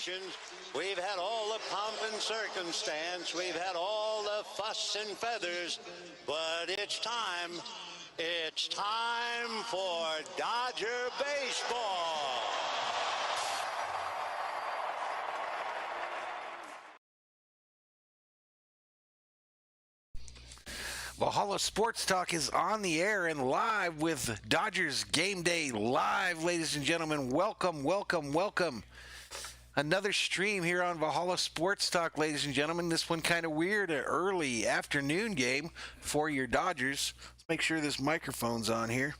emotions. We've had all the pomp and circumstance. We've had all the fuss and feathers. But it's time. It's time for Dodger baseball. Valhalla Sports Talk is on the air and live with Dodgers Game Day Live, ladies and gentlemen. Welcome, welcome, welcome. Another stream here on Valhalla Sports Talk, ladies and gentlemen. This one kind of weird, an early afternoon game for your Dodgers. Let's make sure this microphone's on here.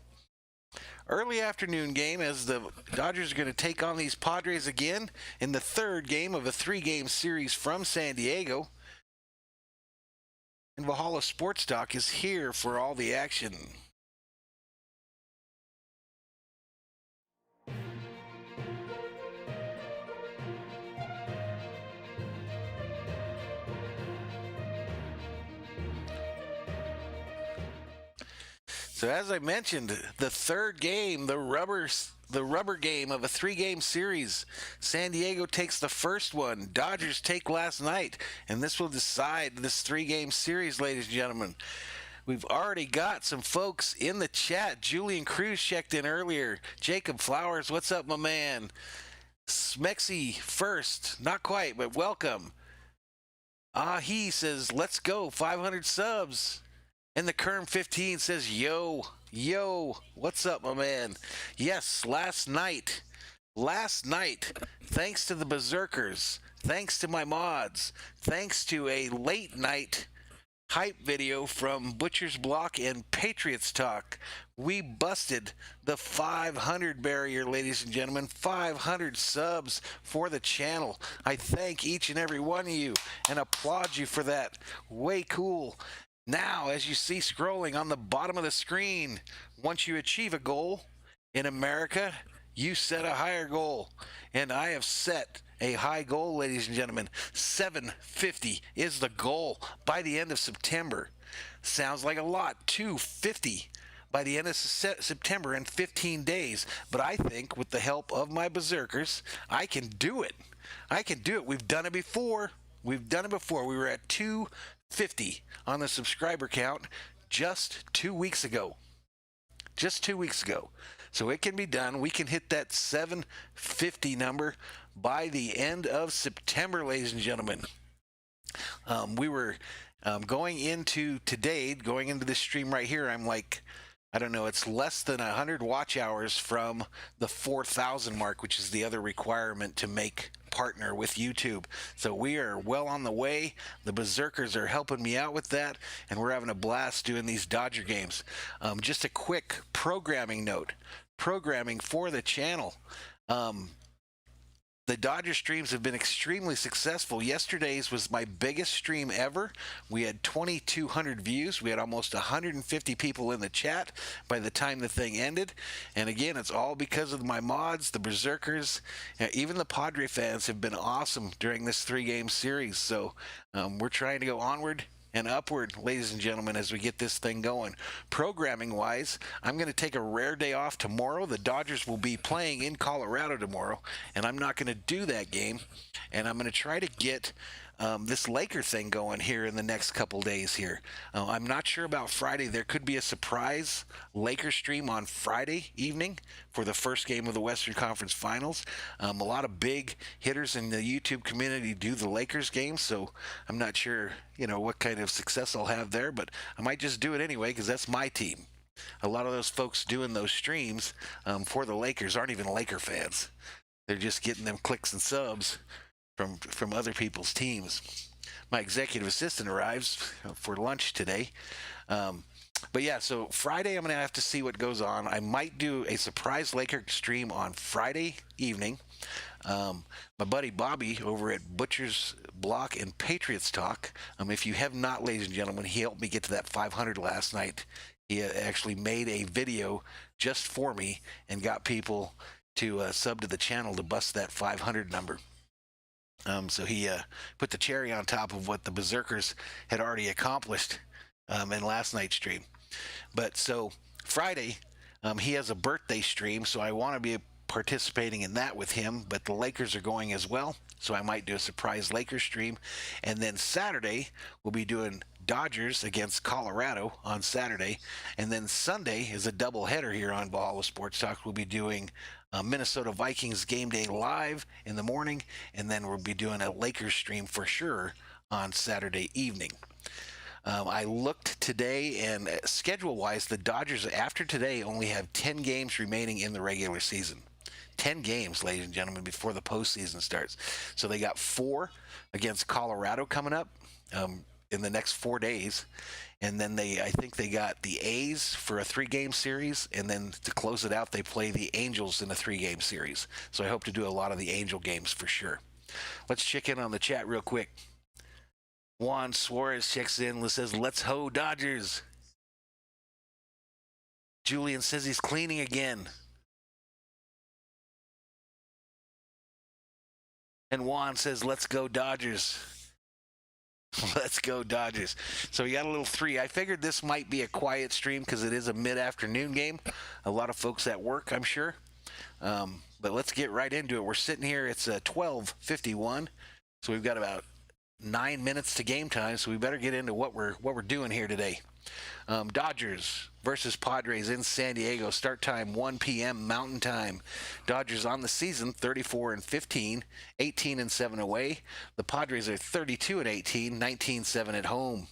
Early afternoon game as the Dodgers are going to take on these Padres again in the third game of a three-game series from San Diego. And Valhalla Sports Talk is here for all the action. So as I mentioned, the third game, the rubber game of a three-game series. San Diego takes the first one. Dodgers take last night. And this will decide this three-game series, ladies and gentlemen. We've already got some folks in the chat. Julian Cruz checked in earlier. Jacob Flowers, what's up, my man? Smexy first. Not quite, but welcome. He says, let's go. 500 subs. And the Kerm 15 says, yo, what's up, my man? Yes, last night, thanks to the Berserkers, thanks to my mods, thanks to a late night hype video from Butcher's Block and Patriots Talk, we busted the 500 barrier, ladies and gentlemen. 500 subs for the channel. I thank each and every one of you and applaud you for that. Way cool. Now, as you see scrolling on the bottom of the screen, once you achieve a goal in America, you set a higher goal. And I have set a high goal, ladies and gentlemen. 750 is the goal by the end of September. Sounds like a lot, 250 by the end of September in 15 days. But I think with the help of my Berserkers, I can do it. We've done it before. We were at 250 on the subscriber count just 2 weeks ago. So it can be done. We can hit that 750 number by the end of September, ladies and gentlemen. We were going into this stream right here. I'm like, I don't know, it's less than 100 watch hours from the 4,000 mark, which is the other requirement to make partner with YouTube. So we are well on the way. The Berserkers are helping me out with that, and we're having a blast doing these Dodger games. Just a quick programming note. Programming for the channel. The Dodger streams have been extremely successful. Yesterday's was my biggest stream ever. We had 2,200 views. We had almost 150 people in the chat by the time the thing ended. And again, it's all because of my mods, the Berserkers. Even the Padre fans have been awesome during this three-game series. So we're trying to go onward and upward, ladies and gentlemen, as we get this thing going. Programming-wise, I'm going to take a rare day off tomorrow. The Dodgers will be playing in Colorado tomorrow, and I'm not going to do that game. And I'm going to try to get this Laker thing going here in the next couple days here. I'm not sure about Friday. There could be a surprise Laker stream on Friday evening for the first game of the Western Conference Finals. A lot of big hitters in the YouTube community do the Lakers game, so I'm not sure, what kind of success I'll have there, but I might just do it anyway because that's my team. A lot of those folks doing those streams for the Lakers aren't even Laker fans. They're just getting them clicks and subs from other people's teams. My executive assistant arrives for lunch today. But yeah, so Friday I'm going to have to see what goes on. I might do a surprise Laker stream on Friday evening. My buddy Bobby over at Butcher's Block and Patriots Talk, if you have not, ladies and gentlemen, he helped me get to that 500 last night. He actually made a video just for me and got people to sub to the channel to bust that 500 number. So he put the cherry on top of what the Berserkers had already accomplished in last night's stream. But so Friday, he has a birthday stream, so I want to be participating in that with him, but the Lakers are going as well, so I might do a surprise Lakers stream. And then Saturday, we'll be doing Dodgers against Colorado on Saturday. And then Sunday is a doubleheader here on Valhalla Sports Talk. We'll be doing Minnesota Vikings game day live in the morning, and then we'll be doing a Lakers stream for sure on Saturday evening. I looked today, and schedule-wise, the Dodgers, after today, only have 10 games remaining in the regular season. 10 games, ladies and gentlemen, before the postseason starts. So they got 4 against Colorado coming up in the next 4 days. And then I think they got the A's for a 3-game series. And then to close it out, they play the Angels in a 3-game series. So I hope to do a lot of the Angel games for sure. Let's check in on the chat real quick. Juan Suarez checks in and says, let's ho Dodgers. Julian says he's cleaning again. And Juan says, let's go Dodgers. Let's go Dodgers. So we got a little 3. I figured this might be a quiet stream because it is a mid-afternoon game. A lot of folks at work, I'm sure. But let's get right into it. We're sitting here. It's 12:51. So we've got about 9 minutes to game time, so we better get into what we're doing here today. Dodgers versus Padres in San Diego. Start time 1 p.m. Mountain Time. Dodgers on the season 34-15, 18-7 away. The Padres are 32-18, 19-7 at home.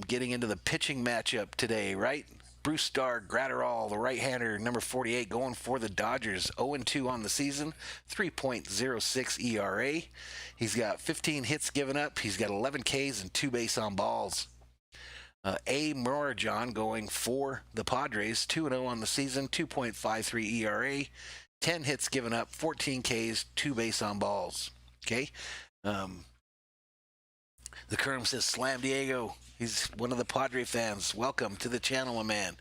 Getting into the pitching matchup today, right? Bruce Starr, Gratterall, the right-hander, number 48, going for the Dodgers. 0-2 on the season, 3.06 ERA. He's got 15 hits given up. He's got 11 Ks and 2 base on balls. A. Morajon going for the Padres, 2-0 on the season, 2.53 ERA, 10 hits given up, 14 Ks, 2 base on balls. Okay. The Kerm says, Slam Diego. He's one of the Padre fans. Welcome to the channel, my man.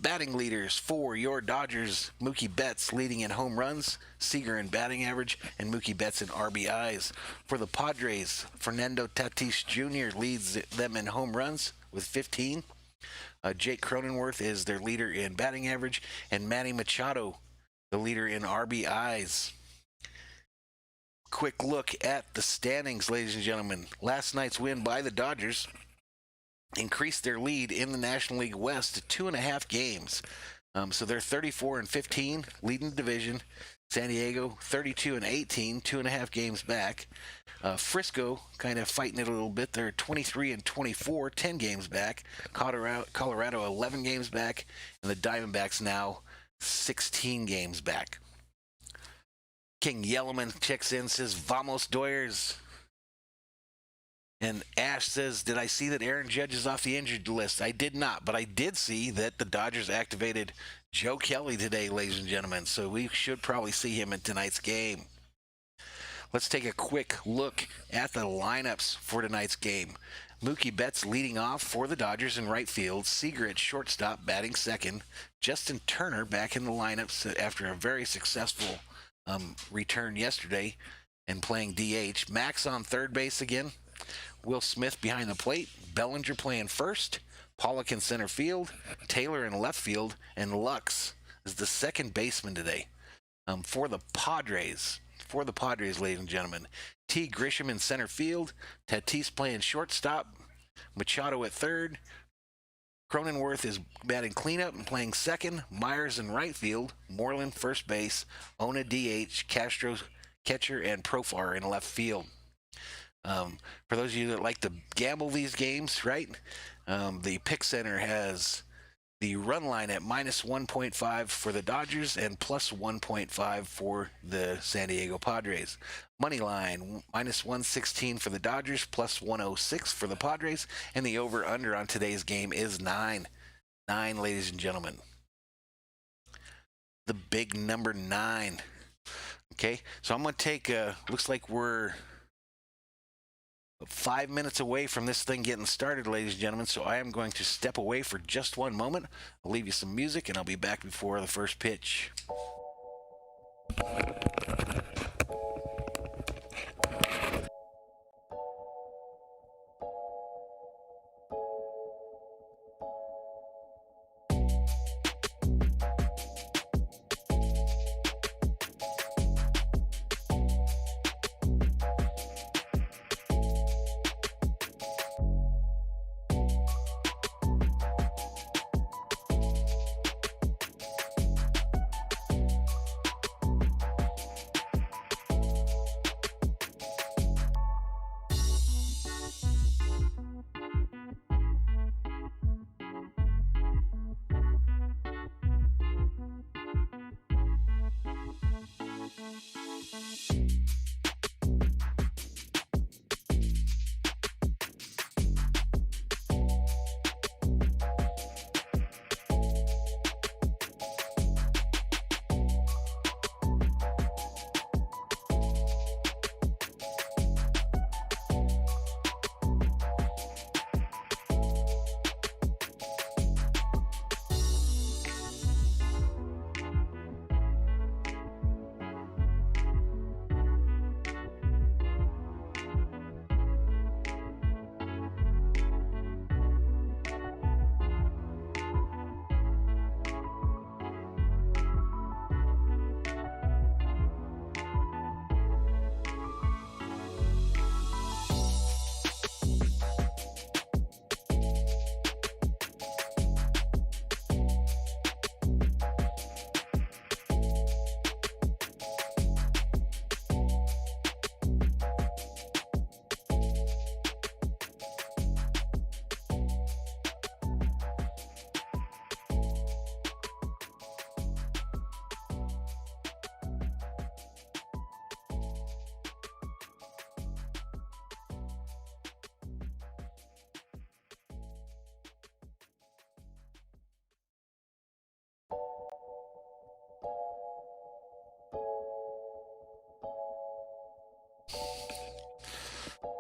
Batting leaders for your Dodgers, Mookie Betts leading in home runs, Seager in batting average, and Mookie Betts in RBIs. For the Padres, Fernando Tatis Jr. leads them in home runs with 15. Jake Cronenworth is their leader in batting average, and Manny Machado, the leader in RBIs. Quick look at the standings, ladies and gentlemen. Last night's win by the Dodgers increased their lead in the National League West to 2.5 games. So they're 34-15, leading the division. San Diego 32-18, 2.5 games back. Frisco kind of fighting it a little bit. They're 23-24, 10 games back. Colorado 11 games back, and the Diamondbacks now 16 games back. King Yellowman checks in, says, Vamos Doyers. And Ash says, did I see that Aaron Judge is off the injured list? I did not, but I did see that the Dodgers activated Joe Kelly today, ladies and gentlemen, so we should probably see him in tonight's game. Let's take a quick look at the lineups for tonight's game. Mookie Betts leading off for the Dodgers in right field. Seager at shortstop, batting second. Justin Turner back in the lineups after a very successful return yesterday and playing DH. Max on third base again. Will Smith behind the plate. Bellinger playing first. Pollock in center field. Taylor in left field. And Lux is the second baseman today. For the Padres, ladies and gentlemen. T. Grisham in center field. Tatis playing shortstop. Machado at third. Cronenworth is batting cleanup and playing second. Myers in right field. Moreland first base. Ona DH. Castro catcher, and Profar in left field. For those of you that like to gamble these games, right? The Pick Center has the run line at minus 1.5 for the Dodgers and plus 1.5 for the San Diego Padres. Money line, minus 116 for the Dodgers, plus 106 for the Padres, and the over-under on today's game is 9. 9, ladies and gentlemen. The big number 9. Okay, so I'm going to take, looks like we're 5 minutes away from this thing getting started, ladies and gentlemen, so I am going to step away for just 1 moment. I'll leave you some music, and I'll be back before the first pitch.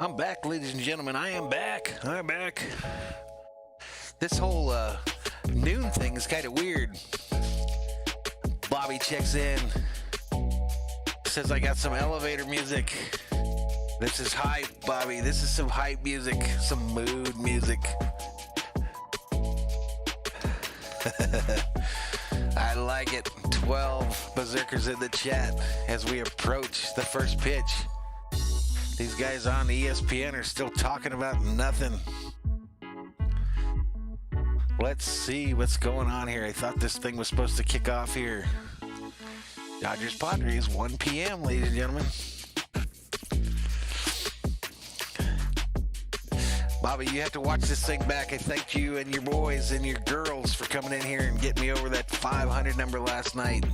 I'm back, ladies and gentlemen. I am back. I'm back. This whole noon thing is kind of weird. Bobby checks in. Says I got some elevator music. This is hype, Bobby. This is some hype music, some mood music. I like it. 12 berserkers in the chat as we approach the first pitch. These guys on ESPN are still talking about nothing. Let's see what's going on here. I thought this thing was supposed to kick off here. Dodgers Padres, 1 p.m., ladies and gentlemen. Bobby, you have to watch this thing back. I thanked you and your boys and your girls for coming in here and getting me over that 500 number last night.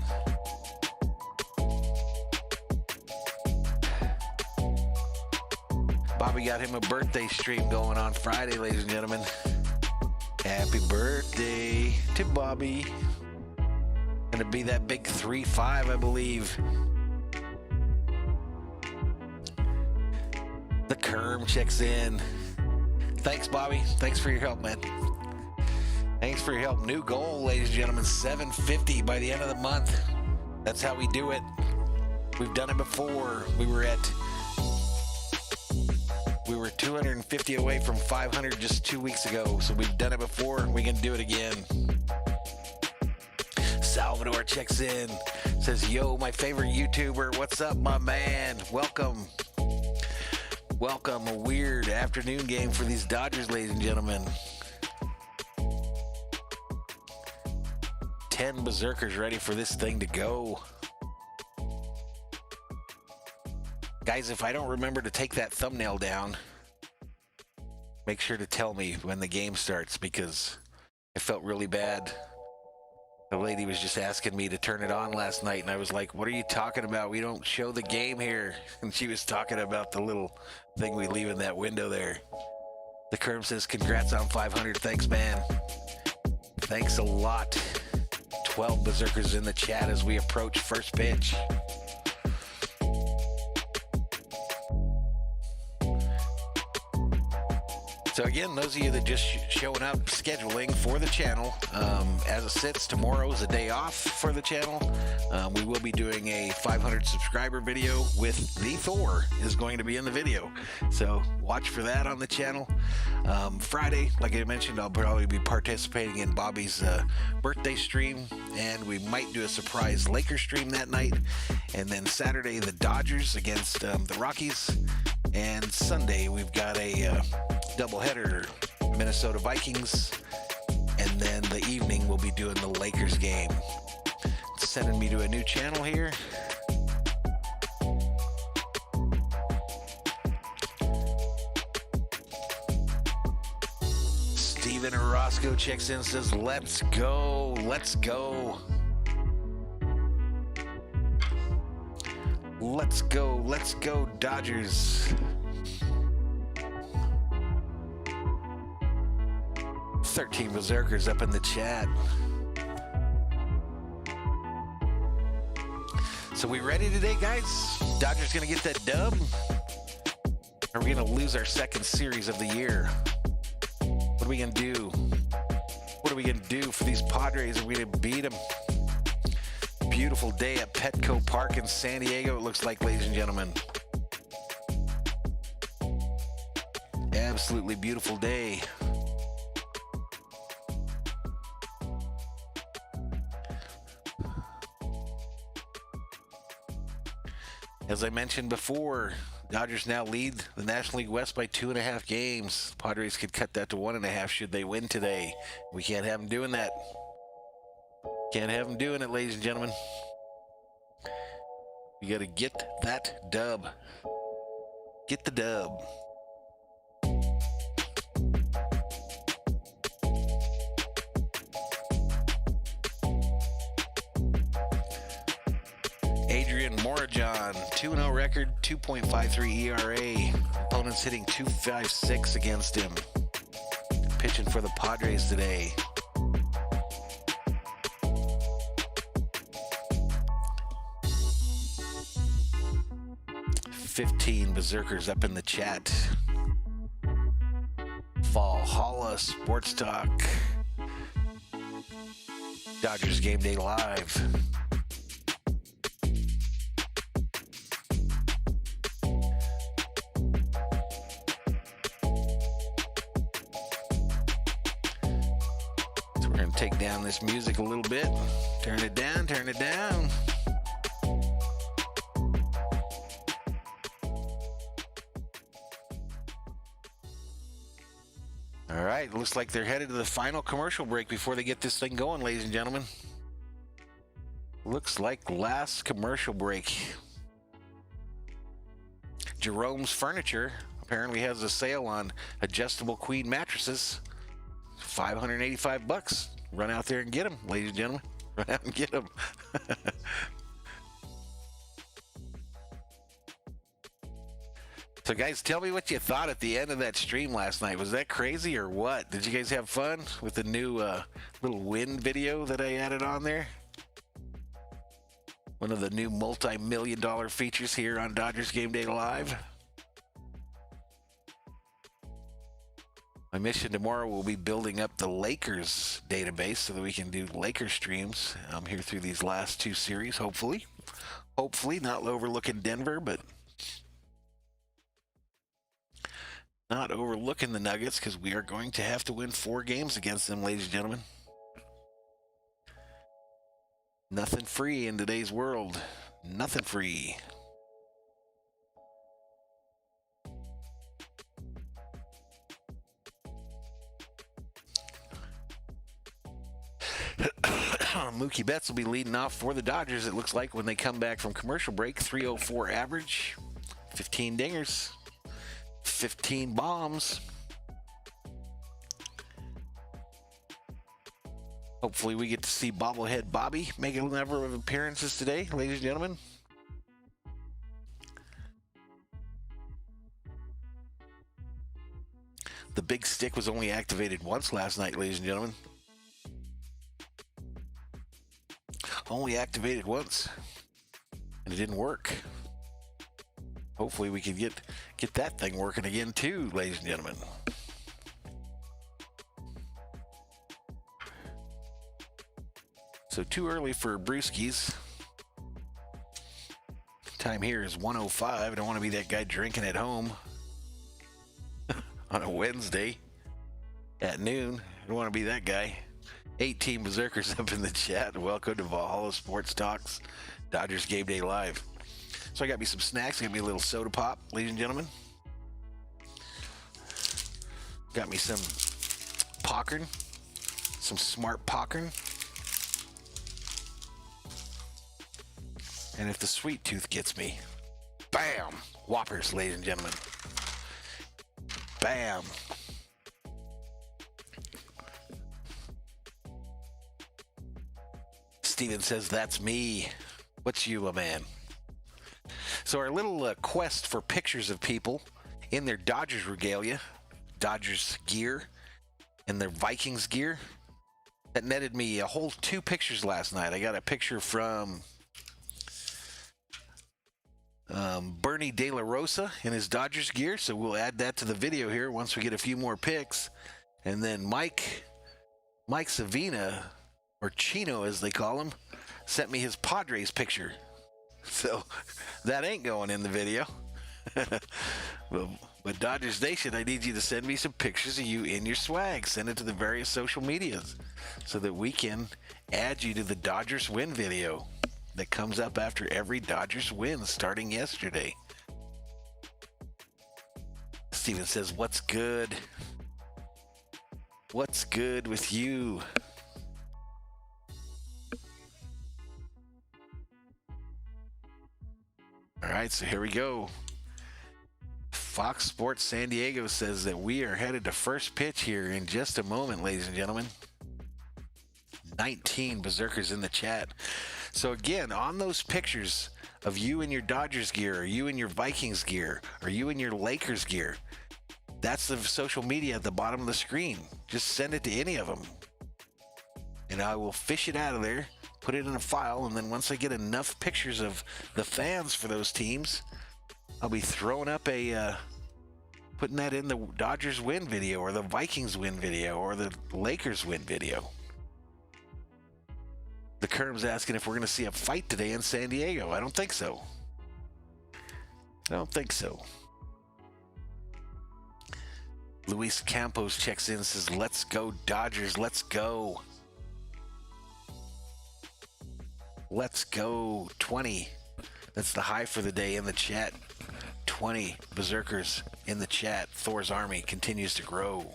Bobby got him a birthday stream going on Friday, ladies and gentlemen. Happy birthday to Bobby. Gonna be that big 3-5, I believe. The Kerm checks in. Thanks, Bobby. Thanks for your help, man. Thanks for your help. New goal, ladies and gentlemen, 750 by the end of the month. That's how we do it. We've done it before. We were 250 away from 500 just 2 weeks ago. So we've done it before. We can do it again. Salvador checks in. Says, yo, my favorite YouTuber. What's up, my man? Welcome. Welcome. A weird afternoon game for these Dodgers, ladies and gentlemen. 10 berserkers ready for this thing to go. Guys, if I don't remember to take that thumbnail down, make sure to tell me when the game starts, because I felt really bad. The lady was just asking me to turn it on last night, and I was like, what are you talking about? We don't show the game here. And she was talking about the little thing we leave in that window there. The Kerm says, congrats on 500. Thanks, man. Thanks a lot. 12 berserkers in the chat as we approach first pitch. So again, those of you that just showing up, scheduling for the channel, as it sits, tomorrow is a day off for the channel. We will be doing a 500 subscriber video with the Thor is going to be in the video. So watch for that on the channel. Friday, like I mentioned, I'll probably be participating in Bobby's birthday stream, and we might do a surprise Lakers stream that night. And then Saturday, the Dodgers against the Rockies. And Sunday, we've got a doubleheader, Minnesota Vikings, and then the evening we'll be doing the Lakers game. It's sending me to a new channel here. Steven Orozco checks in and says, let's go, let's go. Let's go, Dodgers. 13 berserkers up in the chat. So we ready today, guys? Dodgers gonna get that dub? Or are we gonna lose our second series of the year? What are we gonna do? What are we gonna do for these Padres? Are we gonna beat them? Beautiful day at Petco Park in San Diego, it looks like, ladies and gentlemen. Absolutely beautiful day. As I mentioned before, Dodgers now lead the National League West by 2.5 games. Padres could cut that to 1.5 should they win today. We can't have them doing that. Can't have them doing it, ladies and gentlemen. You got to get that dub. Get the dub. Adrian Morajon, 2-0 record, 2.53 ERA. Opponents hitting .256 against him. Pitching for the Padres today. 15 berserkers up in the chat. Valhalla Sports Talk. Dodgers Game Day Live. So we're going to take down this music a little bit. Turn it down, turn it down. All right, looks like they're headed to the final commercial break before they get this thing going, ladies and gentlemen. Looks like last commercial break. Jerome's Furniture apparently has a sale on adjustable queen mattresses. $585. Run out there and get them, ladies and gentlemen. Run out and get them. So guys, tell me what you thought at the end of that stream last night. Was that crazy or what? Did you guys have fun with the new little win video that I added on there? One of the new multi-million-dollar features here on Dodgers Game Day Live. My mission tomorrow will be building up the Lakers database so that we can do Lakers streams here through these last two series, hopefully. Hopefully, not overlooking Denver, but not overlooking the Nuggets, because we are going to have to win 4 games against them, ladies and gentlemen. Nothing free in today's world. Nothing free. Mookie Betts will be leading off for the Dodgers, it looks like, when they come back from commercial break. 304 average, 15 dingers, 15 bombs. Hopefully we get to see bobblehead Bobby make a number of appearances today, ladies and gentlemen. The big stick was only activated once last night, ladies and gentlemen. Only activated once, and it didn't work. Hopefully we can get that thing working again too, ladies and gentlemen. So too early for brewskis. Time here is 1:05. I don't want to be that guy drinking at home on a Wednesday at noon. I don't want to be that guy. 18 berserkers up in the chat. Welcome to Valhalla Sports Talks, Dodgers Game Day Live. So I got me some snacks. Got me a little soda pop, ladies and gentlemen. Got me some popcorn, some smart popcorn. And if the sweet tooth gets me, bam, Whoppers, ladies and gentlemen. Bam. Steven says, that's me. What's you, a man? So our little quest for pictures of people in their Dodgers regalia, Dodgers gear, and their Vikings gear, that netted me a whole 2 pictures last night. I got a picture from Bernie De La Rosa in his Dodgers gear, so we'll add that to the video here once we get a few more pics. And then Mike Savina, or Chino as they call him, sent me his Padres picture. So that ain't going in the video. But Dodgers Nation, I need you to send me some pictures of you in your swag. Send it to the various social medias so that we can add you to the Dodgers win video that comes up after every Dodgers win starting yesterday. Steven says, what's good? What's good with you? All right, so here we go. Fox Sports San Diego says that we are headed to first pitch here in just a moment, ladies and gentlemen. 19 berserkers in the chat. So again, on those pictures of you in your Dodgers gear, or you in your Vikings gear, or you in your Lakers gear, that's the social media at the bottom of the screen. Just send it to any of them, and I will fish it out of there, put it in a file, and then once I get enough pictures of the fans for those teams, I'll be throwing up putting that in the Dodgers win video or the Vikings win video or the Lakers win video. The Kerm's asking if we're going to see a fight today in San Diego. I don't think so. I don't think so. Luis Campos checks in and says, let's go Dodgers, let's go. Let's go. 20. That's the high for the day in the chat. 20 berserkers in the chat. Thor's army continues to grow.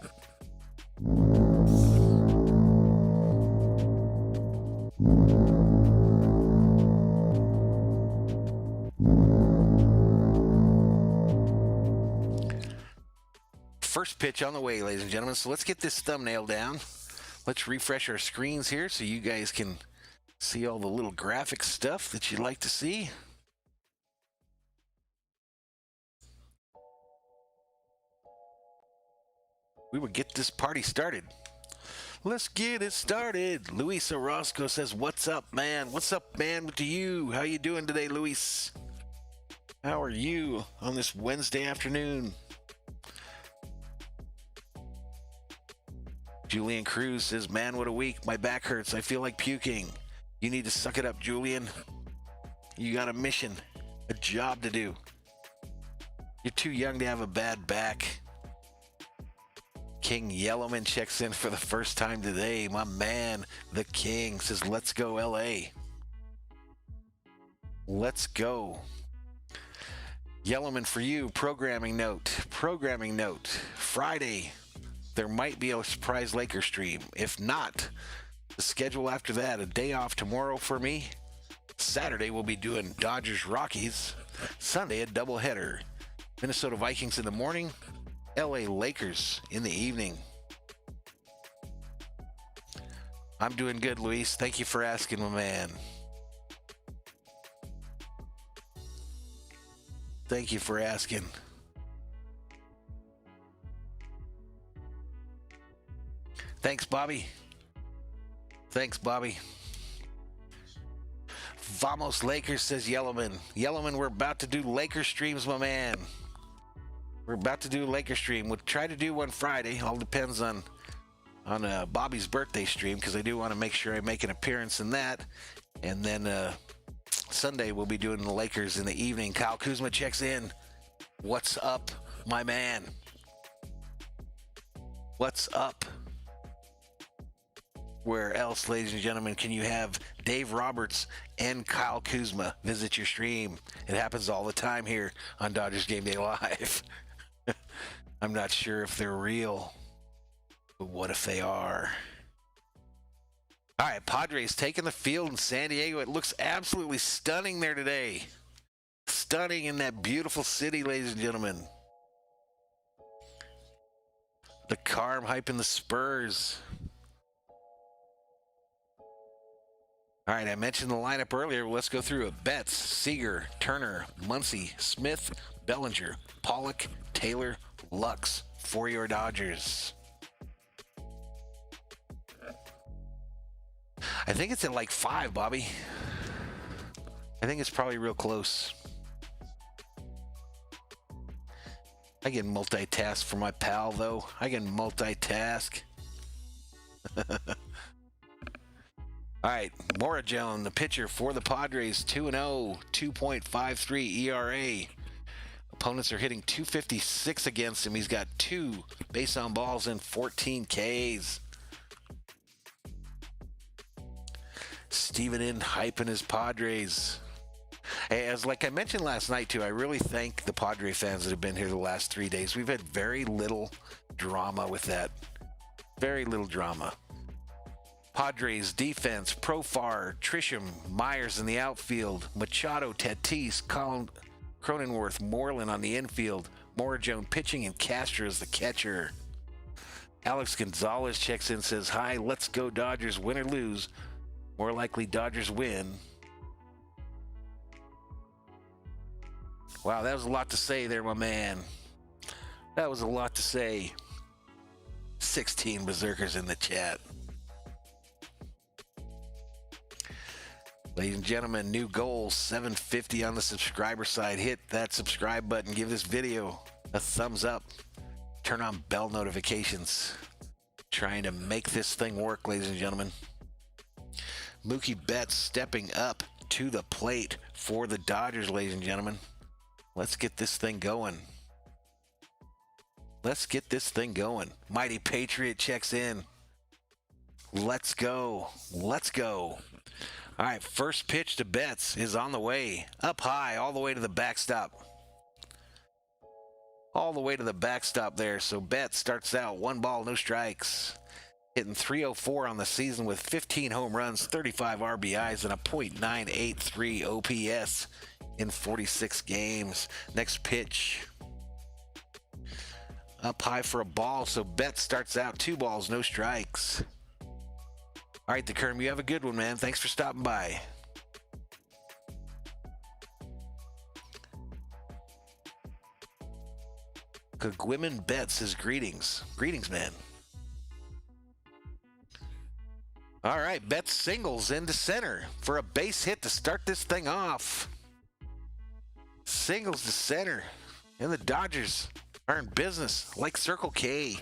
First pitch on the way, ladies and gentlemen. So let's get this thumbnail down. Let's refresh our screens here so you guys can see all the little graphic stuff that you'd like to see. We would get this party started. Let's get it started. Luis Orozco says, what's up, man? What's up, man, to you? How you doing today, Luis? How are you on this Wednesday afternoon? Julian Cruz says, man, what a week. My back hurts. I feel like puking. You need to suck it up, Julian. You got a mission, a job to do. You're too young to have a bad back. King Yellowman checks in for the first time today. My man, the King, says, let's go, LA. Let's go. Yellowman, for you, programming note. Programming note. Friday, there might be a surprise Laker stream. If not, the schedule after that, a day off tomorrow for me. Saturday, we'll be doing Dodgers Rockies. Sunday, a doubleheader. Minnesota Vikings in the morning. LA Lakers in the evening. I'm doing good, Luis. Thank you for asking, my man. Thank you for asking. Thanks, Bobby. Thanks, Bobby. Vamos Lakers, says Yellowman. Yellowman, we're about to do Laker streams, my man. We're about to do a Laker stream. We'll try to do one Friday. All depends on Bobby's birthday stream, because I do want to make sure I make an appearance in that. And then Sunday we'll be doing the Lakers in the evening. Kyle Kuzma checks in. What's up, my man? What's up? Where else, ladies and gentlemen, can you have Dave Roberts and Kyle Kuzma visit your stream? It happens all the time here on Dodgers Game Day Live. I'm not sure if they're real, but what if they are? All right, Padres taking the field in San Diego. It looks absolutely stunning there today. Stunning in that beautiful city, ladies and gentlemen. The Carm hyping the Spurs. All right, I mentioned the lineup earlier. Let's go through it. Betts, Seager, Turner, Muncy, Smith, Bellinger, Pollock, Taylor, Lux for your Dodgers. I think it's at like 5, Bobby. I think it's probably real close. I can multitask for my pal, though. I can multitask. All right, Morajon, the pitcher for the Padres, 2-0, 2.53 ERA. Opponents are hitting .256 against him. He's got 2 base on balls and 14 Ks. Steven in hyping his Padres. As like I mentioned last night too, I really thank the Padre fans that have been here the last 3 days. We've had very little drama with that. Very little drama. Padres defense, Profar, Trisham, Myers in the outfield, Machado, Tatis, Colin, Cronenworth, Moreland on the infield, Morajon pitching, and Castro as the catcher. Alex Gonzalez checks in, says, hi, let's go Dodgers, win or lose. More likely Dodgers win. Wow, that was a lot to say there, my man. That was a lot to say. 16 berserkers in the chat. Ladies and gentlemen, new goal, 750 on the subscriber side. Hit that subscribe button. Give this video a thumbs up. Turn on bell notifications. Trying to make this thing work, ladies and gentlemen. Mookie Betts stepping up to the plate for the Dodgers, ladies and gentlemen. Let's get this thing going. Let's get this thing going. Mighty Patriot checks in. Let's go. Let's go. All right, first pitch to Betts is on the way. Up high, all the way to the backstop. All the way to the backstop there. So Betts starts out 1 ball, no strikes. Hitting .304 on the season with 15 home runs, 35 RBIs, and a .983 OPS in 46 games. Next pitch. Up high for a ball, so Betts starts out 2 balls, no strikes. All right, the Kerm, you have a good one, man. Thanks for stopping by. Kagwimon Betts says greetings. Greetings, man. All right, Betts singles into center for a base hit to start this thing off. Singles to center, and the Dodgers are in business like Circle K.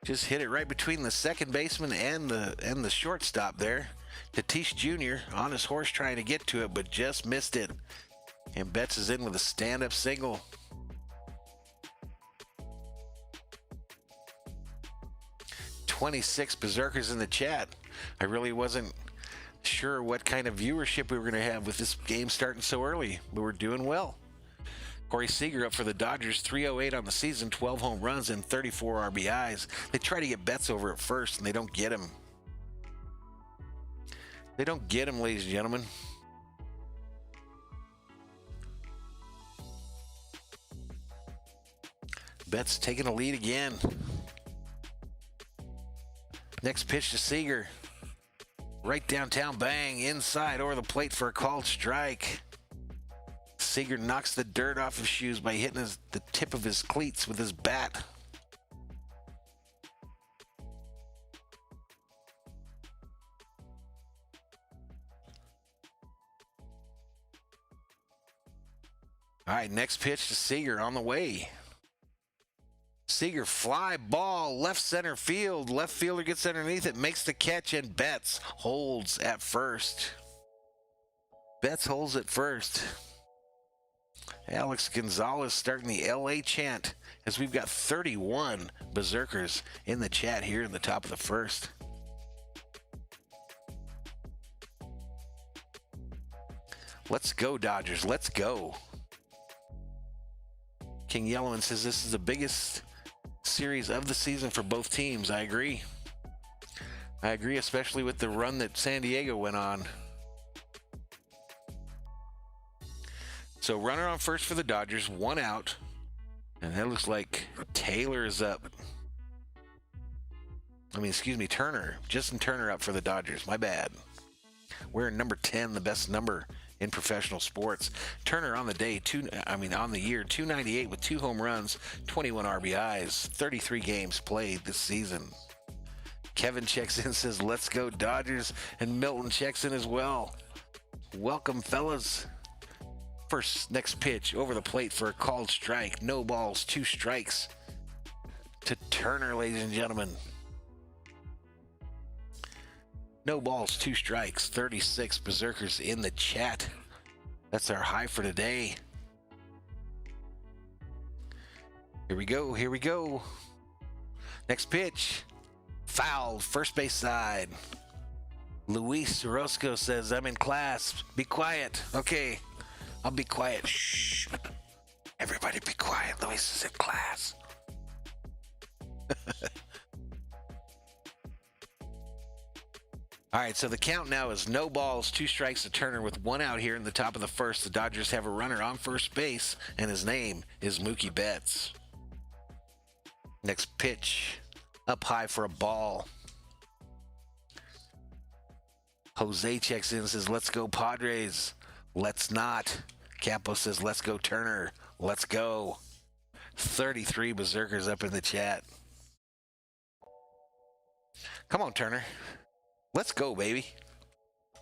Just hit it right between the second baseman and the shortstop there. Tatis Jr. on his horse trying to get to it, but just missed it. And Betts is in with a stand-up single. "26 berserkers in the chat. I really wasn't sure what kind of viewership we were going to have with this game starting so early, but we're doing well. Corey Seager up for the Dodgers, 308 on the season, 12 home runs and 34 RBIs. They try to get Betts over at first, and they don't get him. They don't get him, ladies and gentlemen. Betts taking a lead again. Next pitch to Seager. Right downtown, bang, inside over the plate for a called strike. Seager knocks the dirt off his shoes by hitting the tip of his cleats with his bat. All right, next pitch to Seager on the way. Seager fly ball, left center field. Left fielder gets underneath it, makes the catch, and Betts holds at first. Betts holds at first. Alex Gonzalez starting the LA chant as we've got 31 berserkers in the chat here in the top of the first. Let's go, Dodgers. Let's go. King Yellowman says this is the biggest series of the season for both teams. I agree. I agree, especially with the run that San Diego went on. So runner on first for the Dodgers, 1 out. And that looks like Taylor is up. Turner. Justin Turner up for the Dodgers. My bad. We're number 10, the best number in professional sports. Turner on the day, on the year, 298 with 2 home runs, 21 RBIs, 33 games played this season. Kevin checks in, says, let's go Dodgers. And Milton checks in as well. Welcome, fellas. Next pitch over the plate for a called strike. No balls, 2 strikes to Turner, ladies and gentlemen. No balls, 2 strikes, 36 berserkers in the chat. That's our high for today. Here we go, here we go. Next pitch, foul, first base side. Luis Orozco says, I'm in class, be quiet. Okay, I'll be quiet. Shh, everybody be quiet, Luis is in class. All right, so the count now is no balls, 2 strikes to Turner with 1 out here in the top of the first. The Dodgers have a runner on first base, and his name is Mookie Betts. Next pitch, up high for a ball. Jose checks in and says, let's go Padres. Let's not. Capo says, let's go Turner. Let's go. 33 berserkers up in the chat. Come on, Turner. Let's go, baby.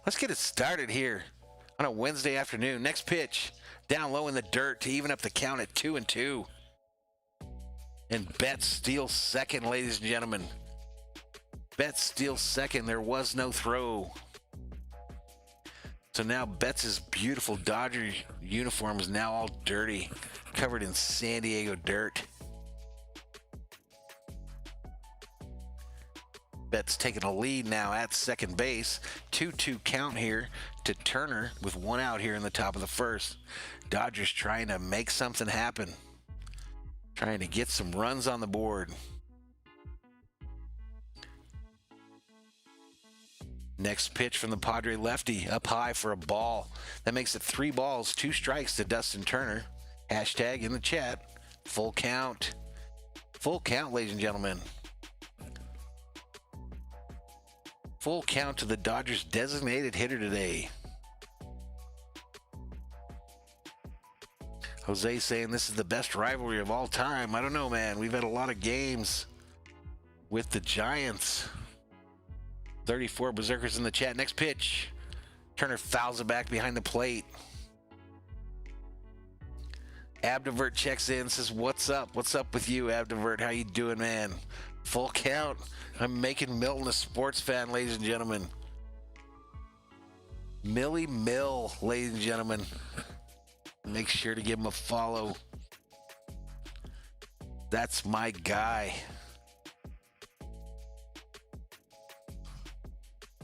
Let's get it started here on a Wednesday afternoon. Next pitch, down low in the dirt to even up the count at 2-2. And Betts steals second, ladies and gentlemen. Betts steals second. There was no throw. So now Betts' beautiful Dodger uniform is now all dirty, covered in San Diego dirt. Betts taking a lead now at second base. 2-2 count here to Turner with one out here in the top of the first. Dodgers trying to make something happen. Trying to get some runs on the board. Next pitch from the Padre lefty, up high for a ball. That makes it 3 balls, 2 strikes to Dustin Turner. Hashtag in the chat, full count. Full count, ladies and gentlemen. Full count to the Dodgers' designated hitter today. Jose saying this is the best rivalry of all time. I don't know, man. We've had a lot of games with the Giants. 34 Berserkers in the chat. Next pitch. Turner fouls it back behind the plate. Abdivert checks in, says, what's up? What's up with you, Abdivert? How you doing, man? Full count. I'm making Milton a sports fan, ladies and gentlemen. Millie Mill, ladies and gentlemen. Make sure to give him a follow. That's my guy.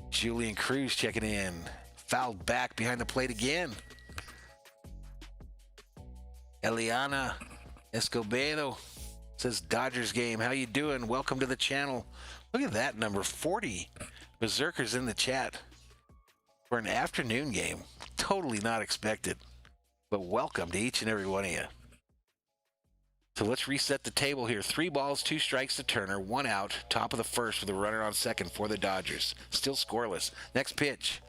Julian Cruz checking in. Fouled back behind the plate again. Eliana Escobedo says, Dodgers game. How you doing? Welcome to the channel. Look at that number, 40 Berserkers in the chat for an afternoon game. Totally not expected. But welcome to each and every one of you. So let's reset the table here. 3 balls, 2 strikes to Turner, 1 out, top of the first with a runner on second for the Dodgers. Still scoreless. Next pitch.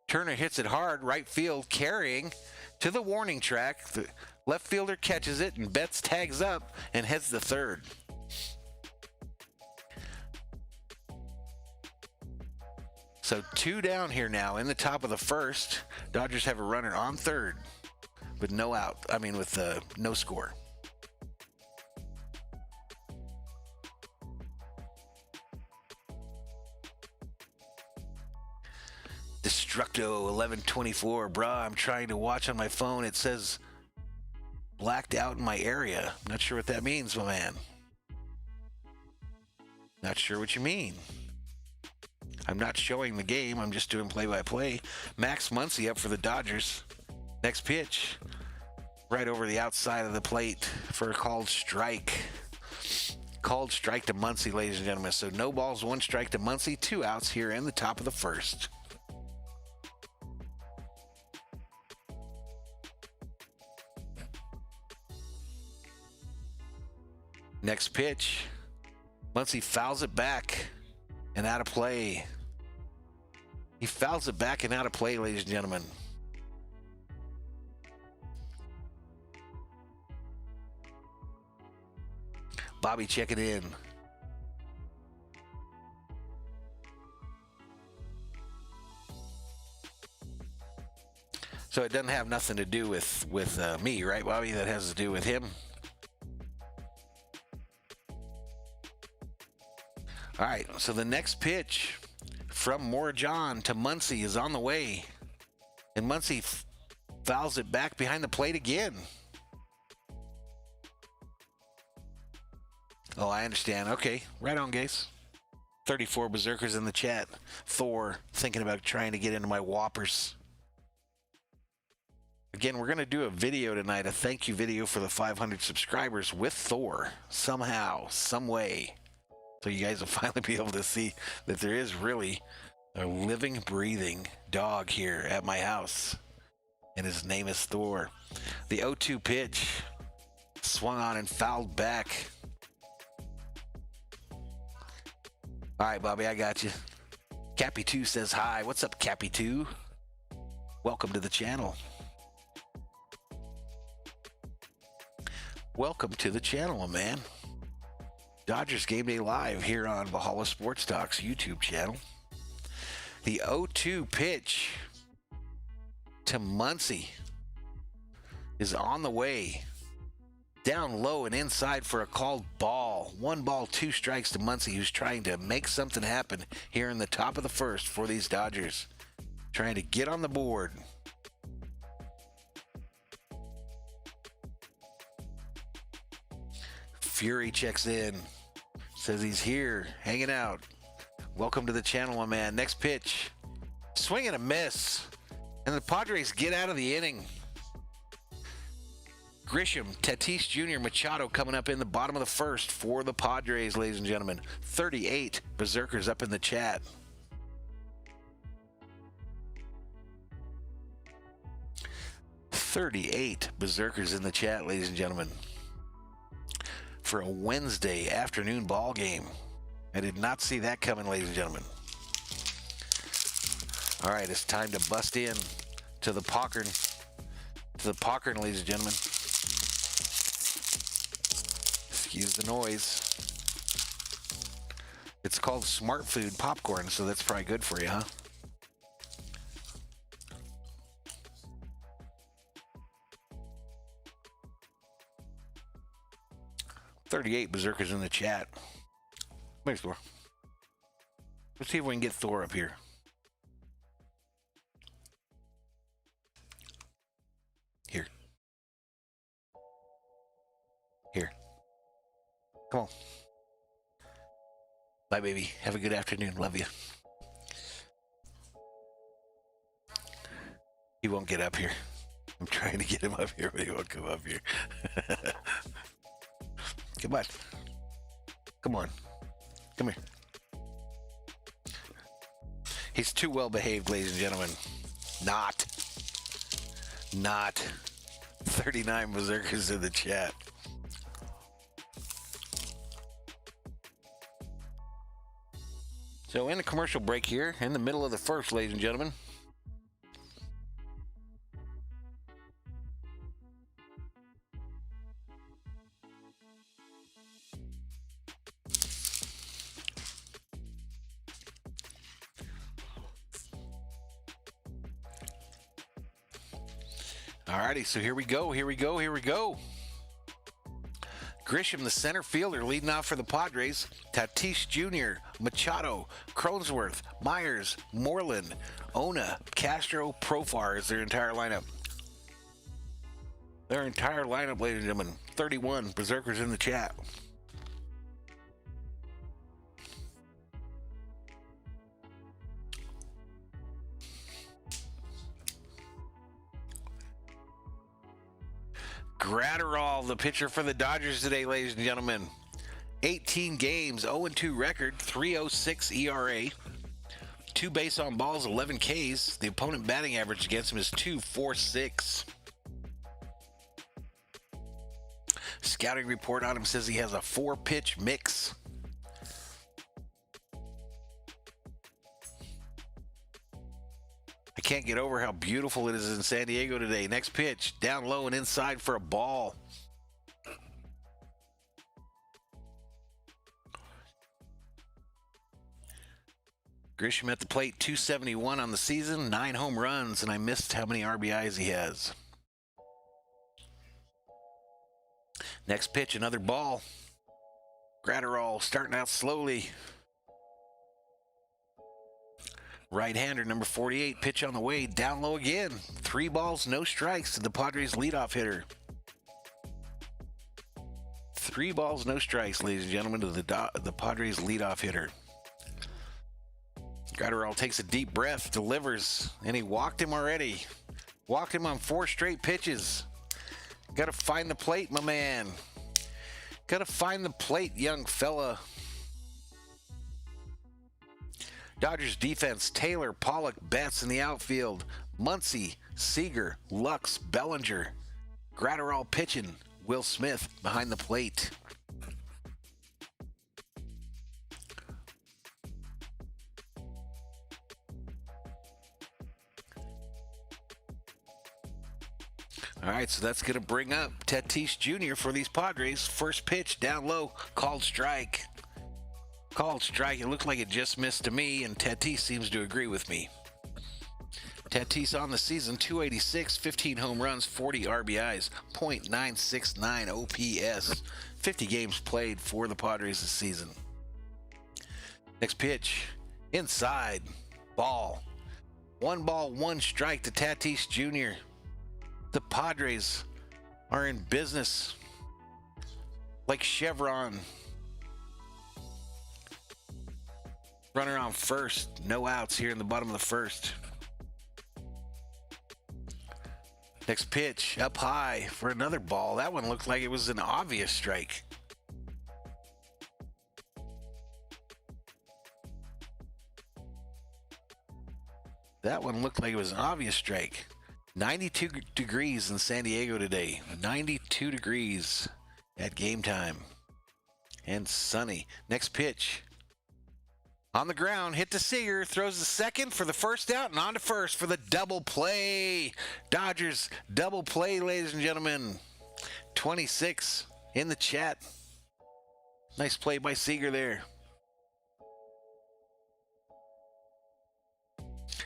Turner hits it hard, right field, carrying to the warning track. The left fielder catches it, and Betts tags up and heads to third. So 2 down here now in the top of the first. Dodgers have a runner on third with no out. I mean, with no score. Destructo 1124, bruh, I'm trying to watch on my phone. It says blacked out in my area. I'm not sure what that means, my man. Not sure what you mean. I'm not showing the game. I'm just doing play-by-play. Max Muncy up for the Dodgers. Next pitch. Right over the outside of the plate for a called strike. Called strike to Muncy, ladies and gentlemen. So no balls, 1 strike to Muncy. 2 outs here in the top of the first. Next pitch. Muncy fouls it back and out of play. He fouls it back and out of play, ladies and gentlemen. Bobby checking in. So it doesn't have nothing to do with me, right, Bobby? That has to do with him. All right, so the next pitch from Morajon to Muncy is on the way. And Muncy fouls it back behind the plate again. Oh, I understand. Okay, right on, guys. 34 Berserkers in the chat. Thor thinking about trying to get into my Whoppers. Again, we're going to do a video tonight, a thank you video for the 500 subscribers with Thor, somehow, some way. So you guys will finally be able to see that there is really a living, breathing dog here at my house. And his name is Thor. The 0-2 pitch swung on and fouled back. All right, Bobby, I got you. Cappy2 says hi. What's up, Cappy2? Welcome to the channel. Welcome to the channel, my man. Dodgers Game Day Live here on Valhalla Sports Talk's YouTube channel. The 0-2 pitch to Muncy is on the way. Down low and inside for a called ball. 1 ball, 2 strikes to Muncy, who's trying to make something happen here in the top of the first for these Dodgers. Trying to get on the board. Fury checks in. Says he's here, hanging out. Welcome to the channel, my man. Next pitch. Swing and a miss. And the Padres get out of the inning. Grisham, Tatis Jr., Machado coming up in the bottom of the first for the Padres, ladies and gentlemen. 38 Berserkers up in the chat. "38 Berserkers in the chat, ladies and gentlemen, for a Wednesday afternoon ball game. I did not see that coming, ladies and gentlemen. All right, it's time to bust in to the popcorn, ladies and gentlemen. Excuse the noise. It's called Smart Food popcorn, so that's probably good for you, huh? "38 Berserkers in the chat." Where's Thor? Let's see if we can get Thor up here. Here. Come on. Bye, baby. Have a good afternoon. Love you. He won't get up here. I'm trying to get him up here, but he won't come up here. Come on. Come on. Come here. He's too well behaved, ladies and gentlemen. Not. 39 Berserkers in the chat. So in the commercial break here, in the middle of the first, ladies and gentlemen. Alrighty, so here we go. Grisham, the center fielder, leading off for the Padres. Tatis Jr., Machado, Cronenworth, Myers, Moreland, Ona, Castro, Profar is their entire lineup. Ladies and gentlemen. 31 Berserkers in the chat. Gratterall, the pitcher for the Dodgers today, ladies and gentlemen. 18 games, 0-2 record, 3.06 ERA, 2 base on balls, 11 Ks. The opponent batting average against him is .246. Scouting report on him says he has a 4-pitch mix. I can't get over how beautiful it is in San Diego today. Next pitch, down low and inside for a ball. Grisham at the plate, 271 on the season, 9 home runs, and I missed how many RBIs he has. Next pitch, another ball. Gratterall starting out slowly. Right-hander, number 48, pitch on the way, down low again. 3 balls, no strikes to the Padres leadoff hitter. 3 balls, no strikes, ladies and gentlemen, to the Padres leadoff hitter. Gratterall takes a deep breath, delivers, and he walked him already. Walked him on 4 straight pitches. Got to find the plate, my man. Got to find the plate, young fella. Dodgers defense, Taylor, Pollock, Betts in the outfield. Muncy, Seager, Lux, Bellinger. Gratterall pitching. Will Smith behind the plate. All right, so that's going to bring up Tatis Jr. for these Padres. First pitch down low, called strike. Called strike. It looked like it just missed to me, and Tatis seems to agree with me. Tatis on the season, 286, 15 home runs, 40 RBIs, .969 OPS, 50 games played for the Padres this season. Next pitch, inside, ball. 1 ball, 1 strike to Tatis Jr. The Padres are in business like Chevron. Runner on first, no outs here in the bottom of the first. Next pitch, up high for another ball. That one looked like it was an obvious strike. That one looked like it was an obvious strike. 92 degrees in San Diego today. 92 degrees at game time. And sunny. Next pitch. On the ground, hit to Seager, throws the second for the first out, and on to first for the double play. Dodgers double play, ladies and gentlemen. 26 in the chat. Nice play by Seager there.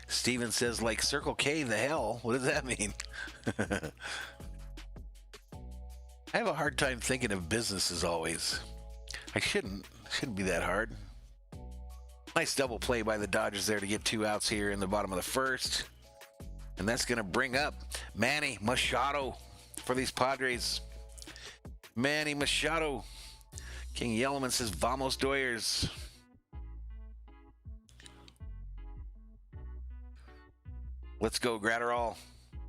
Steven says, like Circle K, the hell? What does that mean? I have a hard time thinking of business as always. I shouldn't be that hard. Nice double play by the Dodgers there to get 2 outs here in the bottom of the first. And that's going to bring up Manny Machado for these Padres. Manny Machado. King Yellowman says, Vamos Doyers. Let's go, Gratterall.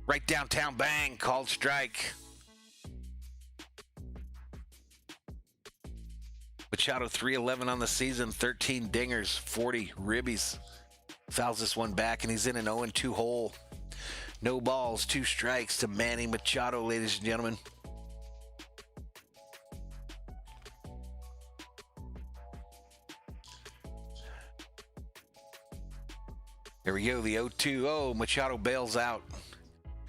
Right downtown, bang, called strike. Machado 311 on the season, 13 dingers, 40 ribbies. Fouls this one back, and he's in an 0-2 hole. No balls, 2 strikes to Manny Machado, ladies and gentlemen. Here we go, the 0-2. Machado bails out.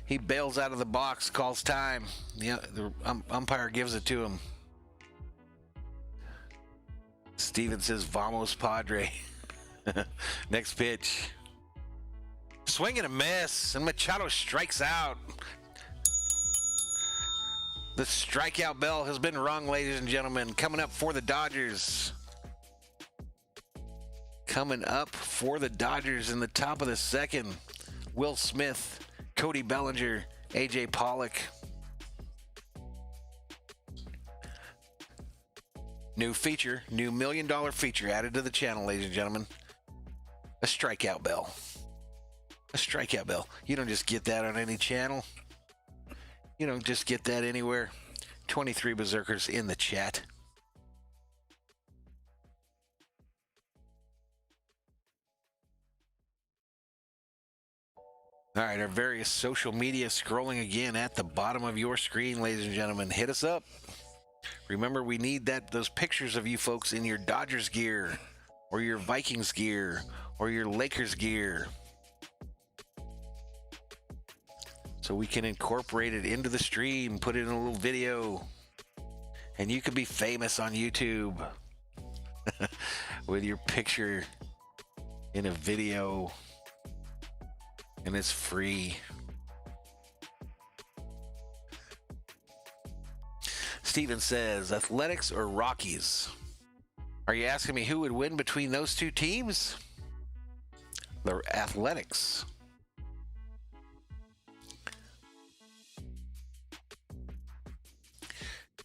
He bails out of the box, calls time. Yeah, the umpire gives it to him. Steven says, Vamos Padre. Next pitch. Swing and a miss, and Machado strikes out. The strikeout bell has been rung, ladies and gentlemen. Coming up for the Dodgers. Coming up for the Dodgers in the top of the second. Will Smith, Cody Bellinger, AJ Pollock. New feature, new $1 million feature added to the channel, ladies and gentlemen. A strikeout bell. A strikeout bell. You don't just get that on any channel. You don't just get that anywhere. 23 Berserkers in the chat. All right, our various social media scrolling again at the bottom of your screen, ladies and gentlemen. Hit us up. Remember, we need those pictures of you folks in your Dodgers gear, or your Vikings gear, or your Lakers gear, so we can incorporate it into the stream, put it in a little video, and you could be famous on YouTube with your picture in a video, and it's free. Steven says, Athletics or Rockies? Are you asking me who would win between those two teams? The Athletics.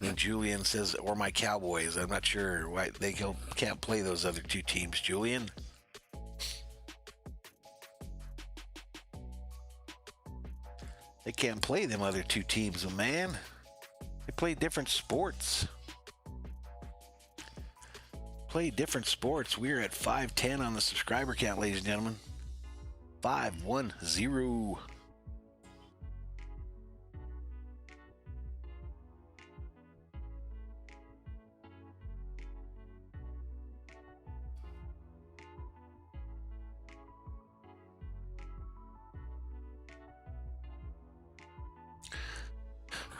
And Julian says, or my Cowboys. I'm not sure why they can't play those other two teams, Julian. They can't play them other two teams, man. They play different sports. Play different sports. We're at 510 on the subscriber count, ladies and gentlemen. 510.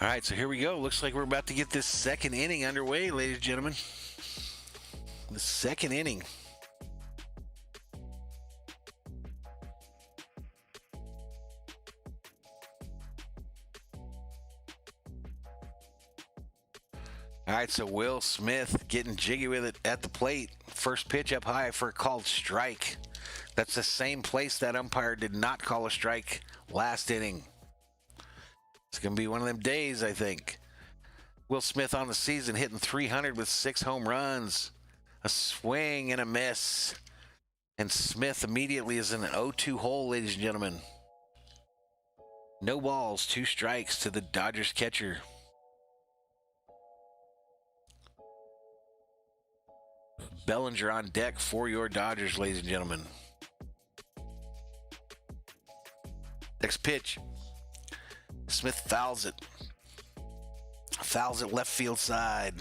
All right, so here we go. Looks like we're about to get this second inning underway, ladies and gentlemen. The second inning. All right, so Will Smith getting jiggy with it at the plate. First pitch up high for a called strike. That's the same place that umpire did not call a strike last inning. It's going to be one of them days, I think. Will Smith on the season hitting 300 with 6 home runs. A swing and a miss. And Smith immediately is in an 0-2 hole, ladies and gentlemen. No balls, 2 strikes to the Dodgers catcher. Bellinger on deck for your Dodgers, ladies and gentlemen. Next pitch. Smith fouls it. Fouls it left field side.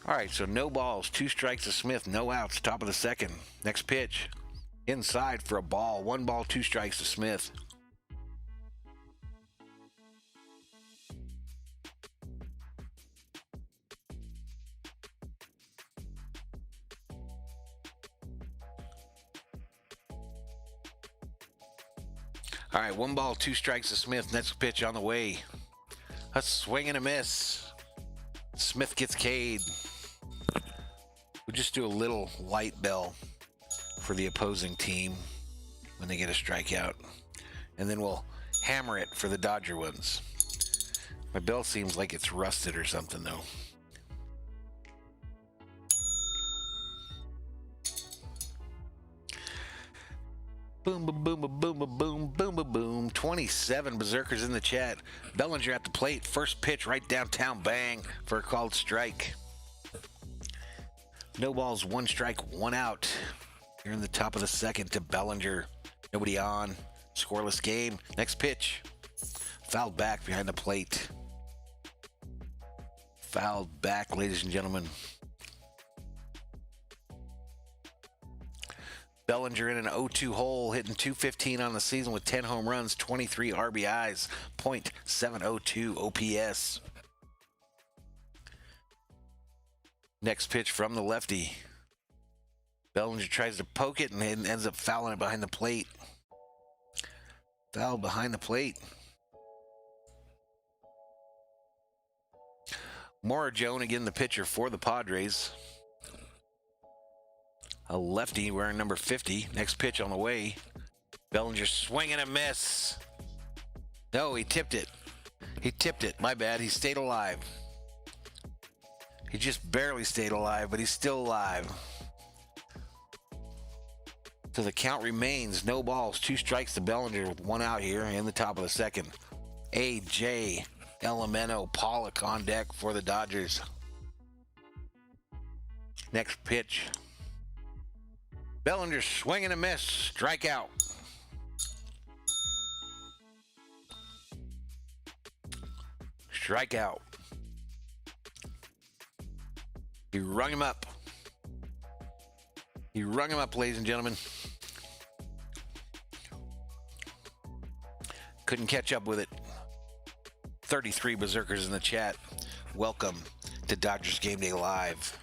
All right, so no balls, 2 strikes to Smith, no outs, top of the second. Next pitch, inside for a ball. 1 ball, 2 strikes to Smith. All right, 1 ball, 2 strikes to Smith. Next pitch on the way. A swing and a miss. Smith gets K'd. We'll just do a little light bell for the opposing team when they get a strikeout. And then we'll hammer it for the Dodger ones. My bell seems like it's rusted or something, though. Boom, boom, boom, boom, boom, boom, boom, boom, boom. 27 berserkers in the chat. Bellinger at the plate. First pitch right downtown. Bang for a called strike. No balls, 1 strike, 1 out. Here in the top of the second to Bellinger. Nobody on. Scoreless game. Next pitch. Fouled back behind the plate. Fouled back, ladies and gentlemen. Bellinger in an 0-2 hole, hitting .215 on the season with 10 home runs, 23 RBIs, .702 OPS. Next pitch from the lefty. Bellinger tries to poke it and ends up fouling it behind the plate. Foul behind the plate. Maura Joan again, the pitcher for the Padres. A lefty wearing number 50. Next pitch on the way. Bellinger swinging a miss. No, he tipped it. He tipped it. My bad. He stayed alive. He just barely stayed alive, but he's still alive. So the count remains no balls, 2 strikes to Bellinger with 1 out here in the top of the second. A.J. Elemento Pollock on deck for the Dodgers. Next pitch. Bellinger swinging a miss, strikeout. Strikeout. He rung him up. He rung him up, ladies and gentlemen. Couldn't catch up with it. 33 berserkers in the chat. Welcome to Dodgers Game Day Live.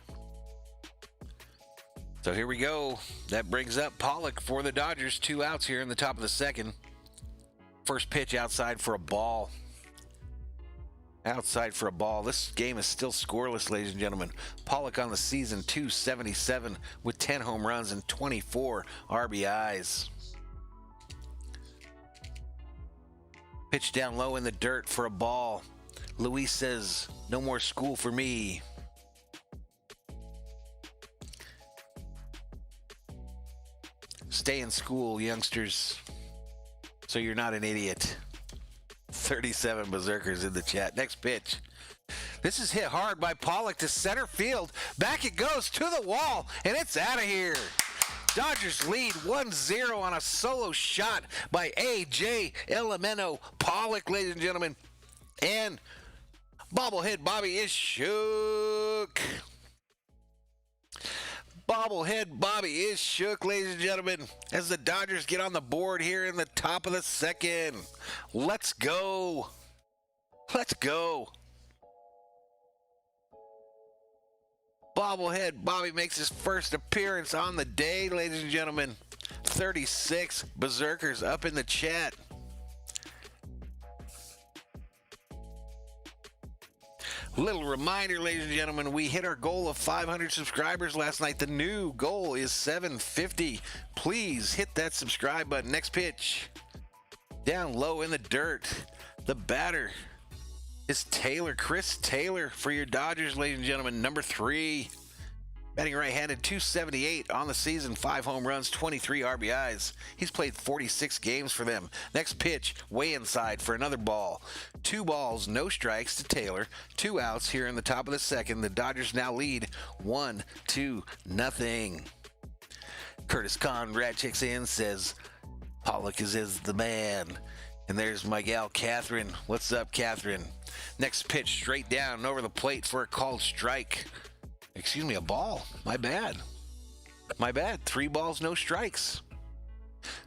So here we go. That brings up Pollock for the Dodgers. 2 outs here in the top of the second. First pitch outside for a ball. Outside for a ball. This game is still scoreless, ladies and gentlemen. Pollock on the season, .277 with 10 home runs and 24 RBIs. Pitch down low in the dirt for a ball. Luis says, no more school for me. Stay in school, youngsters, so you're not an idiot. 37 berserkers in the chat. Next pitch. This is hit hard by Pollock to center field. Back it goes to the wall, and it's out of here. Dodgers lead 1-0 on a solo shot by A.J. Elemento Pollock, ladies and gentlemen. And Bobblehead Bobby is shook. Bobblehead Bobby is shook, ladies and gentlemen, as the Dodgers get on the board here in the top of the second. Let's go. Let's go. Bobblehead Bobby makes his first appearance on the day, ladies and gentlemen. 36 Berserkers up in the chat. Little reminder, ladies and gentlemen, we hit our goal of 500 subscribers last night. The new goal is 750. Please hit that subscribe button. Next pitch. Down low in the dirt. The batter is Taylor. Chris Taylor for your Dodgers, ladies and gentlemen. Number 3. Batting right-handed, 278 on the season, 5 home runs, 23 RBIs. He's played 46 games for them. Next pitch, way inside for another ball. 2 balls, no strikes to Taylor. 2 outs here in the top of the second. The Dodgers now lead 1-0. Curtis Conrad checks in, says, Pollock is the man. And there's my gal, Catherine. What's up, Catherine? Next pitch, straight down and over the plate for a called strike. Excuse me, a ball. My bad. 3 balls, no strikes.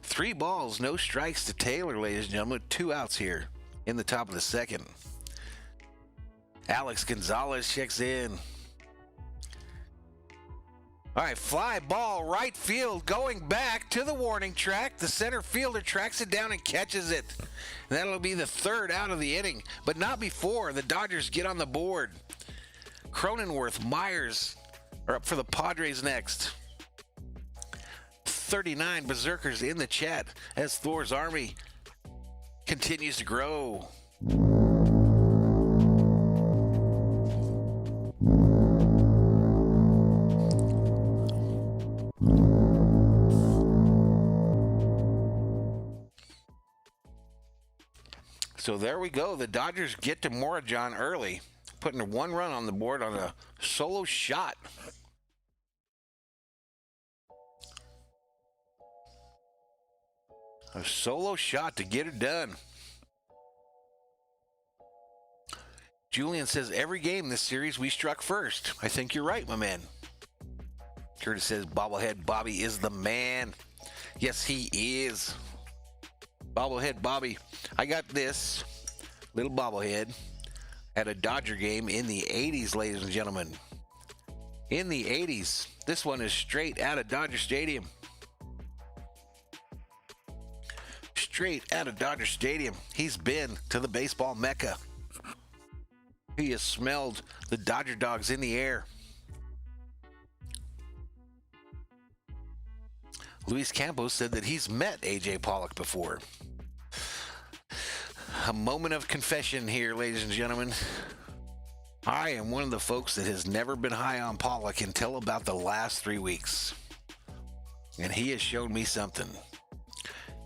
3 balls, no strikes to Taylor, ladies and gentlemen. 2 outs here in the top of the second. Alex Gonzalez checks in. All right, fly ball, right field, going back to the warning track. The center fielder tracks it down and catches it. And that'll be the 3rd out of the inning, but not before the Dodgers get on the board. Cronenworth, Myers are up for the Padres next. 39 Berserkers in the chat as Thor's army continues to grow. So there we go. The Dodgers get to Morajon early, putting 1 run on the board on a solo shot. A solo shot to get it done. Julian says, every game this series we struck first. I think you're right, my man. Curtis says, Bobblehead Bobby is the man. Yes, he is. Bobblehead Bobby. I got this little bobblehead at a Dodger game in the 80s, ladies and gentlemen. In the 80s. This one is straight out of Dodger Stadium. Straight out of Dodger Stadium. He's been to the baseball mecca. He has smelled the Dodger dogs in the air. Luis Campos said that he's met A.J. Pollock before. A moment of confession here, ladies and gentlemen. I am one of the folks that has never been high on Pollock until about the last 3 weeks. And he has shown me something.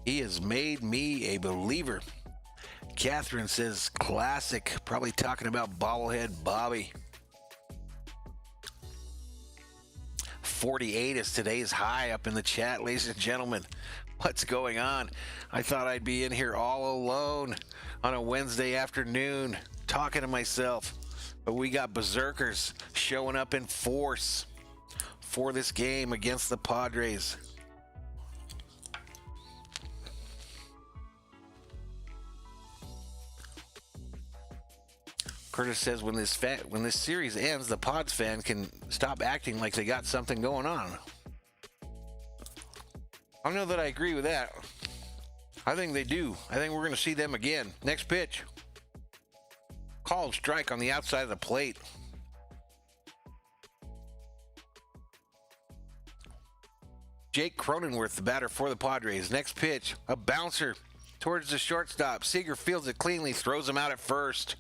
He has made me a believer. Catherine says, classic. Probably talking about Bobblehead Bobby. 48 is today's high up in the chat, ladies and gentlemen. What's going on? I thought I'd be in here all alone on a Wednesday afternoon talking to myself. But we got Berserkers showing up in force for this game against the Padres. Curtis says when this series ends, the Pods fan can stop acting like they got something going on. I don't know that I agree with that. I think they do. I think we're going to see them again. Next pitch. Called strike on the outside of the plate. Jake Cronenworth, the batter for the Padres. Next pitch. A bouncer towards the shortstop. Seager fields it cleanly, throws him out at first.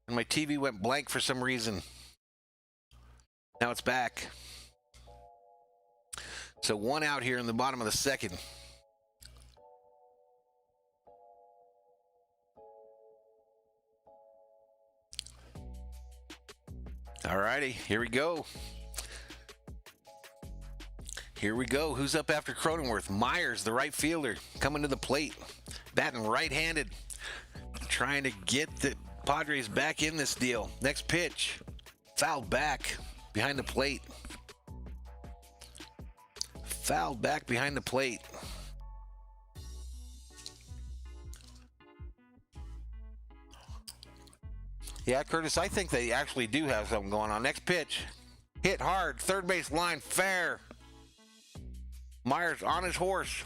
And my TV went blank for some reason. Now it's back. So 1 out here in the bottom of the second. All righty, here we go. Here we go. Who's up after Cronenworth? Myers, the right fielder, coming to the plate. Batting right-handed. Trying to get the Padres back in this deal. Next pitch. Fouled back behind the plate. Fouled back behind the plate. Yeah, Curtis, I think they actually do have something going on. Next pitch. Hit hard. Third base line. Fair. Myers on his horse.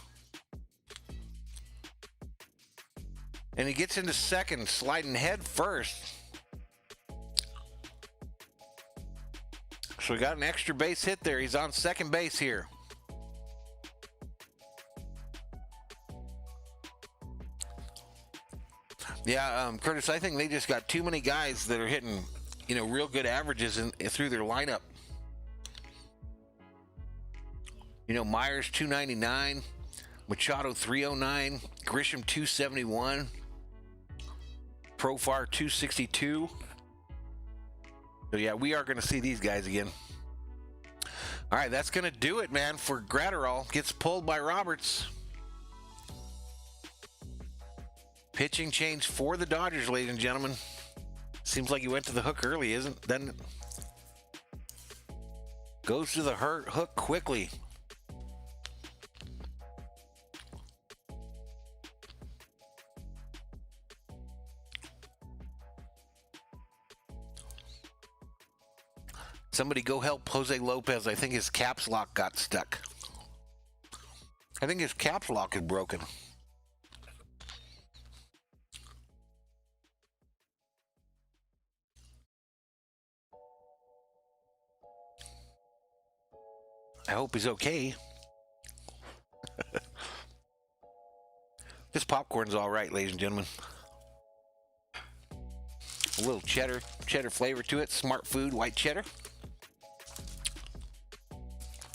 And he gets into second, sliding head first. So we got an extra base hit there. He's on second base here. Yeah, Curtis, I think they just got too many guys that are hitting, real good averages through their lineup. Myers 299, Machado 309, Grisham 271, Profar 262. So yeah, we are going to see these guys again. All right, that's going to do it, man, for Gratterall. Gets pulled by Roberts. Pitching change for the Dodgers, ladies and gentlemen. Seems like he went to the hook early, doesn't it? Goes to the hook quickly. Somebody go help Jose Lopez. I think his caps lock got stuck. I think his caps lock is broken. I hope he's okay. This popcorn's all right, ladies and gentlemen. A little cheddar flavor to it. Smart Food white cheddar.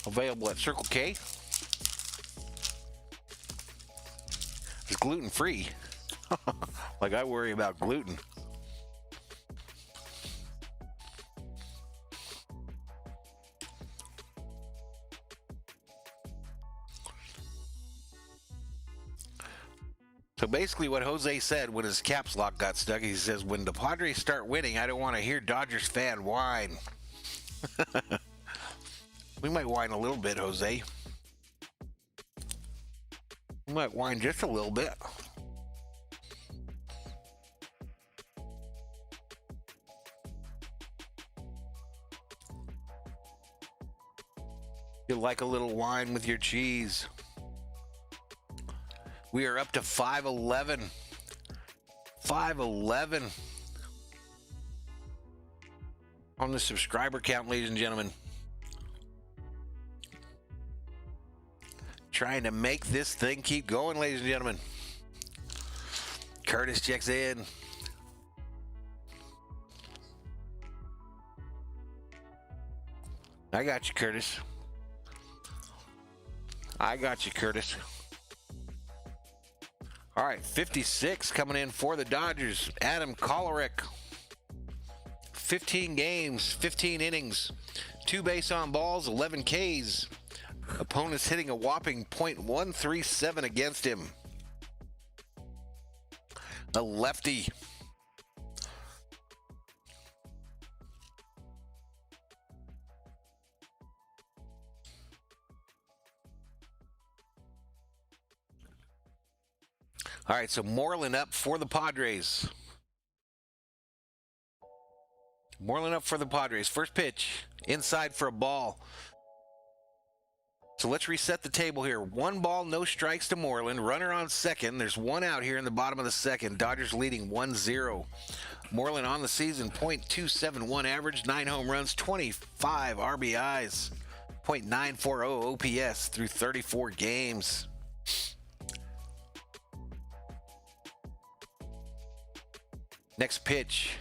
Available at Circle K. It's gluten-free. Like I worry about gluten. So basically what Jose said when his caps lock got stuck, he says, when the Padres start winning, I don't want to hear Dodgers fan whine. We might whine a little bit, Jose. We might whine just a little bit. You like a little wine with your cheese. We are up to 511. 511 on the subscriber count, ladies and gentlemen. Trying to make this thing keep going, ladies and gentlemen. Curtis checks in. I got you, Curtis. I got you, Curtis. All right, 56 coming in for the Dodgers. Adam Kolarek. 15 games, 15 innings, 2 base on balls, 11 Ks. Opponents hitting a whopping .137 against him. A lefty. All right, so Moreland up for the Padres. Moreland up for the Padres. First pitch, inside for a ball. So let's reset the table here. 1 ball, no strikes to Moreland. Runner on second. There's 1 out here in the bottom of the second. Dodgers leading 1-0. Moreland on the season, .271 average, 9 home runs, 25 RBIs, .940 OPS through 34 games. Next pitch.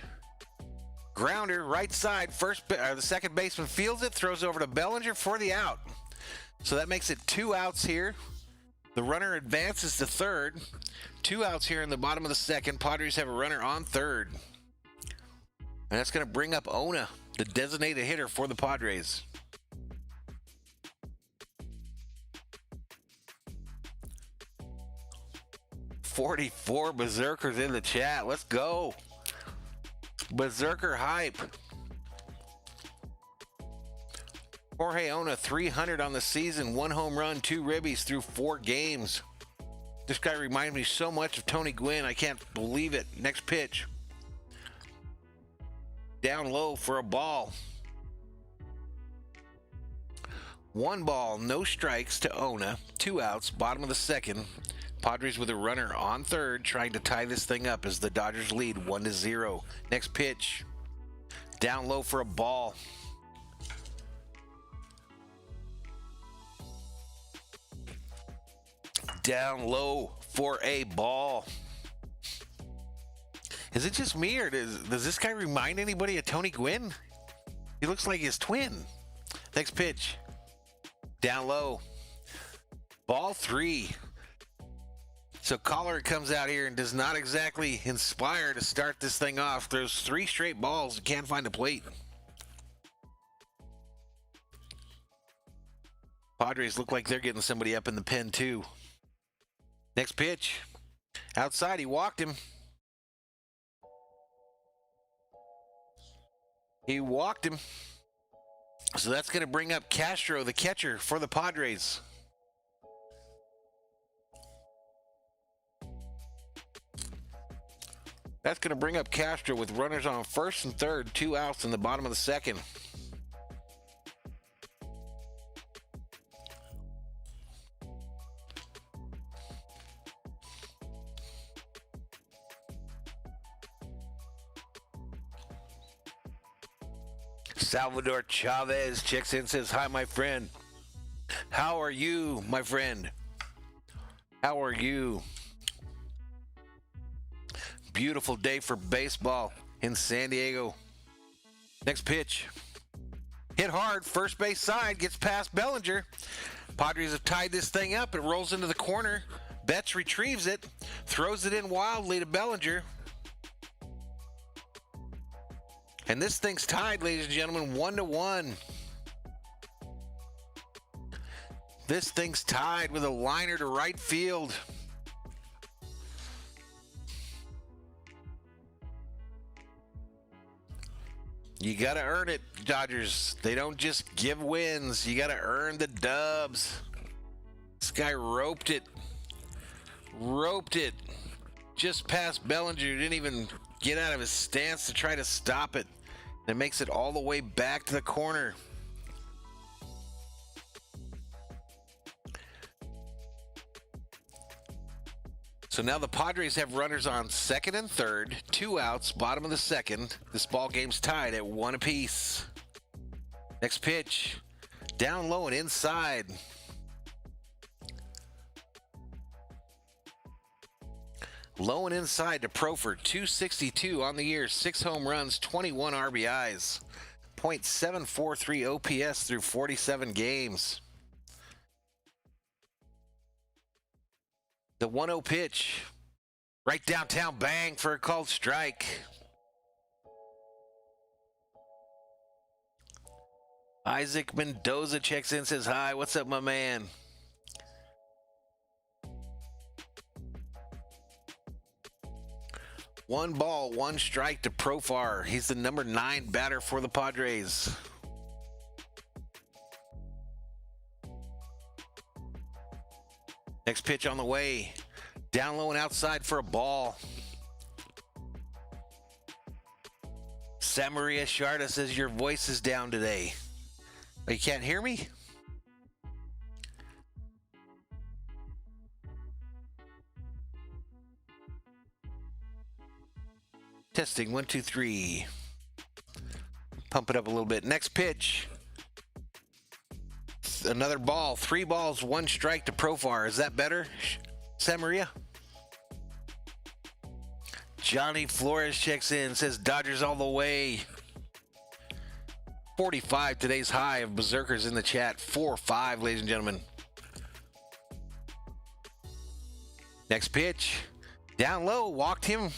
Grounder, right side, the second baseman fields it, throws over to Bellinger for the out. So that makes it 2 outs here. The runner advances to third. 2 outs here in the bottom of the second. Padres have a runner on third. And that's going to bring up Ona, the designated hitter for the Padres. $44 Berserkers in the chat. Let's go. Berserker hype. Jorge Ona, 300 on the season, 1 home run, 2 ribbies through 4 games. This guy reminds me so much of Tony Gwynn. I can't believe it. Next pitch. Down low for a ball. 1 ball, no strikes to Ona. 2 outs, bottom of the second. Padres with a runner on third, trying to tie this thing up as the Dodgers lead 1-0. Next pitch. Down low for a ball. Down low for a ball. Is it just me, or does this guy remind anybody of Tony Gwynn? He looks like his twin. Next pitch. Down low. Ball 3. So Collar comes out here and does not exactly inspire to start this thing off. There's 3 straight balls. You can't find a plate. Padres look like they're getting somebody up in the pen too. Next pitch. Outside, he walked him. He walked him. So that's going to bring up Castro, the catcher for the Padres. That's going to bring up Castro with runners on first and third, 2 outs in the bottom of the second. Salvador Chavez checks in, says, "Hi, my friend. How are you, my friend? How are you? Beautiful day for baseball in San Diego." Next pitch. Hit hard, first base side, gets past Bellinger. Padres have tied this thing up. It rolls into the corner. Betts retrieves it, throws it in wildly to Bellinger. And this thing's tied, ladies and gentlemen, 1-1. This thing's tied with a liner to right field. You got to earn it, Dodgers. They don't just give wins. You got to earn the dubs. This guy roped it. Roped it. Just past Bellinger. Didn't even get out of his stance to try to stop it. And it makes it all the way back to the corner. So now the Padres have runners on second and third, 2 outs, bottom of the second. This ball game's tied at 1 apiece. Next pitch, down low and inside. Low and inside to Proford, 262 on the year, 6 home runs, 21 RBIs, .743 OPS through 47 games. The 1-0 pitch, right downtown, bang for a called strike. Isaac Mendoza checks in, says, "Hi, what's up, my man?" One ball, 1 strike to Profar. He's the number 9 batter for the Padres. Next pitch on the way. Down low and outside for a ball. Samaria Sharda says, "Your voice is down today." Oh, you can't hear me? Testing, 1, 2, 3. Pump it up a little bit. Next pitch. Another ball. 3 balls, 1 strike to Profar. Is that better, Samaria? Johnny Flores checks in, says, "Dodgers all the way." 45, today's high of Berserkers in the chat. 4-5, ladies and gentlemen. Next pitch. Down low, walked him.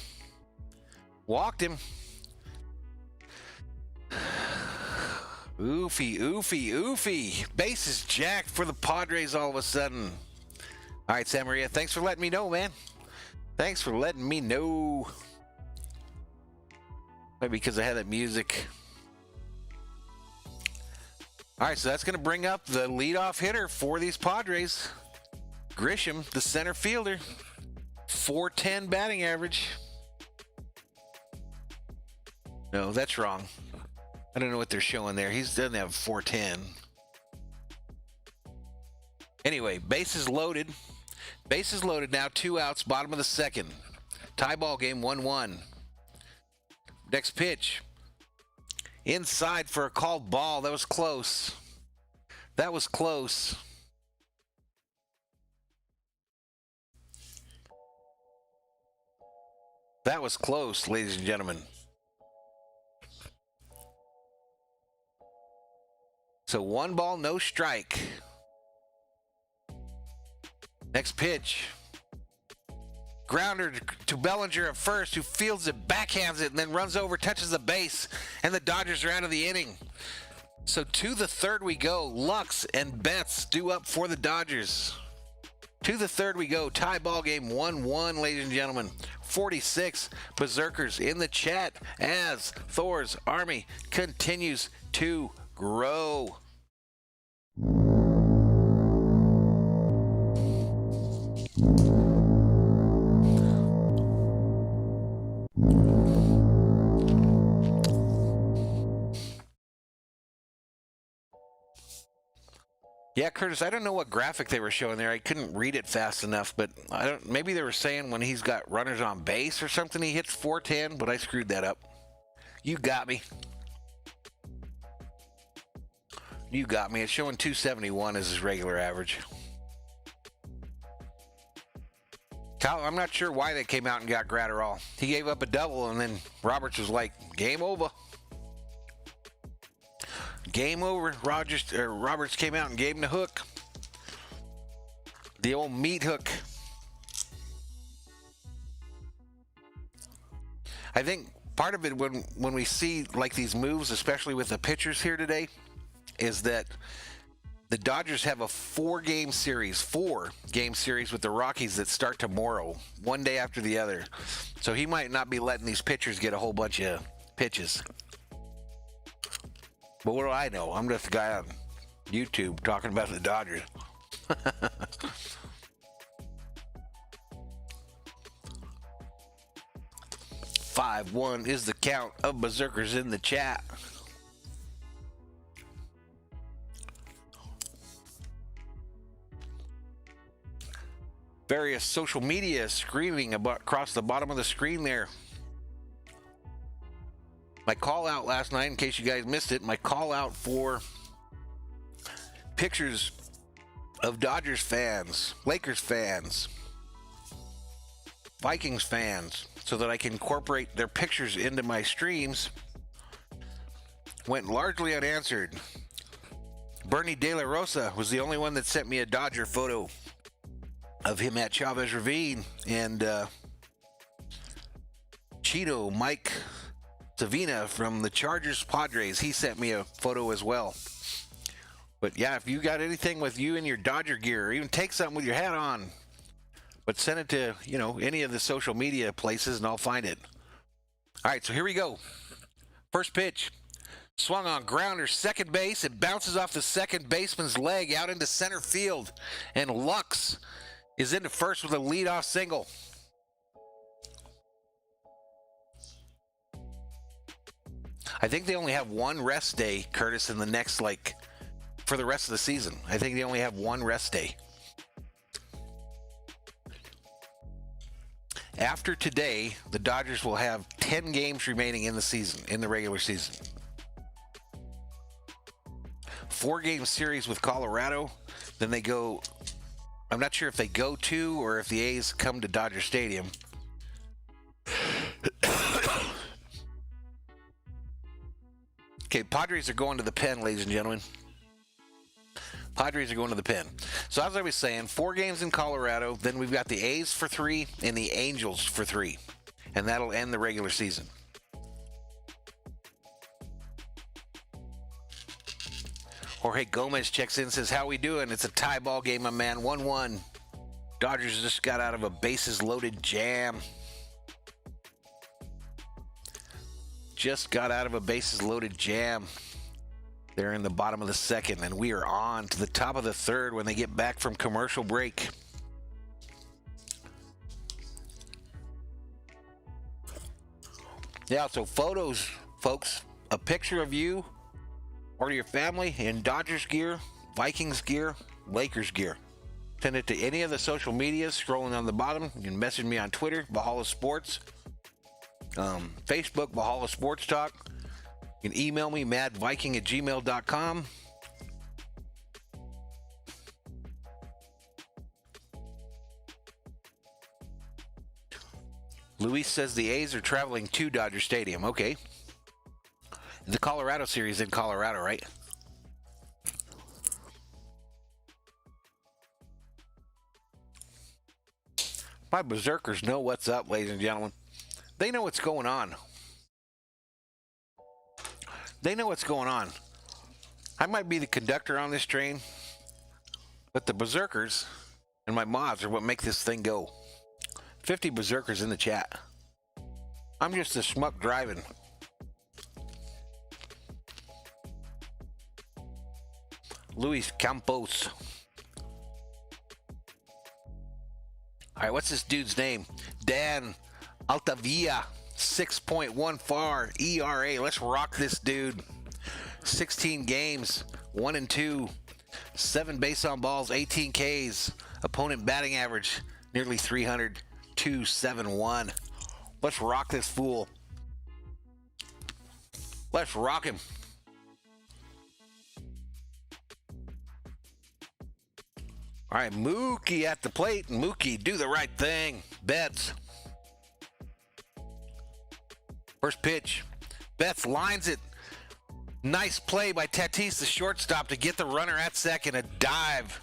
Walked him. Oofy, oofy, oofy. Base is jacked for the Padres all of a sudden. All right, Samaria, thanks for letting me know, man. Thanks for letting me know. Maybe because I had that music. All right, so that's going to bring up the leadoff hitter for these Padres. Grisham, the center fielder. 410 batting average. No, that's wrong. I don't know what they're showing there. He doesn't have 410. Anyway, bases loaded. Bases loaded now, 2 outs, bottom of the second. Tie ball game, 1-1. Next pitch. Inside for a called ball. That was close. That was close. That was close, ladies and gentlemen. So 1 ball, no strike. Next pitch. Grounder to Bellinger at first, who fields it, backhands it, and then runs over, touches the base, and the Dodgers are out of the inning. So to the third we go. Lux and Betts due up for the Dodgers. To the third we go. Tie ball game, 1-1, ladies and gentlemen. 46 Berserkers in the chat as Thor's army continues to grow. Yeah, Curtis, I don't know what graphic they were showing there. I couldn't read it fast enough, but maybe they were saying when he's got runners on base or something, he hits 410, but I screwed that up. You got me. You got me. It's showing 271 as his regular average. Kyle, I'm not sure why they came out and got Gratterall. He gave up a double, and then Roberts was like, game over. Game over. Roberts came out and gave him the hook. The old meat hook. I think part of it when we see like these moves, especially with the pitchers here today, is that the Dodgers have a 4-game series with the Rockies that start tomorrow, one day after the other. So he might not be letting these pitchers get a whole bunch of pitches. But what do I know? I'm just a guy on YouTube talking about the Dodgers. 5-1 is the count of Berserkers in the chat. Various social media screaming about across the bottom of the screen there. My call out last night, in case you guys missed it, my call out for pictures of Dodgers fans, Lakers fans, Vikings fans, so that I can incorporate their pictures into my streams, went largely unanswered. Bernie De La Rosa was the only one that sent me a Dodger photo of him at Chavez Ravine, and Cheeto Mike Savina from the Chargers Padres, he sent me a photo as well. But yeah, if you got anything with you in your Dodger gear, or even take something with your hat on, but send it to, any of the social media places and I'll find it. All right, so here we go. First pitch. Swung on grounder, second base. It bounces off the second baseman's leg out into center field. And Lux is into first with a leadoff single. I think they only have one rest day, Curtis, in the next, for the rest of the season. I think they only have one rest day. After today, the Dodgers will have 10 games remaining in the season, in the regular season. 4-game series with Colorado. Then they go, I'm not sure if they go to or if the A's come to Dodger Stadium. Okay, Padres are going to the pen, ladies and gentlemen. Padres are going to the pen. So as I was saying, 4 games in Colorado. Then we've got the A's for 3 and the Angels for 3. And that'll end the regular season. Jorge Gomez checks in and says, how we doing? It's a tie ball game, my man. 1-1. Dodgers just got out of a bases loaded jam. just got out of a bases-loaded jam. They're in the bottom of the second, and we are on to the top of the third when they get back from commercial break. Yeah, so photos, folks. A picture of you or your family in Dodgers gear, Vikings gear, Lakers gear. Send it to any of the social medias scrolling on the bottom. You can message me on Twitter, Valhalla Sports. Facebook, Valhalla Sports Talk. You can email me, madviking@gmail.com. Luis says the A's are traveling to Dodger Stadium. Okay. The Colorado series in Colorado, right? My berserkers know what's up, ladies and gentlemen. They know what's going on. They know what's going on. I might be the conductor on this train, but the berserkers and my mods are what make this thing go. 50 berserkers in the chat. I'm just a schmuck driving. Luis Campos. All right, what's this dude's name? Dan Altavia. 6.1 FAR ERA. Let's rock this dude. 16 games, 1-2, 7 base on balls, 18 Ks. Opponent batting average nearly 300, 271. Let's rock this fool. Let's rock him. All right, Mookie at the plate. Mookie, do the right thing. Betts. First pitch. Betts lines it. Nice play by Tatis, the shortstop, to get the runner at second. A dive.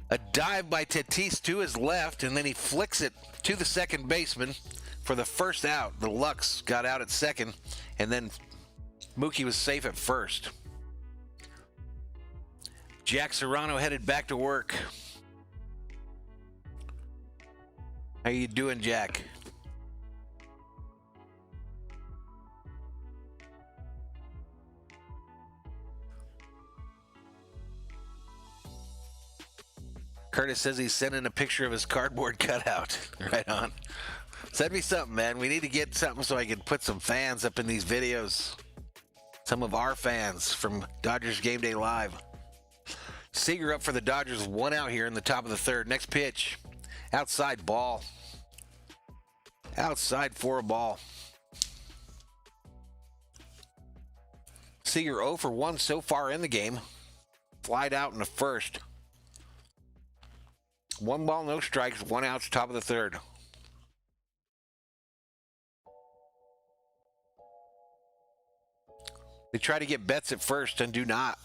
A dive by Tatis to his left, and then he flicks it to the second baseman for the first out. The Lux got out at second, and then Mookie was safe at first. Jack Serrano headed back to work. How you doing, Jack? Curtis says he's sending a picture of his cardboard cutout. Right on. Send me something, man. We need to get something so I can put some fans up in these videos. Some of our fans from Dodgers Game Day Live. Seager up for the Dodgers. 1 out here in the top of the third. Next pitch. Outside ball. Outside for a ball. Seager 0 for 1 so far in the game. Flied out in the first. 1 ball, no strikes, 1 out, top of the third. They try to get Betts at first and do not.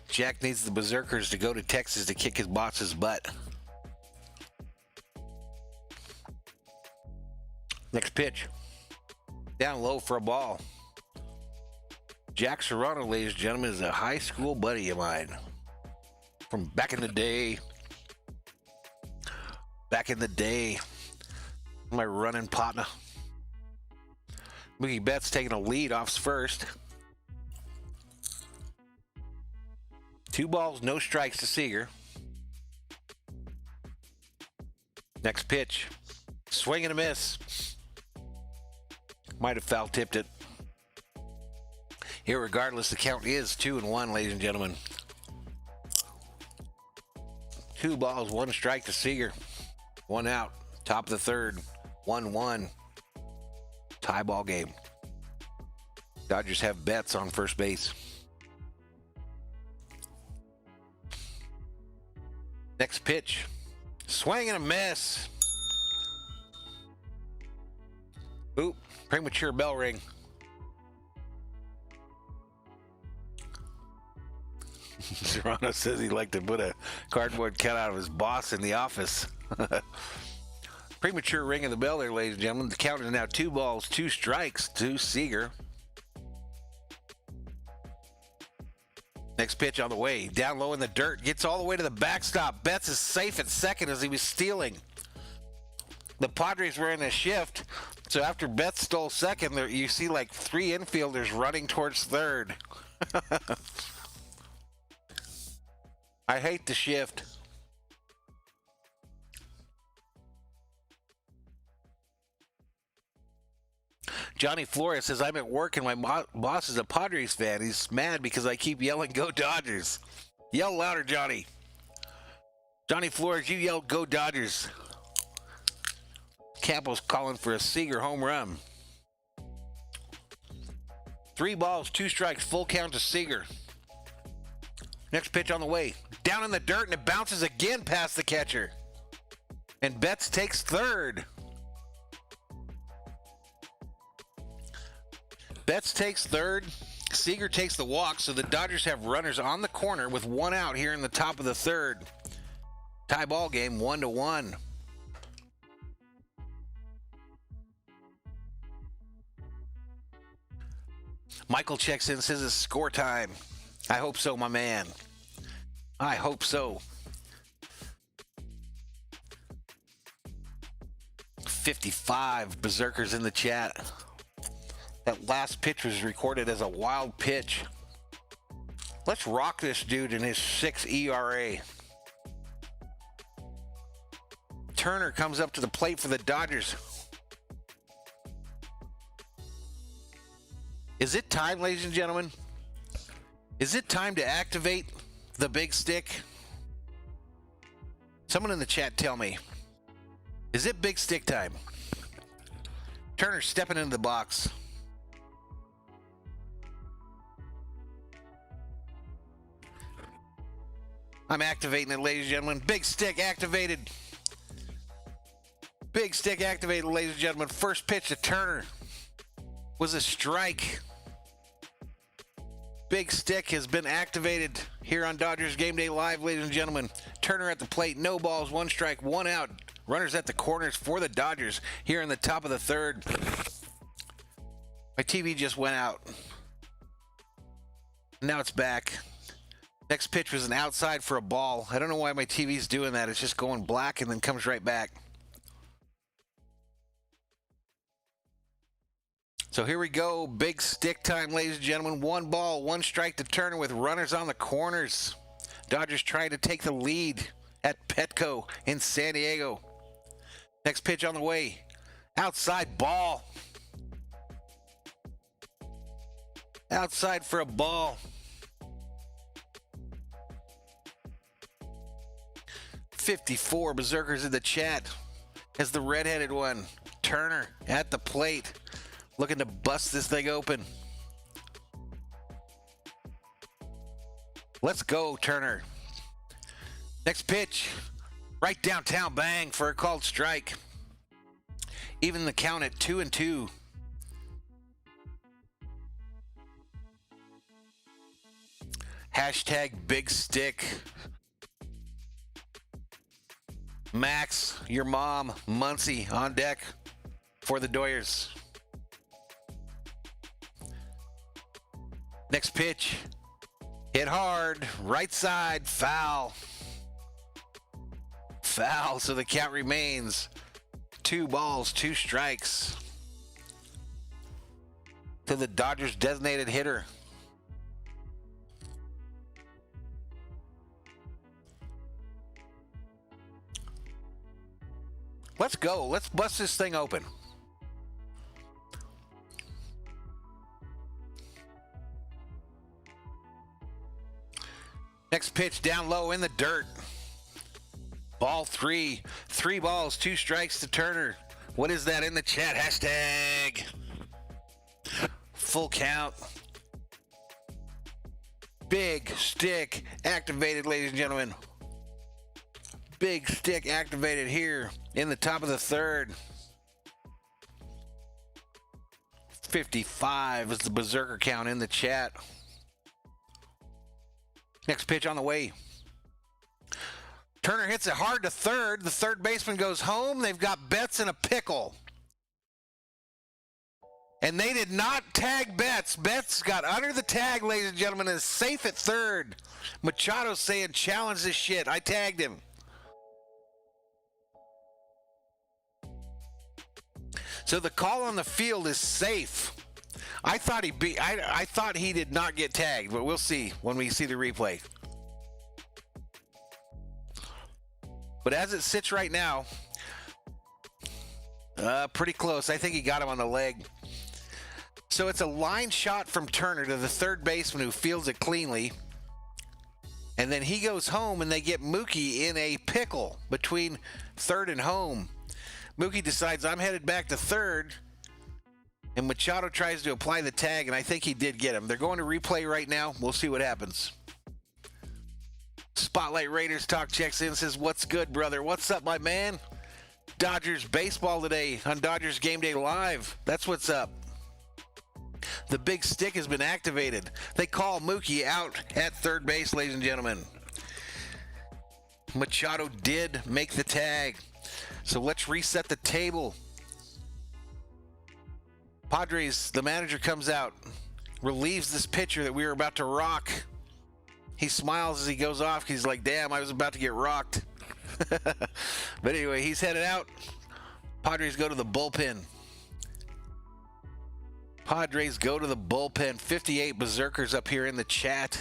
Jack needs the Berserkers to go to Texas to kick his boss's butt. Next pitch. Down low for a ball. Jack Serrano, ladies and gentlemen, is a high school buddy of mine. From back in the day. Back in the day. My running partner. Mookie Betts taking a lead off first. 2 balls, no strikes to Seager. Next pitch. Swing and a miss. Might have foul tipped it. Irregardless, the count is 2-1, ladies and gentlemen. 2 balls, 1 strike to Seager. 1 out, top of the third. 1-1. Tie ball game. Dodgers have Betts on first base. Next pitch. Swing and a miss. Oop. Premature bell ring. Serrano says he'd like to put a cardboard cutout of his boss in the office. Premature ring of the bell there, ladies and gentlemen. The count is now 2 balls, 2 strikes to Seager. Next pitch on the way. Down low in the dirt. Gets all the way to the backstop. Betts is safe at second as he was stealing. The Padres were in a shift. So after Betts stole second, there you see like 3 infielders running towards third. I hate the shift. Johnny Flores says, I'm at work and my boss is a Padres fan. He's mad because I keep yelling, go Dodgers. Yell louder, Johnny. Johnny Flores, you yelled, go Dodgers. Campbell's calling for a Seager home run. 3 balls, 2 strikes, full count to Seager. Next pitch on the way. Down in the dirt, and it bounces again past the catcher. And Betts takes third. Betts takes third. Seager takes the walk, so the Dodgers have runners on the corner with 1 out here in the top of the third. Tie ball game, 1-1. Michael checks in, says it's score time. I hope so, my man. I hope so. 55 berserkers in the chat. That last pitch was recorded as a wild pitch. Let's rock this dude in his 6 ERA. Turner comes up to the plate for the Dodgers. Is it time, ladies and gentlemen? Is it time to activate the big stick? Someone in the chat tell me. Is it big stick time? Turner stepping into the box. I'm activating it, ladies and gentlemen. Big stick activated. Big stick activated, ladies and gentlemen. First pitch to Turner was a strike. Big stick has been activated here on Dodgers Game Day Live, ladies and gentlemen. Turner at the plate, no balls, 1 strike, 1 out. Runners at the corners for the Dodgers here in the top of the third. My TV just went out. Now it's back. Next pitch was an outside for a ball. I don't know why my TV's doing that. It's just going black and then comes right back. So here we go. Big stick time, ladies and gentlemen. 1 ball, 1 strike to Turner with runners on the corners. Dodgers trying to take the lead at Petco in San Diego. Next pitch on the way. Outside ball. Outside for a ball. 54 berserkers in the chat as the redheaded one. Turner at the plate, looking to bust this thing open. Let's go, Turner. Next pitch, right downtown, bang for a called strike. Even the count at 2-2. Hashtag big stick. Max, your mom, Muncie on deck for the Doyers. Next pitch, hit hard, right side, foul. Foul, so the count remains 2 balls, 2 strikes to the Dodgers designated hitter. Let's go. Let's bust this thing open. Next pitch down low in the dirt. Ball 3. 3 balls, 2 strikes to Turner. What is that in the chat? Hashtag full count. Big stick activated, ladies and gentlemen. Big stick activated here in the top of the third. 55 is the berserker count in the chat. Next pitch on the way. Turner hits it hard to third. The third baseman goes home. They've got Betts in a pickle. And they did not tag Betts. Betts got under the tag, ladies and gentlemen, and is safe at third. Machado saying, challenge this shit. I tagged him. So the call on the field is safe. I thought he did not get tagged, but we'll see when we see the replay. But as it sits right now, pretty close. I think he got him on the leg. So it's a line shot from Turner to the third baseman who fields it cleanly. And then he goes home and they get Mookie in a pickle between third and home. Mookie decides, I'm headed back to third. And Machado tries to apply the tag, and I think he did get him. They're going to replay right now. We'll see what happens. Spotlight Raiders Talk checks in, says, what's good, brother? What's up, my man? Dodgers baseball today on Dodgers Game Day Live. That's what's up. The big stick has been activated. They call Mookie out at third base, ladies and gentlemen. Machado did make the tag. So let's reset the table. Padres, the manager comes out, relieves this pitcher that we were about to rock. He smiles as he goes off. He's like, damn, I was about to get rocked. But anyway, he's headed out. Padres go to the bullpen. Padres go to the bullpen. 58 berserkers up here in the chat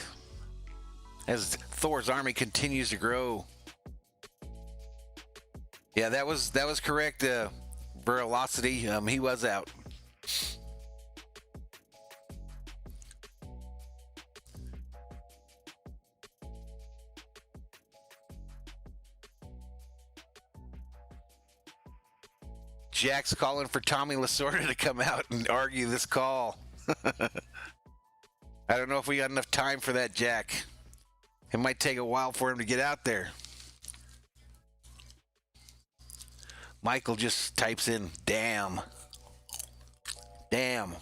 as Thor's army continues to grow. Yeah, that was correct. Velocity. He was out. Jack's calling for Tommy Lasorda to come out and argue this call. I don't know if we got enough time for that, Jack. It might take a while for him to get out there. Michael just types in, damn. Damn.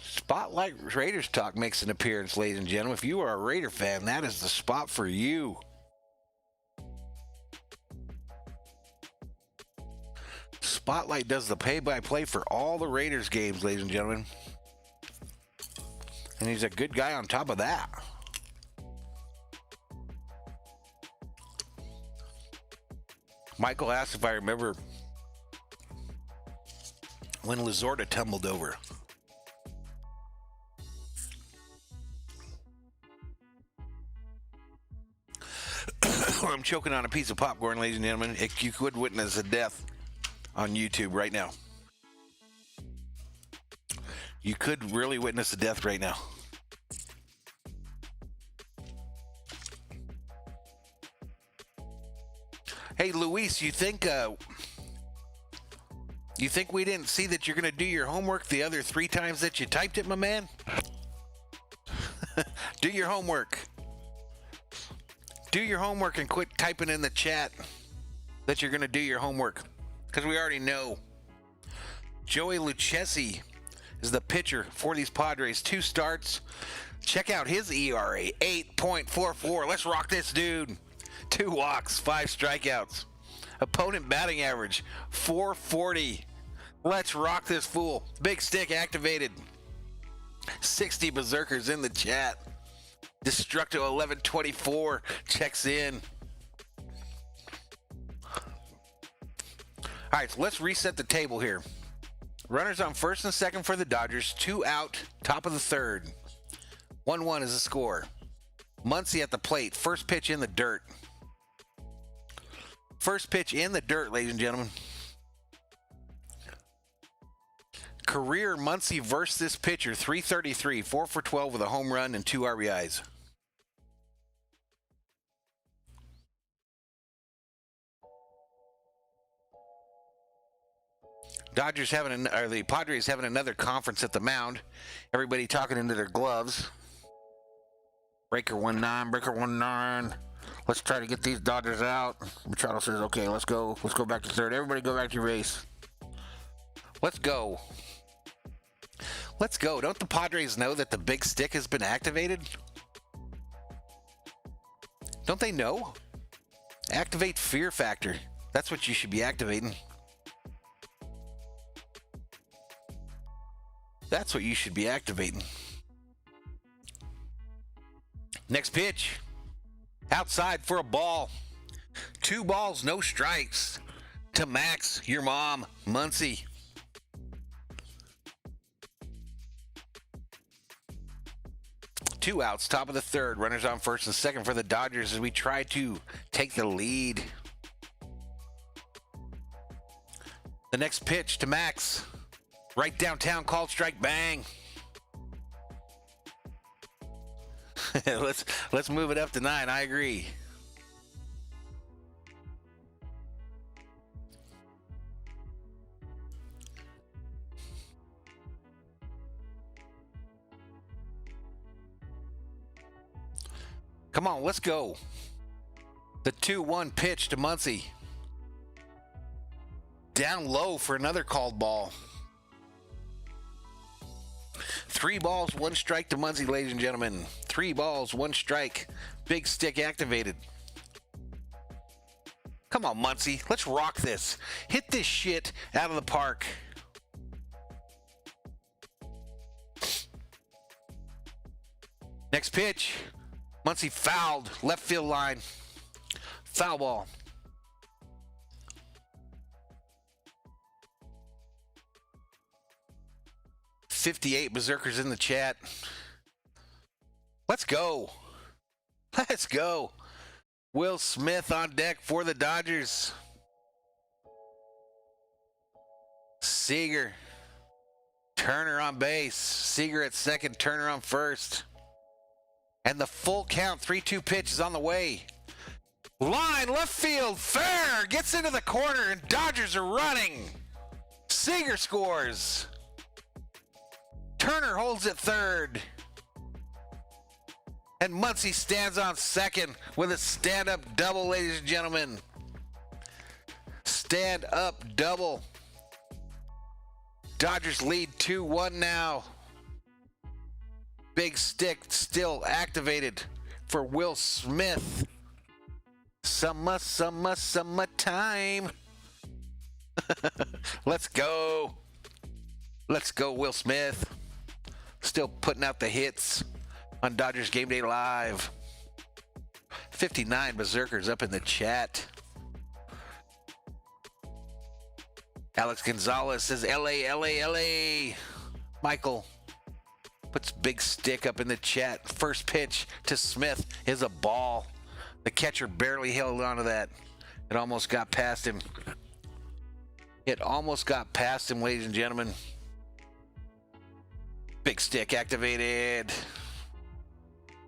Spotlight Raiders Talk makes an appearance, ladies and gentlemen. If you are a Raider fan, that is the spot for you. Spotlight does the play-by-play for all the Raiders games, ladies and gentlemen. And he's a good guy on top of that. Michael asked if I remember when Lasorda tumbled over. I'm choking on a piece of popcorn, ladies and gentlemen. You could witness a death on YouTube right now. You could really witness a death right now. Hey, Luis, you think we didn't see that you're going to do your homework the other 3 times that you typed it, my man? Do your homework. Do your homework and quit typing in the chat that you're going to do your homework, because we already know. Joey Lucchesi is the pitcher for these Padres. 2 starts. Check out his ERA, 8.44. Let's rock this dude. 2 walks, 5 strikeouts. Opponent batting average, 440. Let's rock this fool. Big stick activated. 60 berserkers in the chat. Destructo 1124 checks in. All right, so let's reset the table here. Runners on first and second for the Dodgers. 2 out, top of the third. 1-1 is the score. Muncy at the plate. First pitch in the dirt. First pitch in the dirt, ladies and gentlemen. Career Muncy versus this pitcher, 333, 4 for 12 with a home run and 2 RBIs. The Padres having another conference at the mound. Everybody talking into their gloves. Breaker 1-9, breaker 1-9. Let's try to get these Dodgers out. Machado says, okay, let's go. Let's go back to third. Everybody go back to your base. Let's go. Let's go. Don't the Padres know that the big stick has been activated? Don't they know? Activate Fear Factor. That's what you should be activating. That's what you should be activating. Next pitch. Outside for a ball. 2 balls, no strikes. To Max, your mom, Muncie. Two outs, top of the third. Runners on first and second for the Dodgers as we try to take the lead. The next pitch to Max. Right downtown, called strike, bang. Let's move it up to 9. I agree. Come on, let's go. The 2-1 pitch to Muncie. Down low for another called ball. 3 balls, 1 strike to Muncie, ladies and gentlemen. 3 balls, 1 strike. Big stick activated. Come on, Muncie. Let's rock this. Hit this shit out of the park. Next pitch. Muncie fouled. Left field line. Foul ball. .58 Berserkers in the chat. Let's go. Let's go. Will Smith on deck for the Dodgers. Seager. Turner on base. Seager at second. Turner on first. And the full count 3-2 pitch is on the way. Line left field. Fair gets into the corner and Dodgers are running. Seager scores. Turner holds at third. And Muncie stands on second with a stand-up double, ladies and gentlemen. Stand-up double. Dodgers lead 2-1 now. Big stick still activated for Will Smith. Summertime. Let's go. Let's go, Will Smith. Still putting out the hits on Dodgers Game Day Live. 59 Berserkers up in the chat. Alex Gonzalez says LA, LA, LA. Michael puts big stick up in the chat. First pitch to Smith is a ball. The catcher barely held onto that. It almost got past him. It almost got past him, ladies and gentlemen. Big stick activated.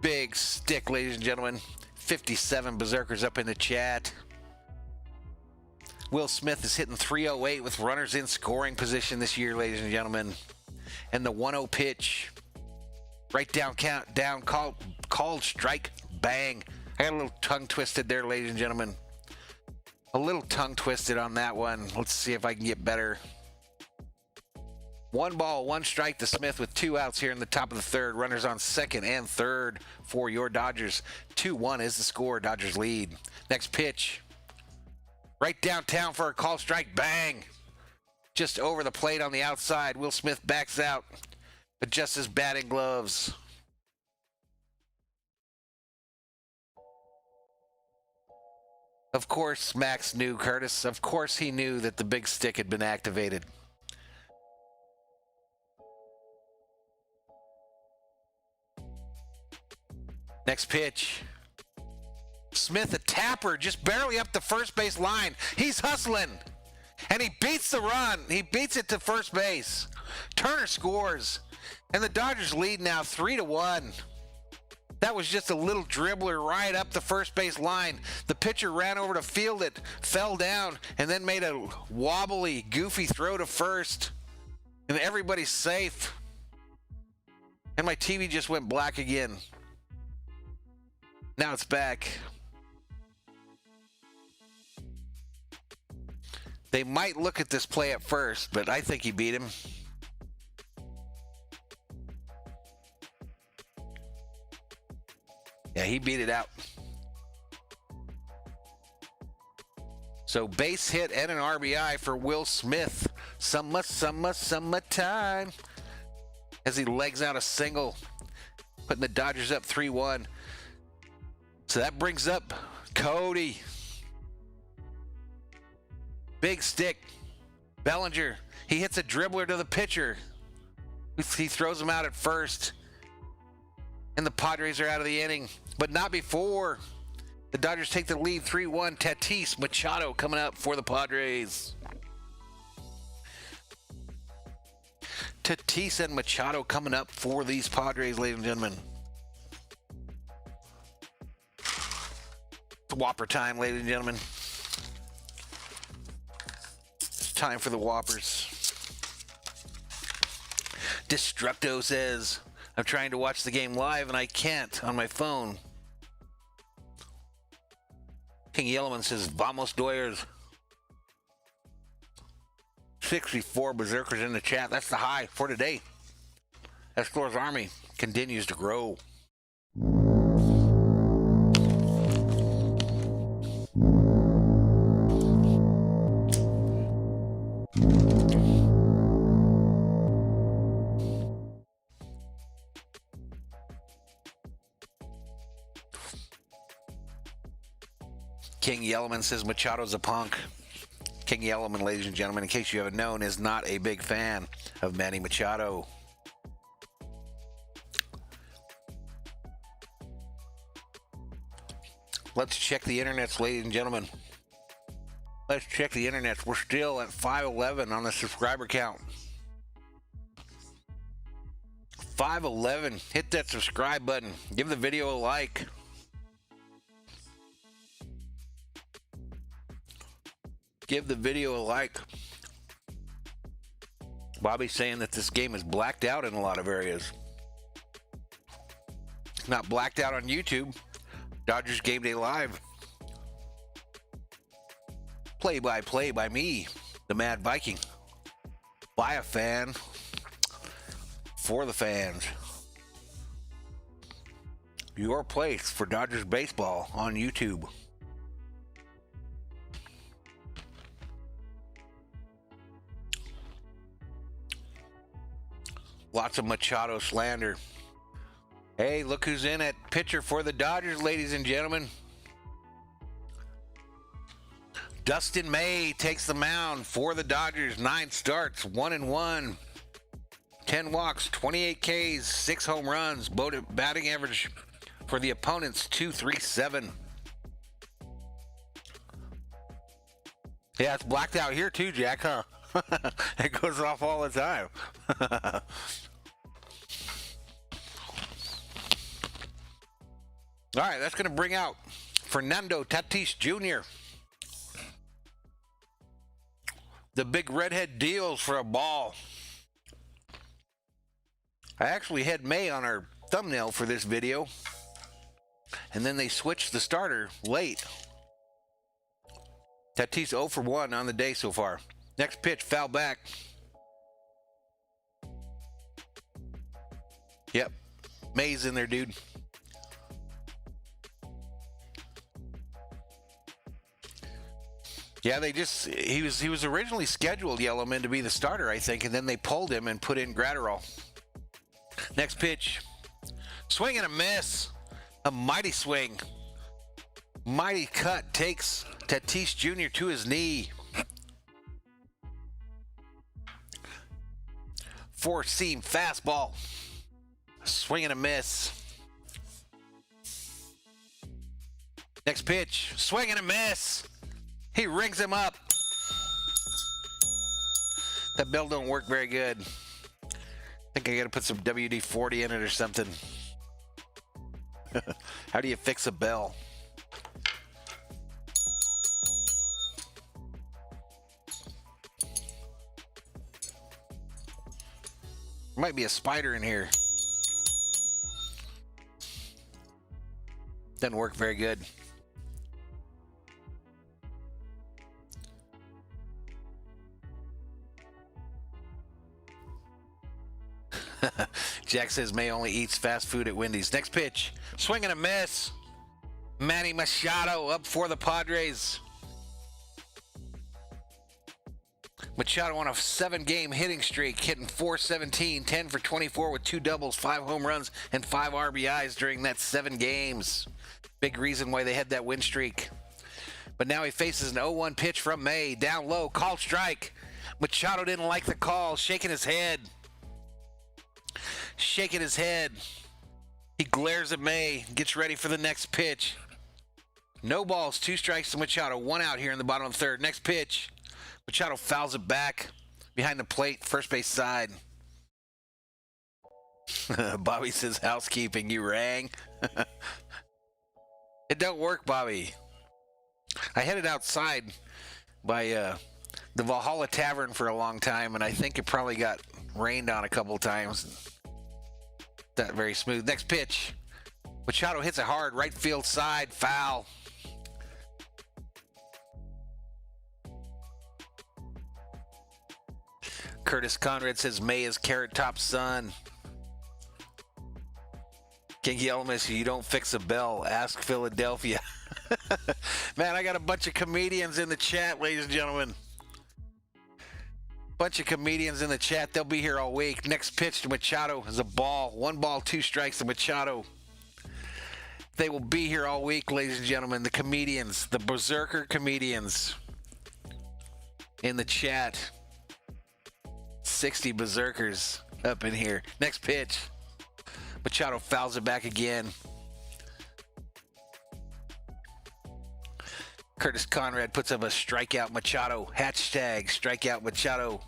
Big stick, ladies and gentlemen. 57 Berserkers up in the chat. Will Smith is hitting .308 with runners in scoring position this year, ladies and gentlemen. And the 1-0 pitch. Right down, called strike, bang. I got a little tongue twisted there, ladies and gentlemen. A little tongue twisted on that one. Let's see if I can get better. 1 ball, 1 strike to Smith with 2 outs here in the top of the third. Runners on second and third for your Dodgers. 2-1 is the score. Dodgers lead. Next pitch. Right downtown for a call strike. Bang. Just over the plate on the outside. Will Smith backs out. Adjusts his batting gloves. Of course, Max knew, Curtis. Of course he knew that the big stick had been activated. Next pitch. Smith, a tapper, just barely up the first base line. He's hustling. And he beats the run. He beats it to first base. Turner scores. And the Dodgers lead now 3-1. That was just a little dribbler right up the first base line. The pitcher ran over to field it, fell down, and then made a wobbly, goofy throw to first. And everybody's safe. And my TV just went black again. Now it's back. They might look at this play at first, but I think he beat him. Yeah, he beat it out. So base hit and an RBI for Will Smith. Summertime. as he legs out a single, putting the Dodgers up 3-1. So that brings up Cody. Big stick. Bellinger. He hits a dribbler to the pitcher. He throws him out at first. And the Padres are out of the inning. But not before. The Dodgers take the lead 3-1. Tatis Machado coming up for the Padres. Tatis and Machado coming up for these Padres, ladies and gentlemen. It's Whopper time, ladies and gentlemen. It's time for the Whoppers. Destructo says, I'm trying to watch the game live and I can't on my phone. King Yellowman says, Vamos Doyers. 64 Berserkers in the chat. That's the high for today. SKOL's Army continues to grow. King Yellowman says Machado's a punk. King Yellowman, ladies and gentlemen, in case you haven't known, is not a big fan of Manny Machado. Let's check the internets, ladies and gentlemen. Let's check the internets. We're still at 511 on the subscriber count. 511. Hit that subscribe button. Give the video a like. Give the video a like. Bobby's saying that this game is blacked out in a lot of areas. It's not blacked out on YouTube. Dodgers Game Day Live. Play-by-play by me, the Mad Viking. By a fan. For the fans. Your place for Dodgers baseball on YouTube. Lots of Machado slander. Hey, look who's in at pitcher for the Dodgers, ladies and gentlemen. Dustin May takes the mound for the Dodgers. 9 starts, 1-1. 10 walks, 28 Ks, 6 home runs. Batting average for the opponents, .237. Yeah, it's blacked out here too, Jack, huh? It goes off all the time. All right, that's going to bring out Fernando Tatis Jr. The big redhead deals for a ball. I actually had May on our thumbnail for this video, and then they switched the starter late. Tatis 0 for 1 on the day so far. Next pitch, foul back. Yep, May's in there, dude. Yeah, he was originally scheduled, Yellowman, to be the starter, I think, and then they pulled him and put in Gratterall. Next pitch, swing and a miss. A mighty swing. Mighty cut takes Tatis Jr. to his knee. 4-seam fastball. Swing and a miss. Next pitch, swing and a miss. He rings him up. That bell don't work very good. I think I gotta put some WD-40 in it or something. How do you fix a bell? There might be a spider in here. Doesn't work very good. Jack says May only eats fast food at Wendy's. Next pitch, swing and a miss. Manny Machado up for the Padres. Machado on a 7-game hitting streak, hitting .417, 10 for 24 with 2 doubles, 5 home runs, and 5 RBIs during that 7 games. Big reason why they had that win streak. But now he faces an 0-1 pitch from May. Down low, called strike. Machado didn't like the call, shaking his head. Shaking his head. He glares at May, gets ready for the next pitch. No balls, 2 strikes to Machado. 1 out here in the bottom of the 3rd. Next pitch. Machado fouls it back behind the plate, first base side. Bobby says, housekeeping, you rang. It don't work, Bobby. I headed outside by the Valhalla Tavern for a long time, and I think it probably got rained on a couple times. Not very smooth. Next pitch. Machado hits it hard, right field side, foul. Curtis Conrad says May is Carrot Top's son. Kinky Elements, you don't fix a bell. Ask Philadelphia. Man, I got a bunch of comedians in the chat, ladies and gentlemen. Bunch of comedians in the chat. They'll be here all week. Next pitch to Machado is a ball. 1 ball, 2 strikes to Machado. They will be here all week, ladies and gentlemen. The comedians, the berserker comedians in the chat. 60 berserkers up in here. Next pitch. Machado fouls it back again. Curtis Conrad puts up a strikeout Machado. Hashtag strikeout Machado.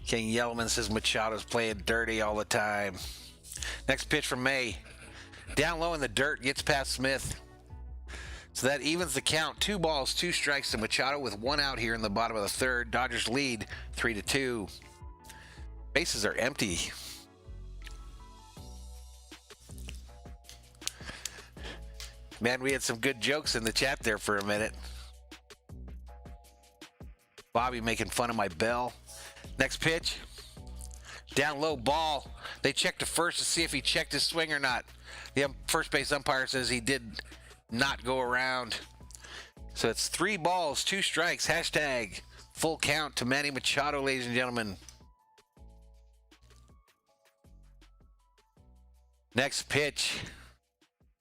King Yellman says Machado's playing dirty all the time. Next pitch from May. Down low in the dirt, gets past Smith. So that evens the count. 2 balls, 2 strikes to Machado with 1 out here in the bottom of the 3rd. Dodgers lead 3-2. Bases are empty. Man, we had some good jokes in the chat there for a minute. Bobby making fun of my bell. Next pitch. Down low, ball. They checked to first to see if he checked his swing or not. The first base umpire says he did not go around. So it's 3 balls, 2 strikes. Hashtag full count to Manny Machado, ladies and gentlemen. Next pitch.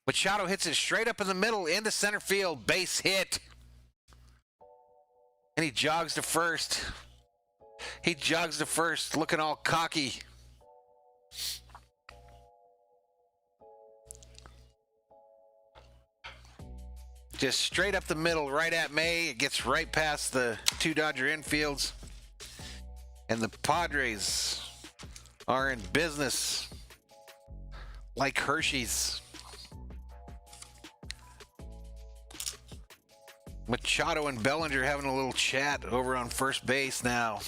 Machado hits it straight up in the middle into center field. Base hit. And he jogs to first. He jogs to first, looking all cocky. Just straight up the middle, right at May. It gets right past the 2 Dodger infields. And the Padres are in business like Hershey's. Machado and Bellinger having a little chat over on first base now.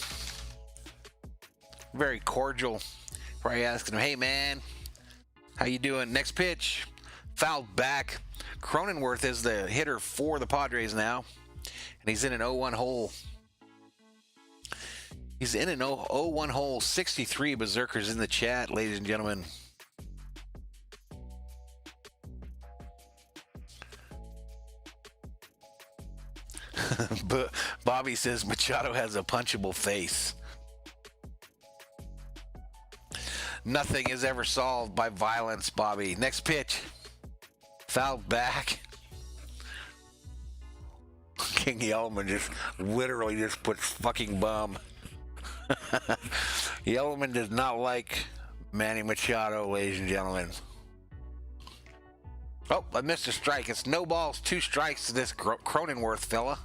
Very cordial. Probably asking him, hey man, how you doing? Next pitch, fouled back. Cronenworth is the hitter for the Padres now, and he's in an 0-1 hole. He's in an 0-1 hole. 63 berserkers in the chat, ladies and gentlemen. But Bobby says Machado has a punchable face. Nothing is ever solved by violence, Bobby. Next pitch. Fouled back. King Yellman just literally just puts fucking bum. Yellman does not like Manny Machado, ladies and gentlemen. Oh, I missed a strike. It's no balls, 2 strikes to this Cronenworth fella.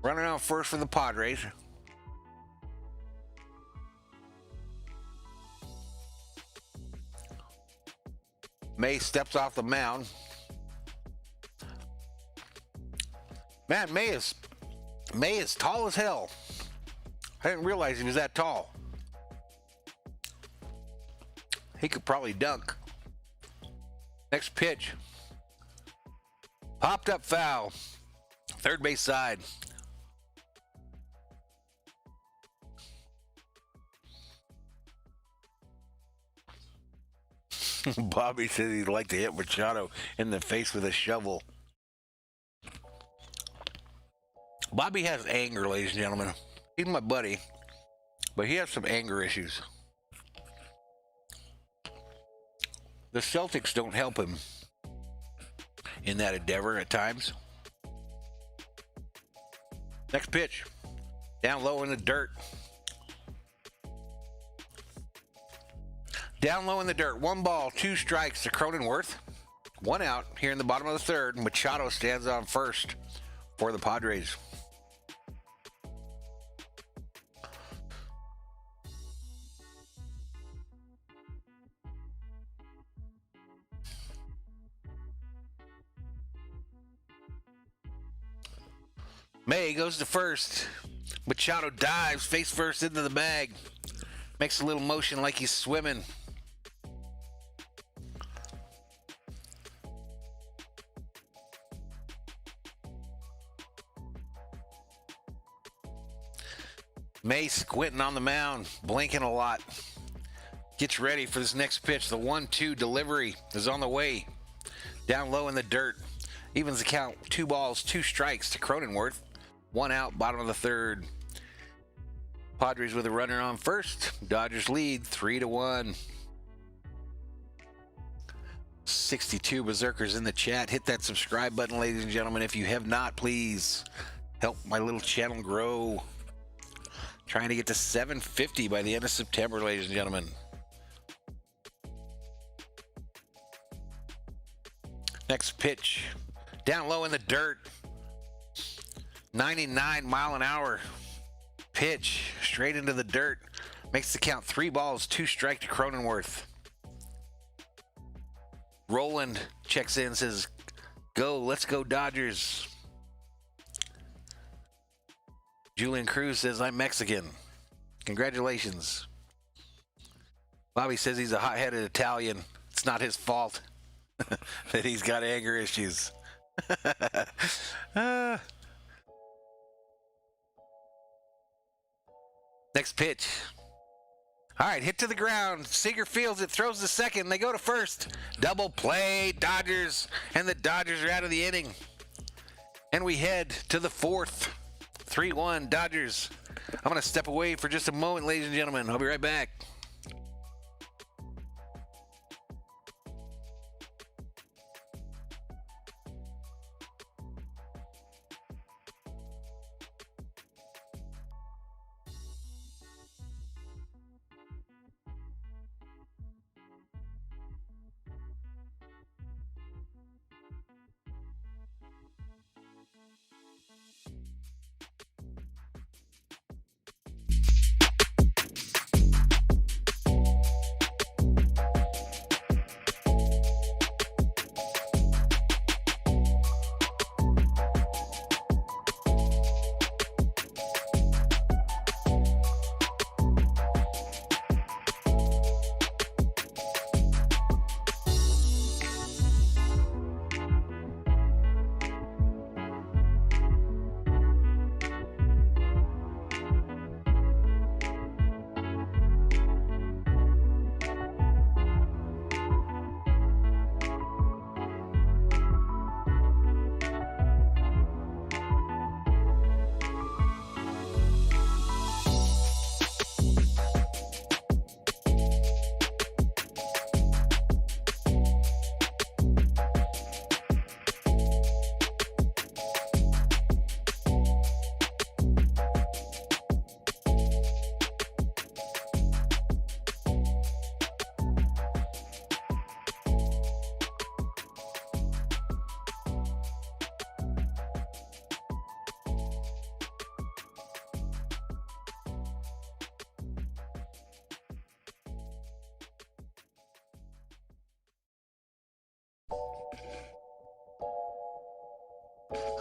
Running out first for the Padres. May steps off the mound. Man, May is tall as hell. I didn't realize he was that tall. He could probably dunk. Next pitch. Popped up foul. Third base side. Bobby says he'd like to hit Machado in the face with a shovel. Bobby has anger, ladies and gentlemen. He's my buddy, but he has some anger issues. The Celtics don't help him in that endeavor at times. Next pitch. Down low in the dirt. Down low in the dirt. 1 ball, 2 strikes to Cronenworth. 1 out here in the bottom of the third. Machado stands on first for the Padres. May goes to first. Machado dives face first into the bag. Makes a little motion like he's swimming. May squinting on the mound, blinking a lot. Gets ready for this next pitch. The 1-2 delivery is on the way. Down low in the dirt. Evens the count. 2 balls, 2 strikes to Cronenworth. 1 out, bottom of the third. Padres with a runner on first. Dodgers lead 3-1. 62 Berserkers in the chat. Hit that subscribe button, ladies and gentlemen. If you have not, please help my little channel grow. Trying to get to 750 by the end of September, ladies and gentlemen. Next pitch. Down low in the dirt. 99 mile an hour pitch straight into the dirt. Makes the count. 3 balls, 2 strikes to Cronenworth. Roland checks in, says, "Go, let's go Dodgers." Julian Cruz says, "I'm Mexican." Congratulations. Bobby says he's a hot-headed Italian. It's not his fault that he's got anger issues. Next pitch. All right, hit to the ground. Seager fields it, throws to second. They go to first. Double play, Dodgers, and the Dodgers are out of the inning. And we head to the 4th. 3-1 Dodgers. I'm going to step away for just a moment, ladies and gentlemen. I'll be right back.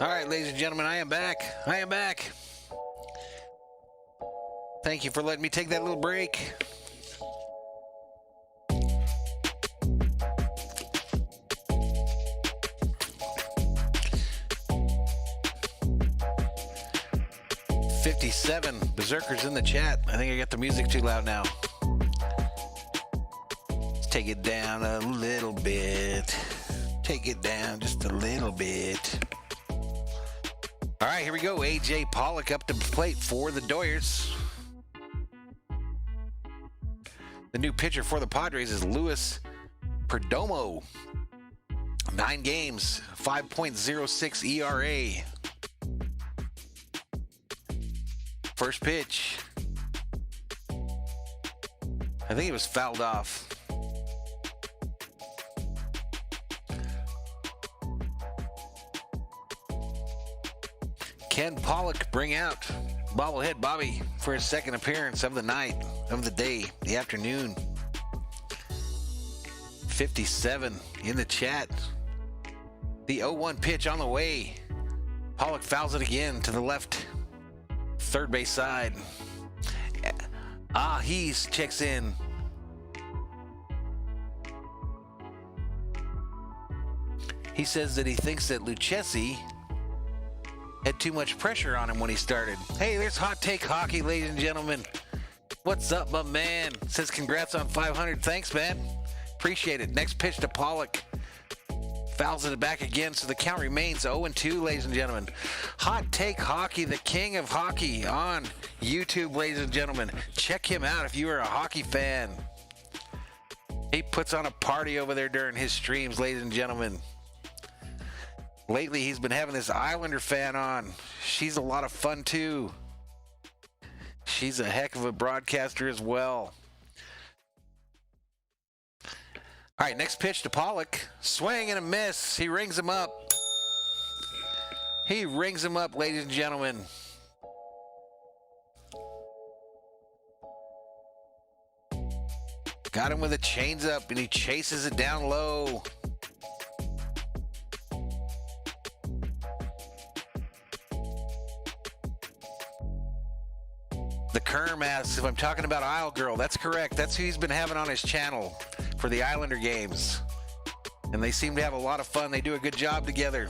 All right, ladies and gentlemen, I am back. I am back. Thank you for letting me take that little break. $57 Berserkers in the chat. I think I got the music too loud now. Let's take it down a little bit. Take it down just a little bit. All right, here we go. A.J. Pollock up to the plate for the Doyers. The new pitcher for the Padres is Luis Perdomo. 9 games, 5.06 ERA. First pitch. I think it was fouled off. Can Pollock bring out bobblehead Bobby for his second appearance of the night, of the day, the afternoon? 57 in the chat. The 0-1 pitch on the way. Pollock fouls it again to the left third base side. He's checks in. He says that he thinks that Lucchesi had too much pressure on him when he started. Hey, there's Hot Take Hockey, ladies and gentlemen. What's up, my man? Says congrats on 500. Thanks, man. Appreciate it. Next pitch to Pollock. Fouls it back again, so the count remains 0-2, ladies and gentlemen. Hot Take Hockey, the king of hockey, on YouTube, ladies and gentlemen. Check him out if you are a hockey fan. He puts on a party over there during his streams, ladies and gentlemen. Lately, he's been having this Islander fan on. She's a lot of fun, too. She's a heck of a broadcaster as well. All right, next pitch to Pollock. Swing and a miss. He rings him up. He rings him up, ladies and gentlemen. Got him with a changeup, and he chases it down low. The Kerm asks if I'm talking about Isle Girl. That's correct. That's who he's been having on his channel for the Islander games. And they seem to have a lot of fun. They do a good job together.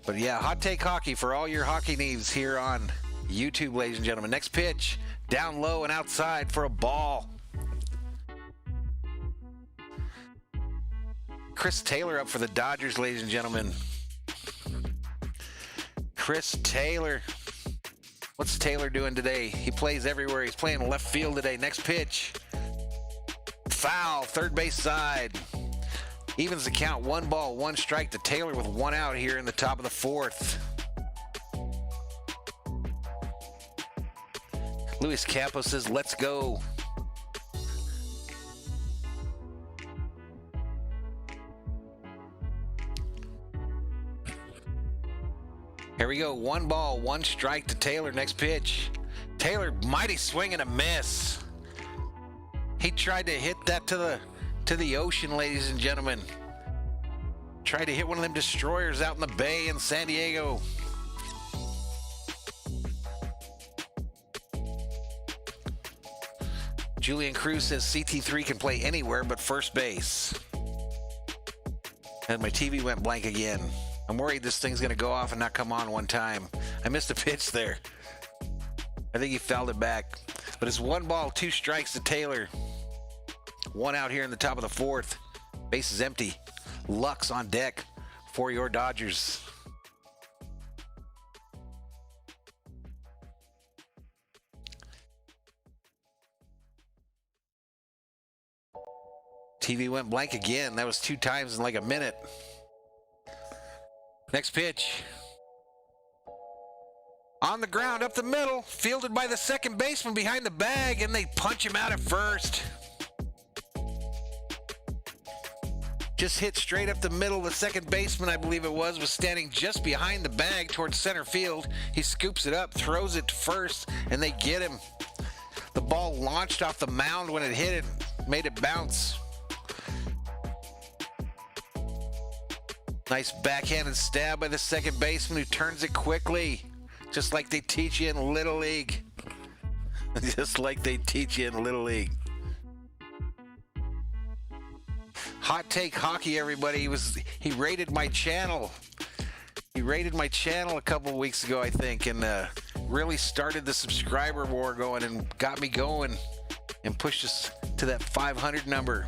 But yeah, Hot Take Hockey for all your hockey needs here on YouTube, ladies and gentlemen. Next pitch, down low and outside for a ball. Chris Taylor up for the Dodgers, ladies and gentlemen. Chris Taylor. What's Taylor doing today? He plays everywhere. He's playing left field today. Next pitch. Foul, third base side. Evens the count, 1 ball, 1 strike to Taylor with 1 out here in the top of the 4th. Luis Campos says, let's go. Here we go. 1 ball, 1 strike to Taylor. Next pitch. Taylor, mighty swing and a miss. He tried to hit that to the ocean, ladies and gentlemen. Tried to hit one of them destroyers out in the bay in San Diego. Julian Cruz says CT3 can play anywhere but first base. And my TV went blank again. I'm worried this thing's going to go off and not come on one time. I missed a pitch there. I think he fouled it back. But it's 1 ball, 2 strikes to Taylor. 1 out here in the top of the 4th. Base is empty. Lux on deck for your Dodgers. TV went blank again. That was 2 times in like a minute. Next pitch. On the ground, up the middle, fielded by the second baseman behind the bag, and they punch him out at first. Just hit straight up the middle. The second baseman, I believe it was standing just behind the bag towards center field. He scoops it up, throws it to first, and they get him. The ball launched off the mound when it hit it, made it bounce. Nice backhanded stab by the second baseman who turns it quickly, just like they teach you in Little League. Just like they teach you in Little League. Hot Take Hockey, everybody. He rated my channel. He rated my channel a couple weeks ago, I think, and really started the subscriber war going and got me going and pushed us to that 500 number.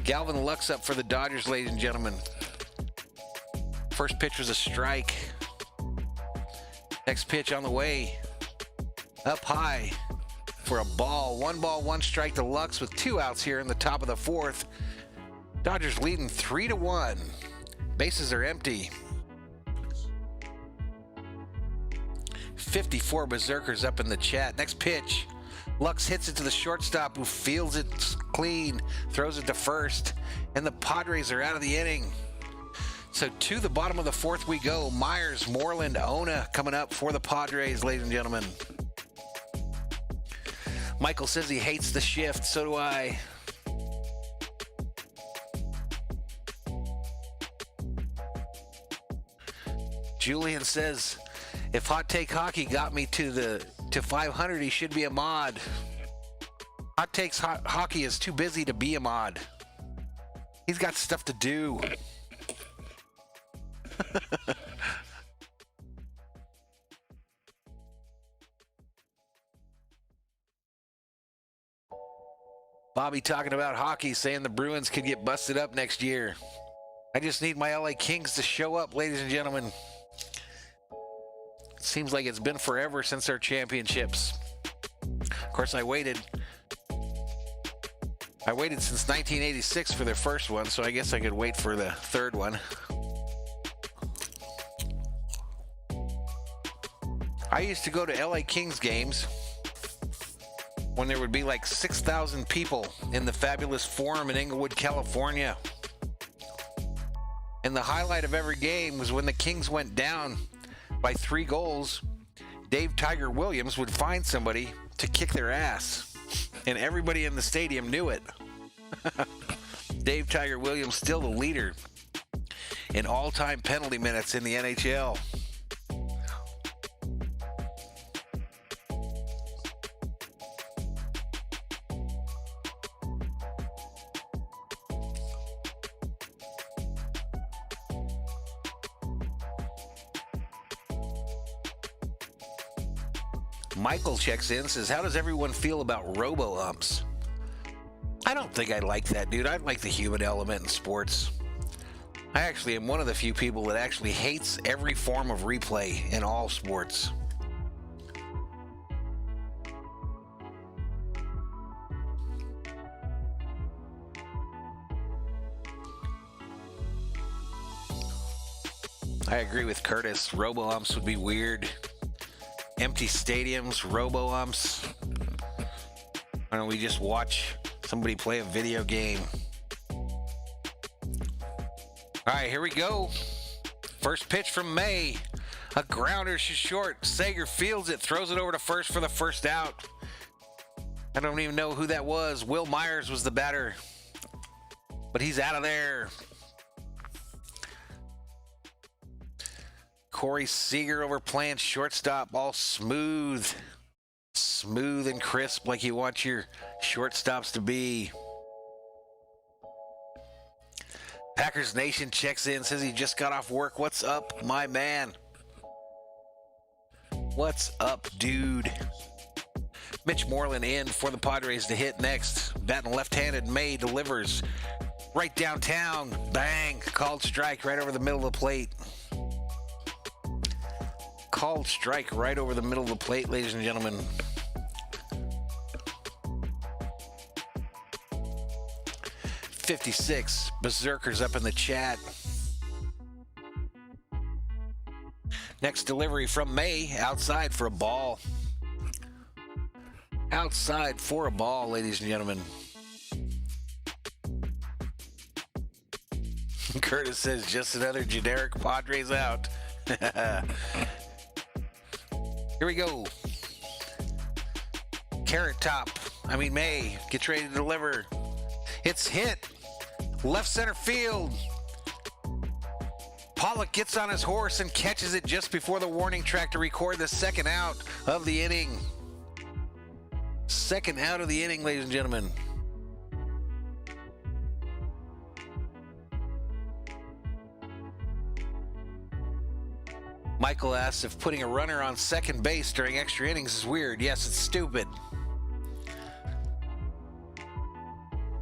Galvin Lux up for the Dodgers, ladies and gentlemen. First pitch was a strike. Next pitch on the way. Up high for a ball. 1 ball, 1 strike to Lux with 2 outs here in the top of the 4th. Dodgers leading 3-1. Bases are empty. 54 Berserkers up in the chat. Next pitch. Lux hits it to the shortstop who fields it clean, throws it to first, and the Padres are out of the inning. So to the bottom of the 4th we go. Myers, Moreland, Ona coming up for the Padres, ladies and gentlemen. Michael says he hates the shift. So do I. Julian says, if Hot Take Hockey got me to 500, he should be a mod. Hot Takes Hockey is too busy to be a mod. He's got stuff to do. Bobby talking about hockey, saying the Bruins could get busted up next year. I just need my LA Kings to show up, ladies and gentlemen. It seems like it's been forever since our championships. Of course, I waited since 1986 for their first one, so I guess I could wait for the third one. I used to go to LA Kings games when there would be like 6,000 people in the fabulous Forum in Inglewood, California. And the highlight of every game was when the Kings went down by 3 goals, Dave Tiger Williams would find somebody to kick their ass. And everybody in the stadium knew it. Dave Tiger Williams still the leader in all-time penalty minutes in the NHL. Michael checks in, says, how does everyone feel about robo-umps? I don't think I like that, dude. I like the human element in sports. I actually am one of the few people that actually hates every form of replay in all sports. I agree with Curtis. Robo-umps would be weird. Empty stadiums, robo-umps. Why don't we just watch somebody play a video game? All right, here we go. First pitch from May. A grounder, she's short. Sager fields it, throws it over to first for the first out. I don't even know who that was. Will Myers was the batter, but he's out of there. Corey Seager over playing shortstop, all smooth and crisp like you want your shortstops to be. Packers Nation checks in, says he just got off work. What's up, my man? What's up, dude? Mitch Moreland in for the Padres to hit next. Batting left-handed, May delivers right downtown. Bang! Called strike right over the middle of the plate. Called strike right over the middle of the plate, ladies and gentlemen. .56 Berserkers up in the chat. Next delivery from May, outside for a ball. Outside for a ball, ladies and gentlemen. Curtis says, just another generic Padres out. Here we go. Carrot Top. May gets ready to deliver. It's hit. Left center field. Pollock gets on his horse and catches it just before the warning track to record the second out of the inning. Second out of the inning, ladies and gentlemen. Michael asks if putting a runner on second base during extra innings is weird. Yes, it's stupid.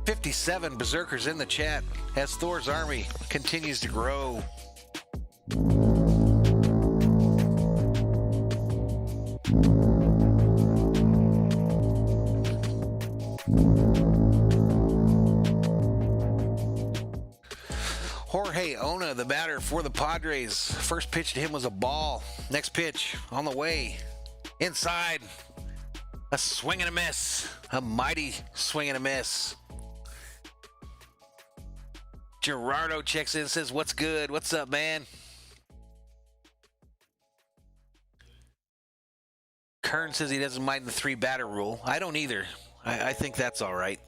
57 Berserkers in the chat as Thor's army continues to grow. Jorge Ona, the batter for the Padres. First pitch to him was a ball. Next pitch on the way. Inside. A swing and a miss. A mighty swing and a miss. Gerardo checks in and says, "What's good? What's up, man?" Kern says he doesn't mind the 3-batter rule. I don't either. I think that's all right.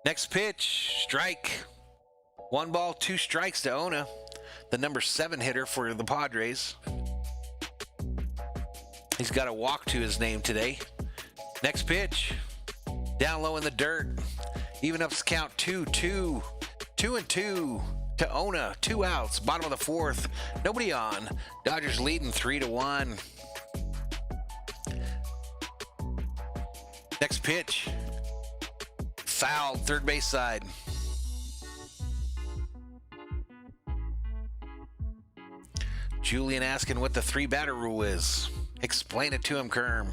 Next pitch, strike. 1 ball, 2 strikes to Ona, the number 7 hitter for the Padres. He's got a walk to his name today. Next pitch, down low in the dirt. Even up to count 2-2. 2-2 to Ona. 2 outs. Bottom of the 4th. Nobody on. Dodgers leading 3-1. Next pitch. Fouled. Third base side. Julian asking what the 3-batter rule is. Explain it to him, Kerm.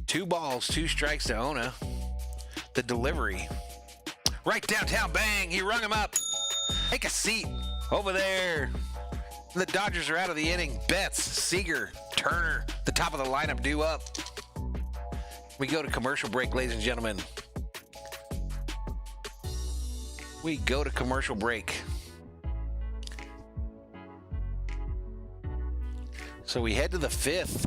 Two balls, 2 strikes to Ona. The delivery. Right downtown, bang! He rung him up. Take a seat over there. The Dodgers are out of the inning. Betts, Seager, Turner, the top of the lineup due up. We go to commercial break, ladies and gentlemen. We go to commercial break. So we head to the 5th.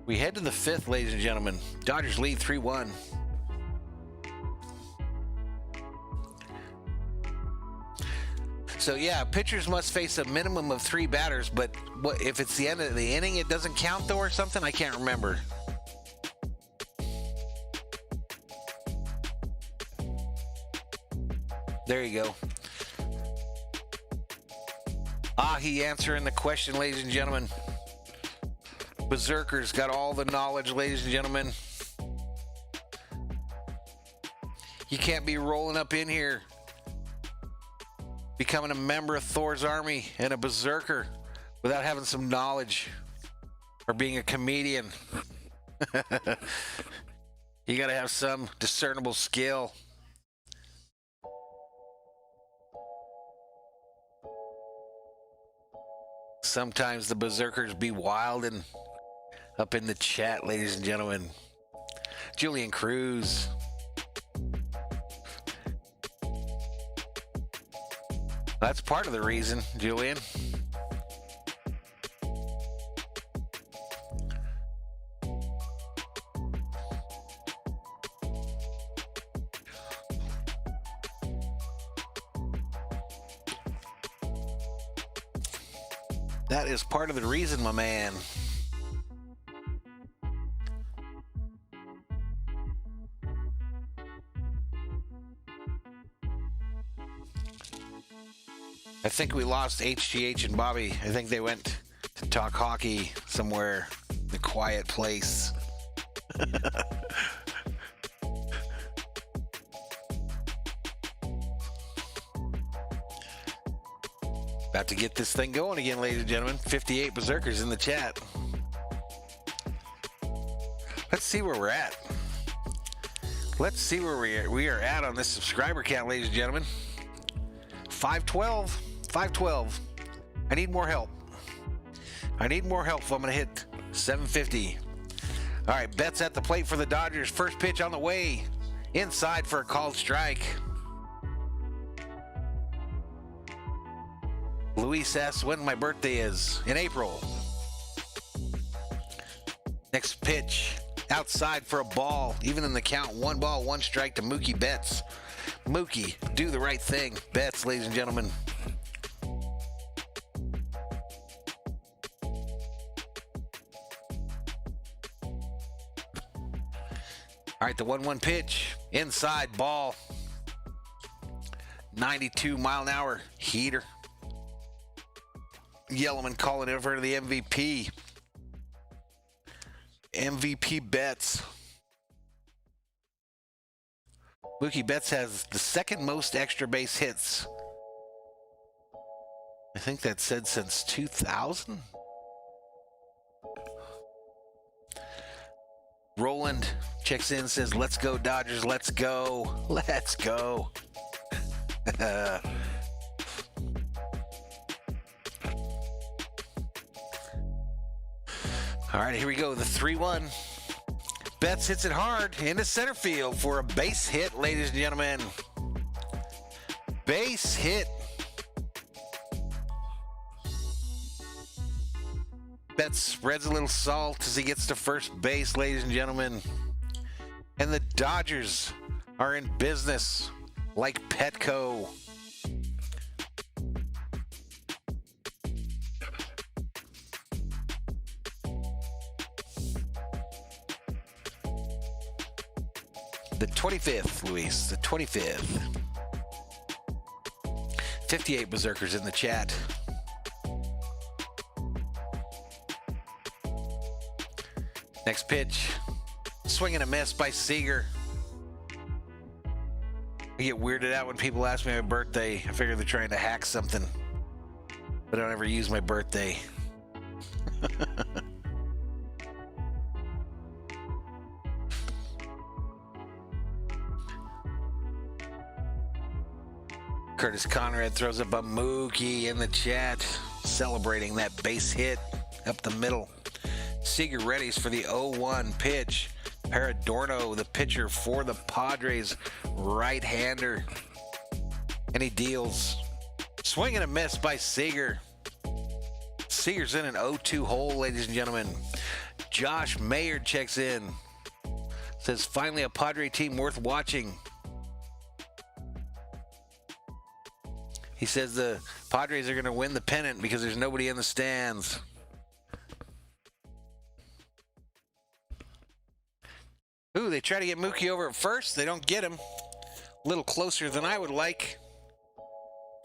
We head to the 5th, ladies and gentlemen. Dodgers lead 3-1. So yeah, pitchers must face a minimum of 3 batters, but what if it's the end of the inning, it doesn't count though or something? I can't remember. There you go. Ahi answering the question, ladies and gentlemen. Berserker's got all the knowledge, ladies and gentlemen. You can't be rolling up in here becoming a member of Thor's army and a berserker without having some knowledge or being a comedian. You got to have some discernible skill. Sometimes the berserkers be wildin' up in the chat, ladies and gentlemen. Julian Cruz. That's part of the reason, Julian. That is part of the reason, my man. I think we lost HGH and Bobby. I think they went to talk hockey somewhere in a quiet place. About to get this thing going again, ladies and gentlemen. 58 berserkers in the chat. Let's see where we're at. Let's see where we are at on this subscriber count, ladies and gentlemen. 512. 512. I need more help. I need more help if I'm going to hit 750. All right, Betts at the plate for the Dodgers. First pitch on the way. Inside for a called strike. Luis asks when my birthday is. In April. Next pitch. Outside for a ball. Even in the count, 1 ball, 1 strike to Mookie Betts. Mookie, do the right thing. Betts, ladies and gentlemen. All right, the 1-1 pitch. Inside ball. 92 mile an hour heater. Yellowman calling it over to the MVP. MVP Betts. Mookie Betts has the 2nd most extra base hits. I think that said since 2000. Roland checks in, says, let's go, Dodgers, let's go. Let's go. All right, here we go. The 3-1. Betts hits it hard into center field for a base hit, ladies and gentlemen. Base hit. Betts spreads a little salt as he gets to first base, ladies and gentlemen. And the Dodgers are in business like Petco. The 25th, Luis, the 25th. 58 Berserkers in the chat. Next pitch. Swing and a miss by Seager. I get weirded out when people ask me my birthday. I figure they're trying to hack something. But I don't ever use my birthday. Curtis Conrad throws up a Mookie in the chat, celebrating that base hit up the middle. Seager readies for the 0-1 pitch. Paradorno, the pitcher for the Padres, right-hander. And he deals. Swing and a miss by Seager. Seager's in an 0-2 hole, ladies and gentlemen. Josh Mayer checks in. Says, finally a Padre team worth watching. He says the Padres are going to win the pennant because there's nobody in the stands. Ooh, they try to get Mookie over at first. They don't get him. A little closer than I would like.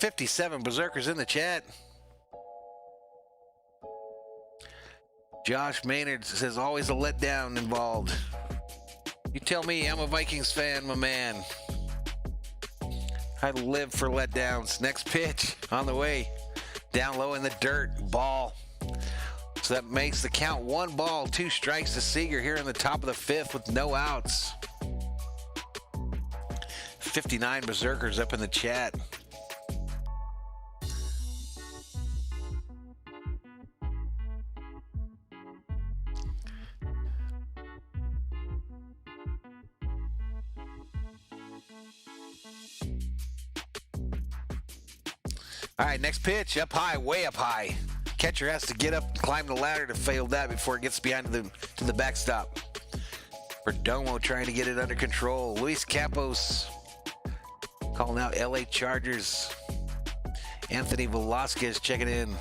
57 Berserkers in the chat. Josh Maynard says, always a letdown involved. You tell me, I'm a Vikings fan, my man. I live for letdowns. Next pitch on the way. Down low in the dirt. Ball. So that makes the count 1 ball, 2 strikes to Seager here in the top of the 5th with no outs. 59 Berserkers up in the chat. All right, next pitch, up high, way up high. Catcher has to get up and climb the ladder to field that before it gets behind to the backstop. Perdomo trying to get it under control. Luis Campos calling out LA Chargers. Anthony Velasquez checking in.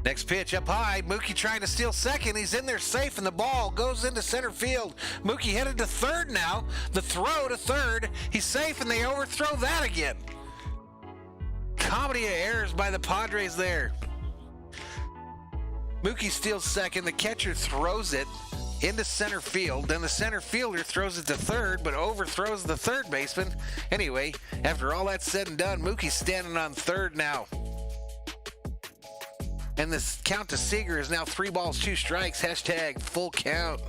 Next pitch up high. Mookie trying to steal second. He's in there safe, and the ball goes into center field. Mookie headed to third now. The throw to third. He's safe, and they overthrow that again. Comedy of errors by the Padres there. Mookie steals second. The catcher throws it into center field. Then the center fielder throws it to third, but overthrows the third baseman. Anyway, after all that's said and done, Mookie's standing on third now. And this count to Seager is now 3 balls, 2 strikes. Hashtag full count.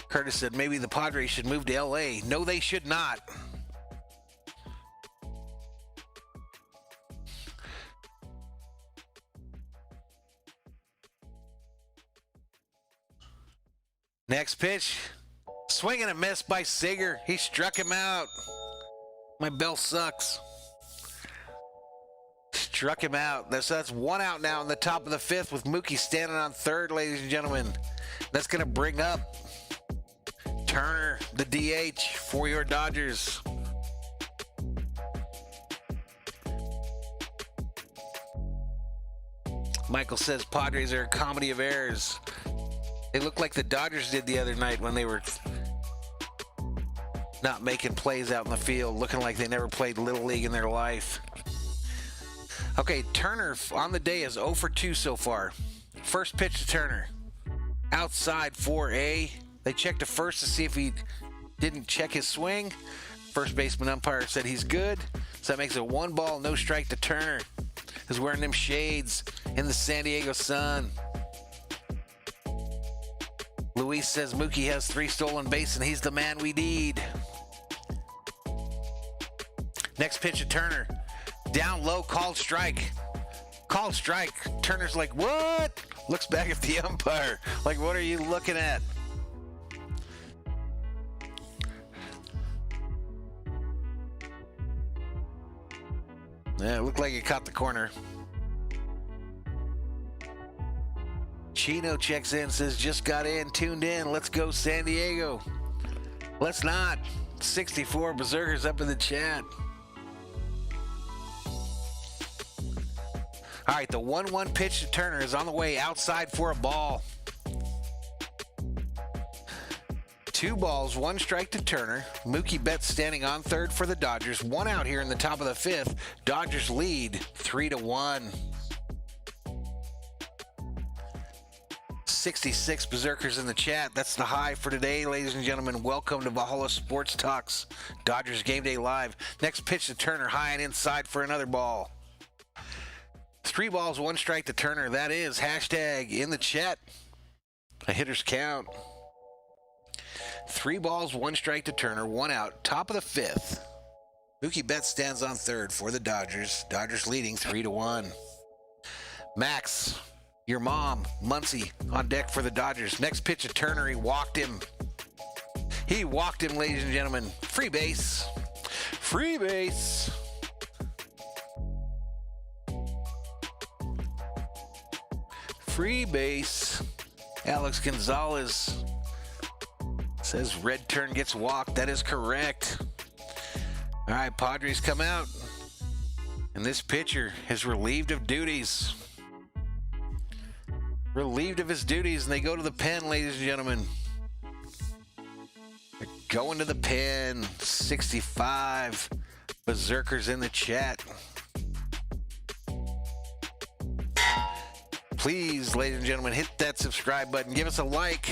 Curtis said maybe the Padres should move to LA. No, they should not. Next pitch. Swing and a miss by Seager. He struck him out. My bell sucks. Struck him out. That's 1 out now in the top of the 5th with Mookie standing on third, ladies and gentlemen. That's going to bring up Turner, the DH, for your Dodgers. Michael says Padres are a comedy of errors. They look like the Dodgers did the other night when they were not making plays out in the field, looking like they never played Little League in their life. Okay, Turner on the day is 0 for 2 so far. First pitch to Turner. Outside for a They checked to first to see if he didn't check his swing. First baseman umpire said he's good. So that makes it 1 ball, no strike to Turner. Who's wearing them shades in the San Diego sun. Luis says Mookie has 3 stolen bases and he's the man we need. Next pitch to Turner. Down low, called strike. Called strike. Turner's like, what? Looks back at the umpire. Like, what are you looking at? Yeah, it looked like he caught the corner. Chino checks in, says, just got in, tuned in. Let's go, San Diego. Let's not. 64 Berserkers up in the chat. All right, the 1-1 pitch to Turner is on the way outside for a ball. 2 balls, 1 strike to Turner. Mookie Betts standing on third for the Dodgers. 1 out here in the top of the 5th. Dodgers lead 3-1. 66 Berserkers in the chat. That's the high for today, ladies and gentlemen. Welcome to Valhalla Sports Talks. Dodgers Game Day Live. Next pitch to Turner, high and inside for another ball. 3 balls, 1 strike to Turner. That is hashtag in the chat. A hitter's count. 3 balls, 1 strike to Turner, 1 out. Top of the 5th. Mookie Betts stands on third for the Dodgers. Dodgers leading 3-1. Max, your mom, Muncie, on deck for the Dodgers. Next pitch to Turner. He walked him. He walked him, ladies and gentlemen. Free base. Free base. Free base. Alex Gonzalez says red turn gets walked. That is correct. All right, Padres come out. And this pitcher is relieved of duties. Relieved of his duties, and they go to the pen, ladies and gentlemen. They're going to the pen. 65 Berserkers in the chat. Please, ladies and gentlemen, hit that subscribe button. Give us a like.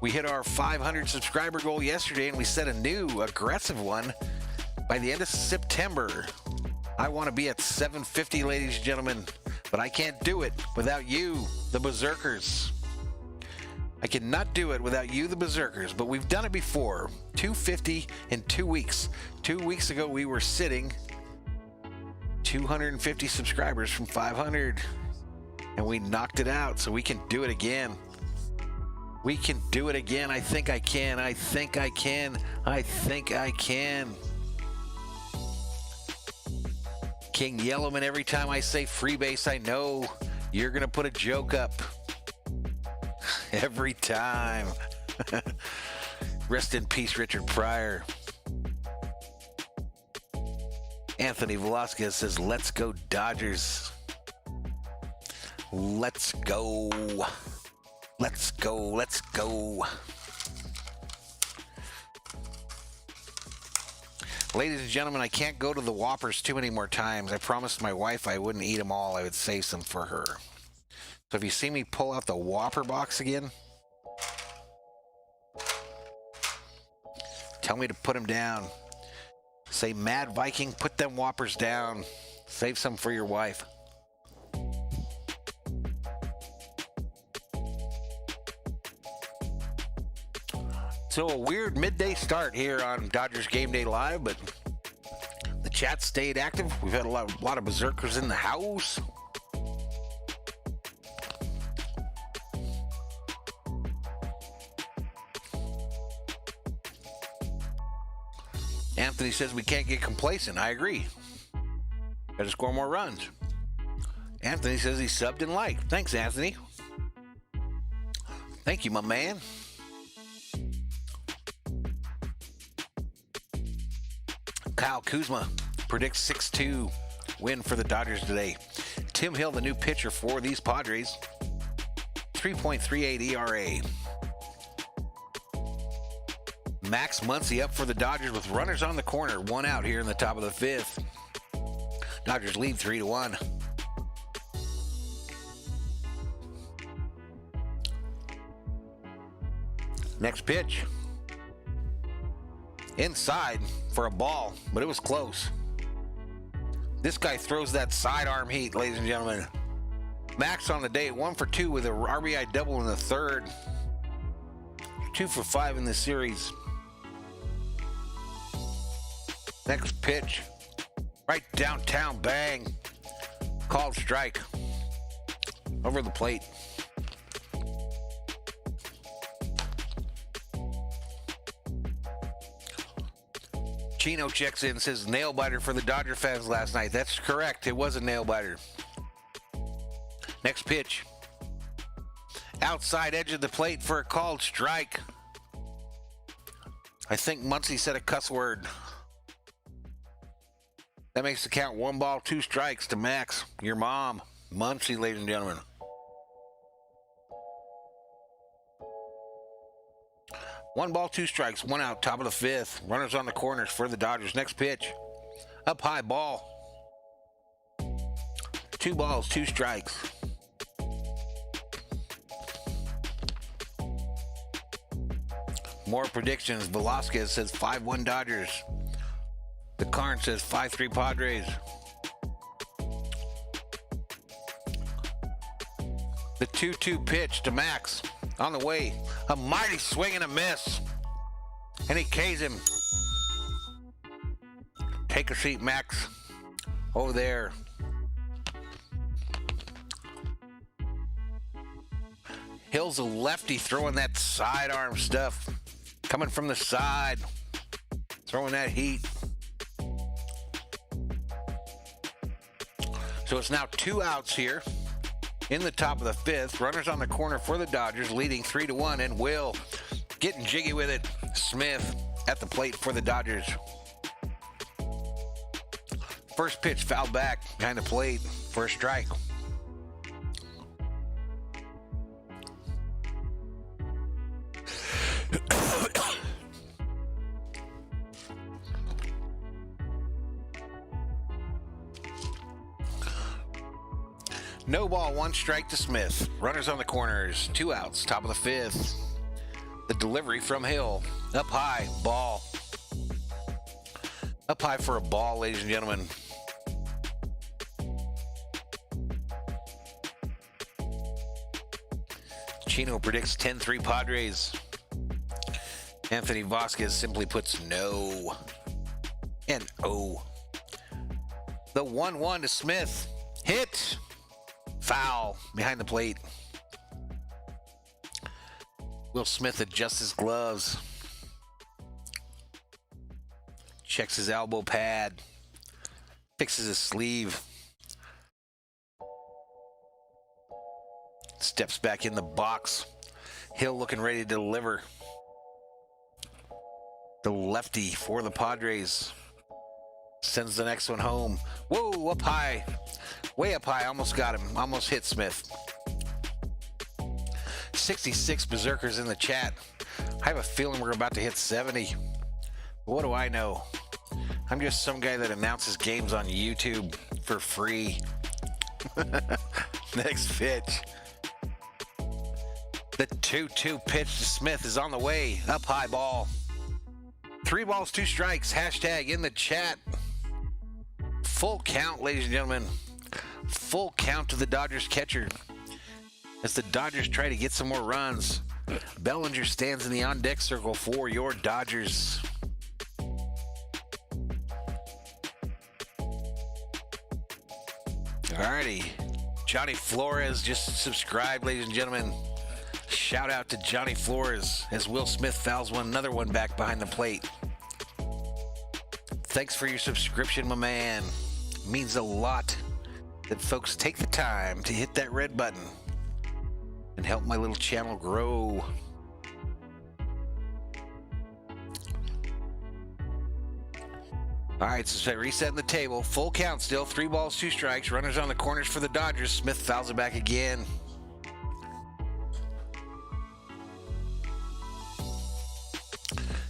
We hit our 500 subscriber goal yesterday, and we set a new aggressive one by the end of September. I want to be at 750, ladies and gentlemen, but I can't do it without you, the Berserkers. I cannot do it without you, the Berserkers, but we've done it before. 250 in 2 weeks. 2 weeks ago, we were sitting 250 subscribers from 500, and we knocked it out, so we can do it again. We can do it again. I think I can. I think I can. I think I can. King Yellowman, every time I say free base, I know you're going to put a joke up. Every time. Rest in peace, Richard Pryor. Anthony Velasquez says, let's go Dodgers. Let's go. Let's go. Let's go. Ladies and gentlemen, I can't go to the Whoppers too many more times. I promised my wife I wouldn't eat them all. I would save some for her. So if you see me pull out the Whopper box again, tell me to put them down. Say, Mad Viking, put them Whoppers down. Save some for your wife. So a weird midday start here on Dodgers Game Day Live, but the chat stayed active. We've had a lot of Berserkers in the house. Anthony says we can't get complacent. I agree. Got to score more runs. Anthony says he subbed and liked. Thanks, Anthony. Thank you, my man. Kyle Kuzma predicts 6-2 win for the Dodgers today. Tim Hill, the new pitcher for these Padres, 3.38 ERA. Max Muncy up for the Dodgers with runners on the corner. 1 out here in the top of the 5th. Dodgers lead 3-1. Next pitch. Inside for a ball, but it was close. This guy throws that sidearm heat, ladies and gentlemen. Max on the day, 1 for 2 with a RBI double in the third. 2 for 5 in the series. Next pitch. Right downtown, bang. Called strike. Over the plate. Chino checks in and says nail biter for the Dodger fans last night. That's correct. It was a nail biter. Next pitch. Outside edge of the plate for a called strike. I think Muncy said a cuss word. That makes the count 1 ball, 2 strikes to Max. Your mom, Muncy, ladies and gentlemen. 1 ball, 2 strikes, 1 out, top of the 5th. Runners on the corners for the Dodgers. Next pitch. Up high ball. 2 balls, 2 strikes. More predictions. Velasquez says 5-1 Dodgers. The Karn says 5-3 Padres. The 2-2 pitch to Max. On the way. A mighty swing and a miss. And he K's him. Take a seat, Max. Over there. Hill's a lefty throwing that sidearm stuff. Coming from the side. Throwing that heat. So it's now 2 outs here in the top of the 5th. Runners on the corner for the Dodgers, leading 3-1, and Will getting jiggy with it. Smith at the plate for the Dodgers. First pitch fouled back behind the plate for a strike. No ball, 1 strike to Smith. Runners on the corners, 2 outs, top of the 5th. The delivery from Hill. Up high, ball. Up high for a ball, ladies and gentlemen. Chino predicts 10-3 Padres. Anthony Vasquez simply puts no. And O. The 1-1 to Smith. Hit. Foul behind the plate. Will Smith adjusts his gloves. Checks his elbow pad. Fixes his sleeve. Steps back in the box. Hill looking ready to deliver. The lefty for the Padres. Sends the next one home. Whoa, up high. Way up high, almost got him. Almost hit Smith. 66 berserkers in the chat. I have a feeling we're about to hit 70. But what do I know? I'm just some guy that announces games on YouTube for free. Next pitch. The 2-2 pitch to Smith is on the way. Up high ball. 3 balls, 2 strikes. Hashtag in the chat. Full count, ladies and gentlemen. Full count to the Dodgers catcher as the Dodgers try to get some more runs. Bellinger stands in the on-deck circle for your Dodgers. Alrighty. Johnny Flores just subscribed, ladies and gentlemen. Shout out to Johnny Flores as Will Smith fouls another one back behind the plate. Thanks for your subscription, my man. It means a lot that folks take the time to hit that red button and help my little channel grow. All right, so resetting the table. Full count still. 3 balls, 2 strikes. Runners on the corners for the Dodgers. Smith fouls it back again.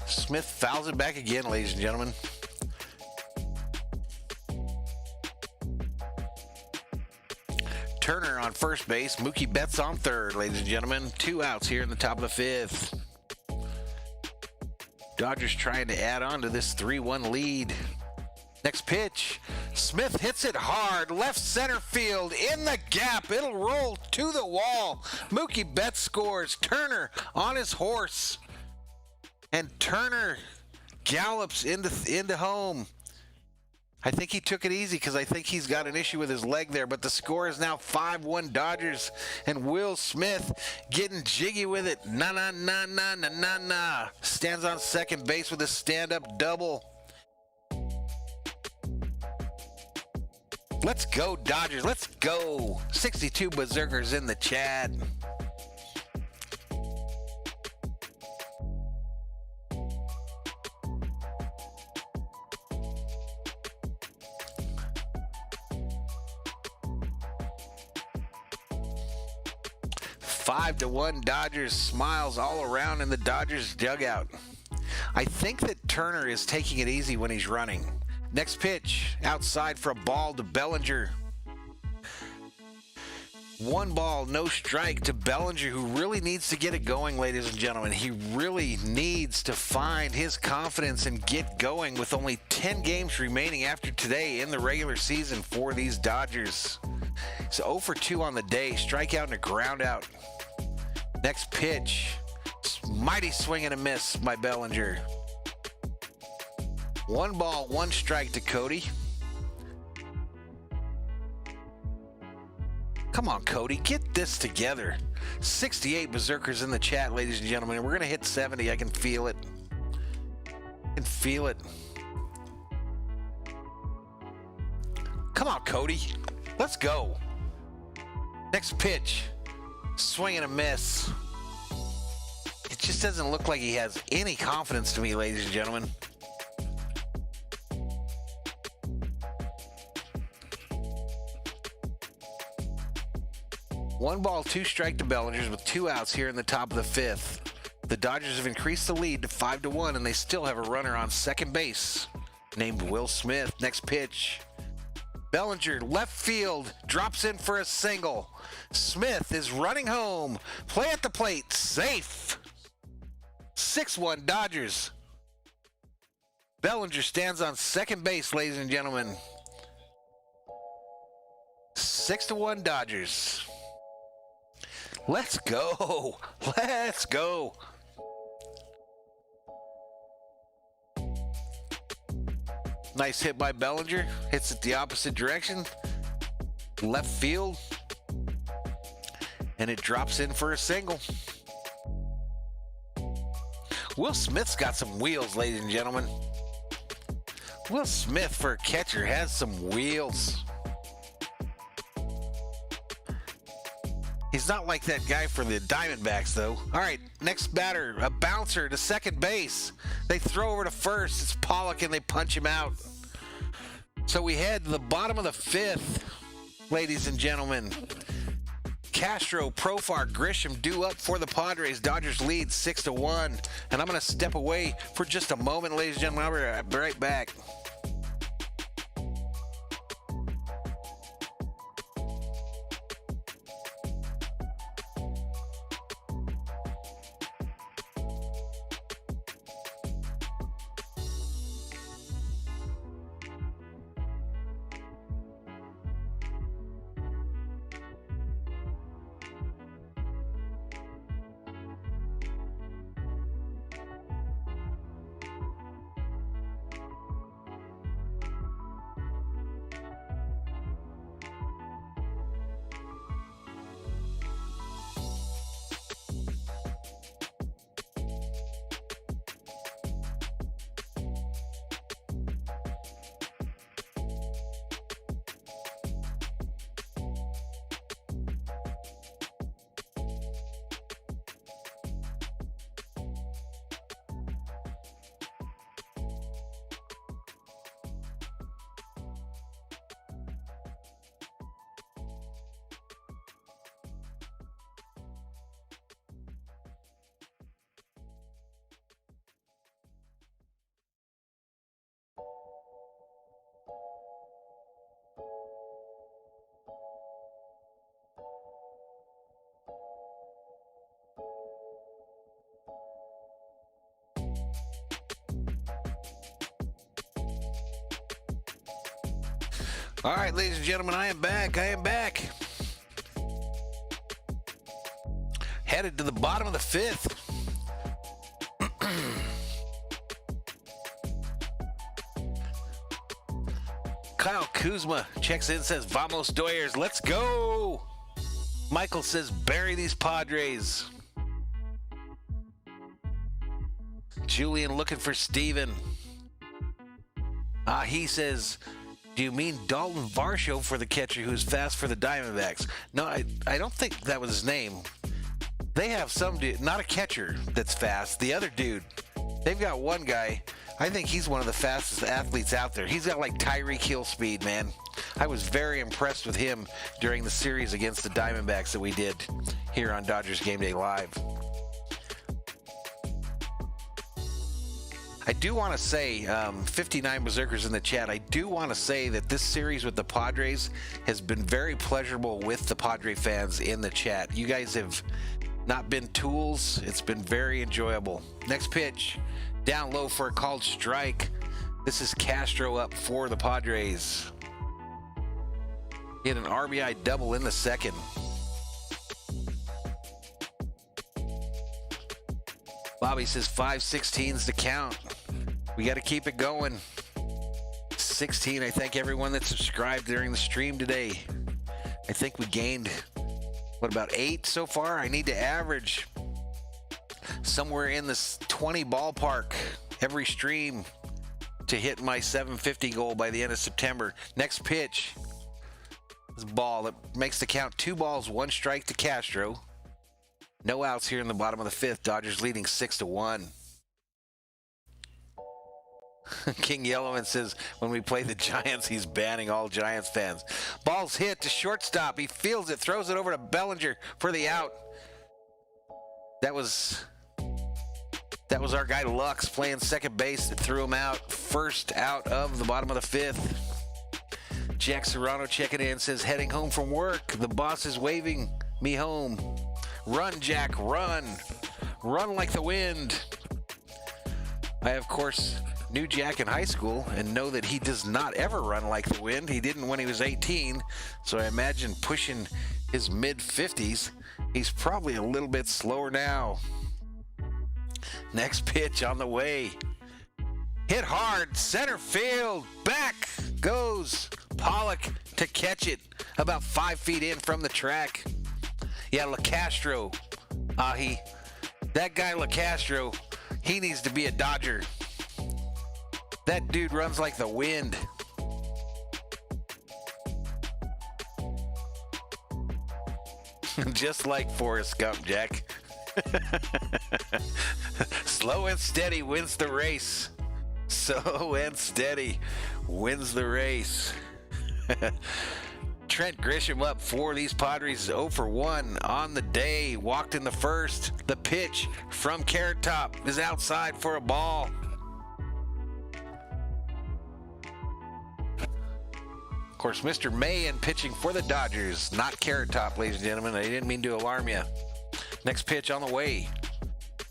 Smith fouls it back again, ladies and gentlemen. Turner on first base. Mookie Betts on third, ladies and gentlemen. 2 outs here in the top of the 5th. Dodgers trying to add on to this 3-1 lead. Next pitch, Smith hits it hard, left center field, in the gap. It'll roll to the wall. Mookie Betts scores. Turner on his horse, and Turner gallops into home. I think he took it easy because I think he's got an issue with his leg there, but the score is now 5-1 Dodgers, and Will Smith getting jiggy with it. Na. Stands on second base with a stand-up double. Let's go, Dodgers. Let's go. 62 Berserkers in the chat. Five to 1 Dodgers. Smiles all around in the Dodgers dugout. I think that Turner is taking it easy when he's running. Next pitch, outside for a ball to Bellinger. 1 ball, no strike to Bellinger, who really needs to get it going, ladies and gentlemen. He really needs to find his confidence and get going with only 10 games remaining after today in the regular season for these Dodgers. So 0 for 2 on the day, strikeout and a ground out. Next pitch, mighty swing and a miss by Bellinger. 1 ball, 1 strike to Cody. Come on, Cody, get this together. 68 Berserkers in the chat, ladies and gentlemen. We're going to hit 70. I can feel it. I can feel it. Come on, Cody. Let's go. Next pitch, swing and a miss. It just doesn't look like he has any confidence to me, ladies and gentlemen. 1 ball, 2 strike to Bellinger with 2 outs here in the top of the 5th. The Dodgers have increased the lead to 5 to 1, and they still have a runner on second base named Will Smith. Next pitch, Bellinger, left field, drops in for a single. Smith is running home. Play at the plate, safe. 6-1 Dodgers. Bellinger stands on second base, ladies and gentlemen. 6-1 Dodgers. Let's go. Let's go. Nice hit by Bellinger. Hits it the opposite direction. Left field. And it drops in for a single. Will Smith's got some wheels, ladies and gentlemen. Will Smith, for a catcher, has some wheels. He's not like that guy for the Diamondbacks, though. All right, next batter, a bouncer to second base. They throw over to first. It's Pollock, and they punch him out. So we head to the bottom of the 5th, ladies and gentlemen. Castro, Profar, Grisham due up for the Padres. Dodgers lead 6 to 1. And I'm going to step away for just a moment, ladies and gentlemen. I'll be right back. All right, ladies and gentlemen, I am back. Headed to the bottom of the fifth. Kyle Kuzma checks in, says, Vamos Doyers, let's go. Michael says, bury these Padres. Julian looking for Steven. He says, do you mean Dalton Varsho for the catcher who's fast for the Diamondbacks? No, I don't think that was his name. They have some dude, not a catcher that's fast. The other dude, they've got one guy. I think he's one of the fastest athletes out there. He's got like Tyreek Hill speed, man. I was very impressed with him during the series against the Diamondbacks that we did here on Dodgers Game Day Live. I do want to say, 59 Berserkers in the chat, I do want to say that this series with the Padres has been very pleasurable with the Padre fans in the chat. You guys have not been tools. It's been very enjoyable. Next pitch, down low for a called strike. This is Castro up for the Padres. Hit an RBI double in the second. Bobby says 5-16's the count. We got to keep it going. 16. I thank everyone that subscribed during the stream today. I think we gained, what, about 8 so far? I need to average somewhere in this 20 ballpark every stream to hit my 750 goal by the end of September. Next pitch. This ball that makes the count 2 balls, 1 strike to Castro. No outs here in the bottom of the fifth. Dodgers leading 6-1. King Yellowman says when we play the Giants, he's banning all Giants fans. Ball's hit to shortstop. He fields it, throws it over to Bellinger for the out. That was our guy Lux playing second base that threw him out. First out of the bottom of the fifth. Jack Serrano checking in, says heading home from work. The boss is waving me home. Run, Jack, run. Run like the wind. I, of course, knew Jack in high school and know that he does not ever run like the wind. He didn't when he was 18, so I imagine pushing his mid-50s, he's probably a little bit slower now. Next pitch on the way. Hit hard, center field, back goes Pollock to catch it about 5 feet in from the track. Yeah, LaCastro, that guy LaCastro, he needs to be a Dodger. That dude runs like the wind. Just like Forrest Gump, Jack. Slow and steady wins the race. Slow and steady wins the race. Trent Grisham up for these Padres, 0 for 1 on the day. Walked in the first. The pitch from Carrot Top is outside for a ball. Of course, Mr. Mahan pitching for the Dodgers, not Carrot Top, ladies and gentlemen. I didn't mean to alarm you. Next pitch on the way.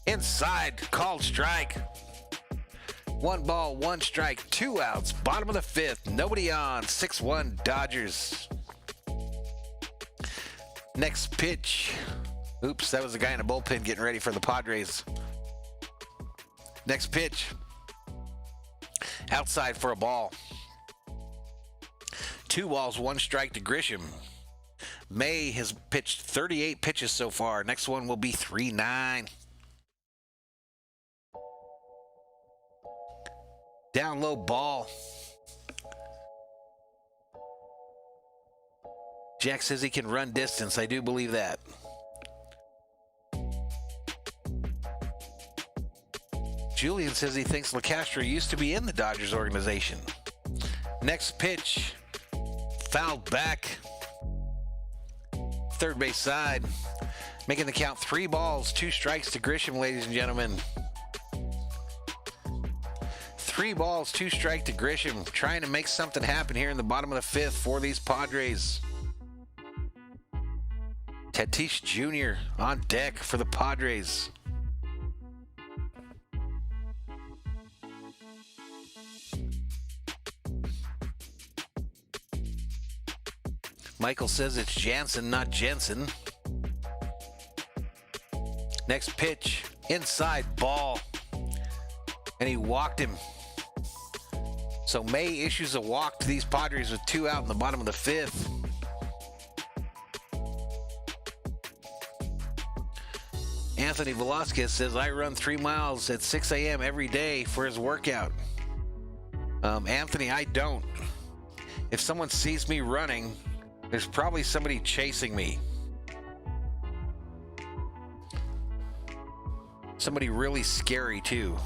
Inside, called strike. 1 ball, 1 strike, 2 outs. Bottom of the fifth, nobody on. 6-1 Dodgers. Next pitch. Oops, that was the guy in the bullpen getting ready for the Padres. Next pitch. Outside for a ball. 2 balls, 1 strike to Grisham. May has pitched 38 pitches so far. Next one will be 3-9. Down low ball. Jack says he can run distance. I do believe that. Julian says he thinks LaCastro used to be in the Dodgers organization. Next pitch. Fouled back. Third base side. Making the count 3 balls, 2 strikes to Grisham, ladies and gentlemen. 3 balls, 2 strikes to Grisham. Trying to make something happen here in the bottom of the fifth for these Padres. Tatis Jr. on deck for the Padres. Michael says it's Jansen, not Jensen. Next pitch, inside ball. And he walked him. So May issues a walk to these Padres with 2 out in the bottom of the 5th. Anthony Velasquez says, I run 3 miles at 6 a.m. every day for his workout. Anthony, I don't. If someone sees me running, there's probably somebody chasing me. Somebody really scary, too.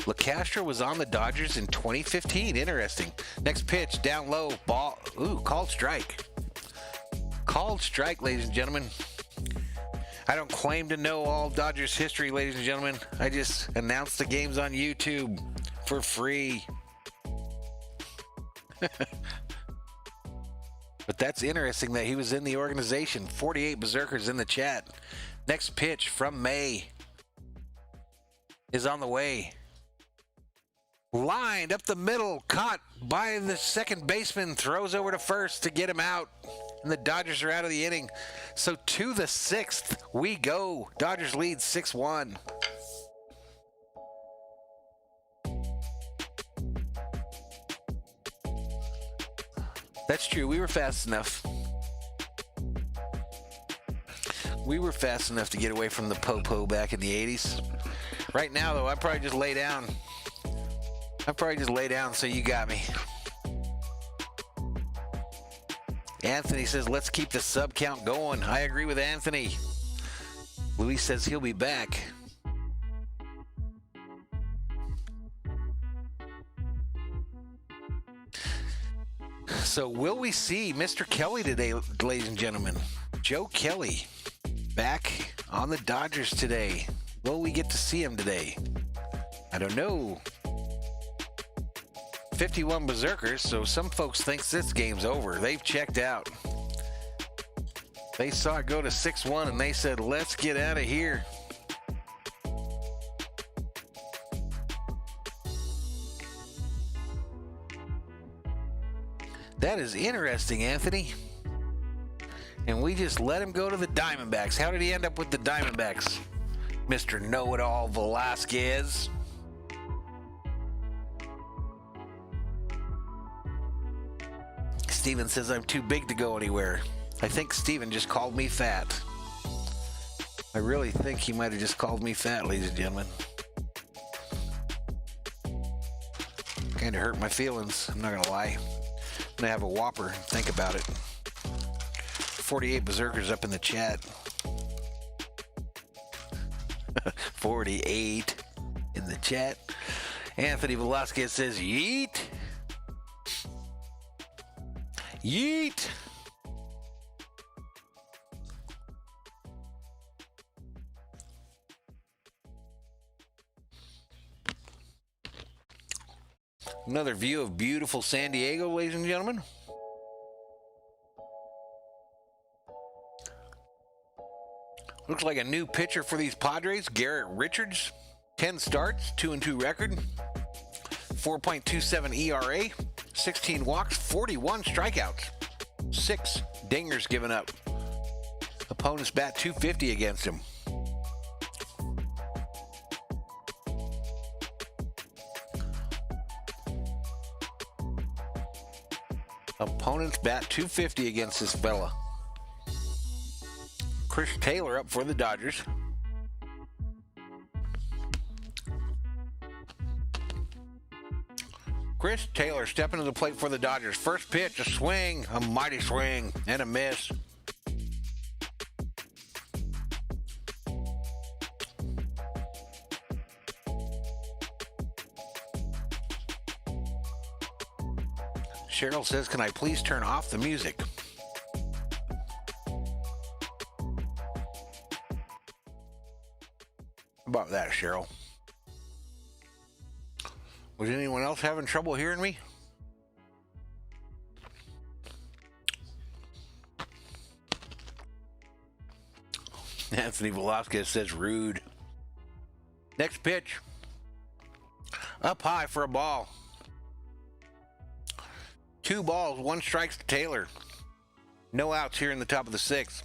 LeCastro was on the Dodgers in 2015. Interesting. Next pitch, down low, ball. Ooh, called strike. Called strike, ladies and gentlemen. I don't claim to know all Dodgers history, ladies and gentlemen. I just announce the games on YouTube for free. But that's interesting that he was in the organization. 48 Berserkers in the chat. Next pitch from May is on the way. Lined up the middle, caught by the second baseman, throws over to first to get him out, and the Dodgers are out of the inning. So to the 6th we go. Dodgers lead 6-1. That's true. We were fast enough. We were fast enough to get away from the po-po back in the 80s. Right now, though, I'd probably just lay down. So you got me. Anthony says, let's keep the sub count going. I agree with Anthony. Luis says he'll be back. So will we see Mr. Kelly today, ladies and gentlemen? Joe Kelly back on the Dodgers today. Will we get to see him today? I don't know. 51 Berserkers, so some folks think this game's over. They've checked out. They saw it go to 6-1 and they said, let's get out of here. That is interesting, Anthony. And we just let him go to the Diamondbacks. How did he end up with the Diamondbacks? Mr. Know-It-All Velasquez. Steven says I'm too big to go anywhere. I think Steven just called me fat. I really think he might have just called me fat, ladies and gentlemen. Kind of hurt my feelings, I'm not going to lie. I'm going to have a Whopper. Think about it. 48 Berserkers up in the chat. 48 in the chat. Anthony Velasquez says, yeet. Yeet. Another view of beautiful San Diego, ladies and gentlemen. Looks like a new pitcher for these Padres, Garrett Richards. 10 starts, 2-2 record, 4.27 ERA, 16 walks, 41 strikeouts, 6 dingers given up. Opponents bat .250 against him. Opponents bat .250 against this fella. Chris Taylor up for the Dodgers. Chris Taylor stepping to the plate for the Dodgers. First pitch, a swing, a mighty swing, and a miss. Cheryl says, can I please turn off the music? How about that, Cheryl? Was anyone else having trouble hearing me? Anthony Velasquez says rude. Next pitch. Up high for a ball. 2 balls, 1 strike to Taylor. No outs here in the top of the 6th.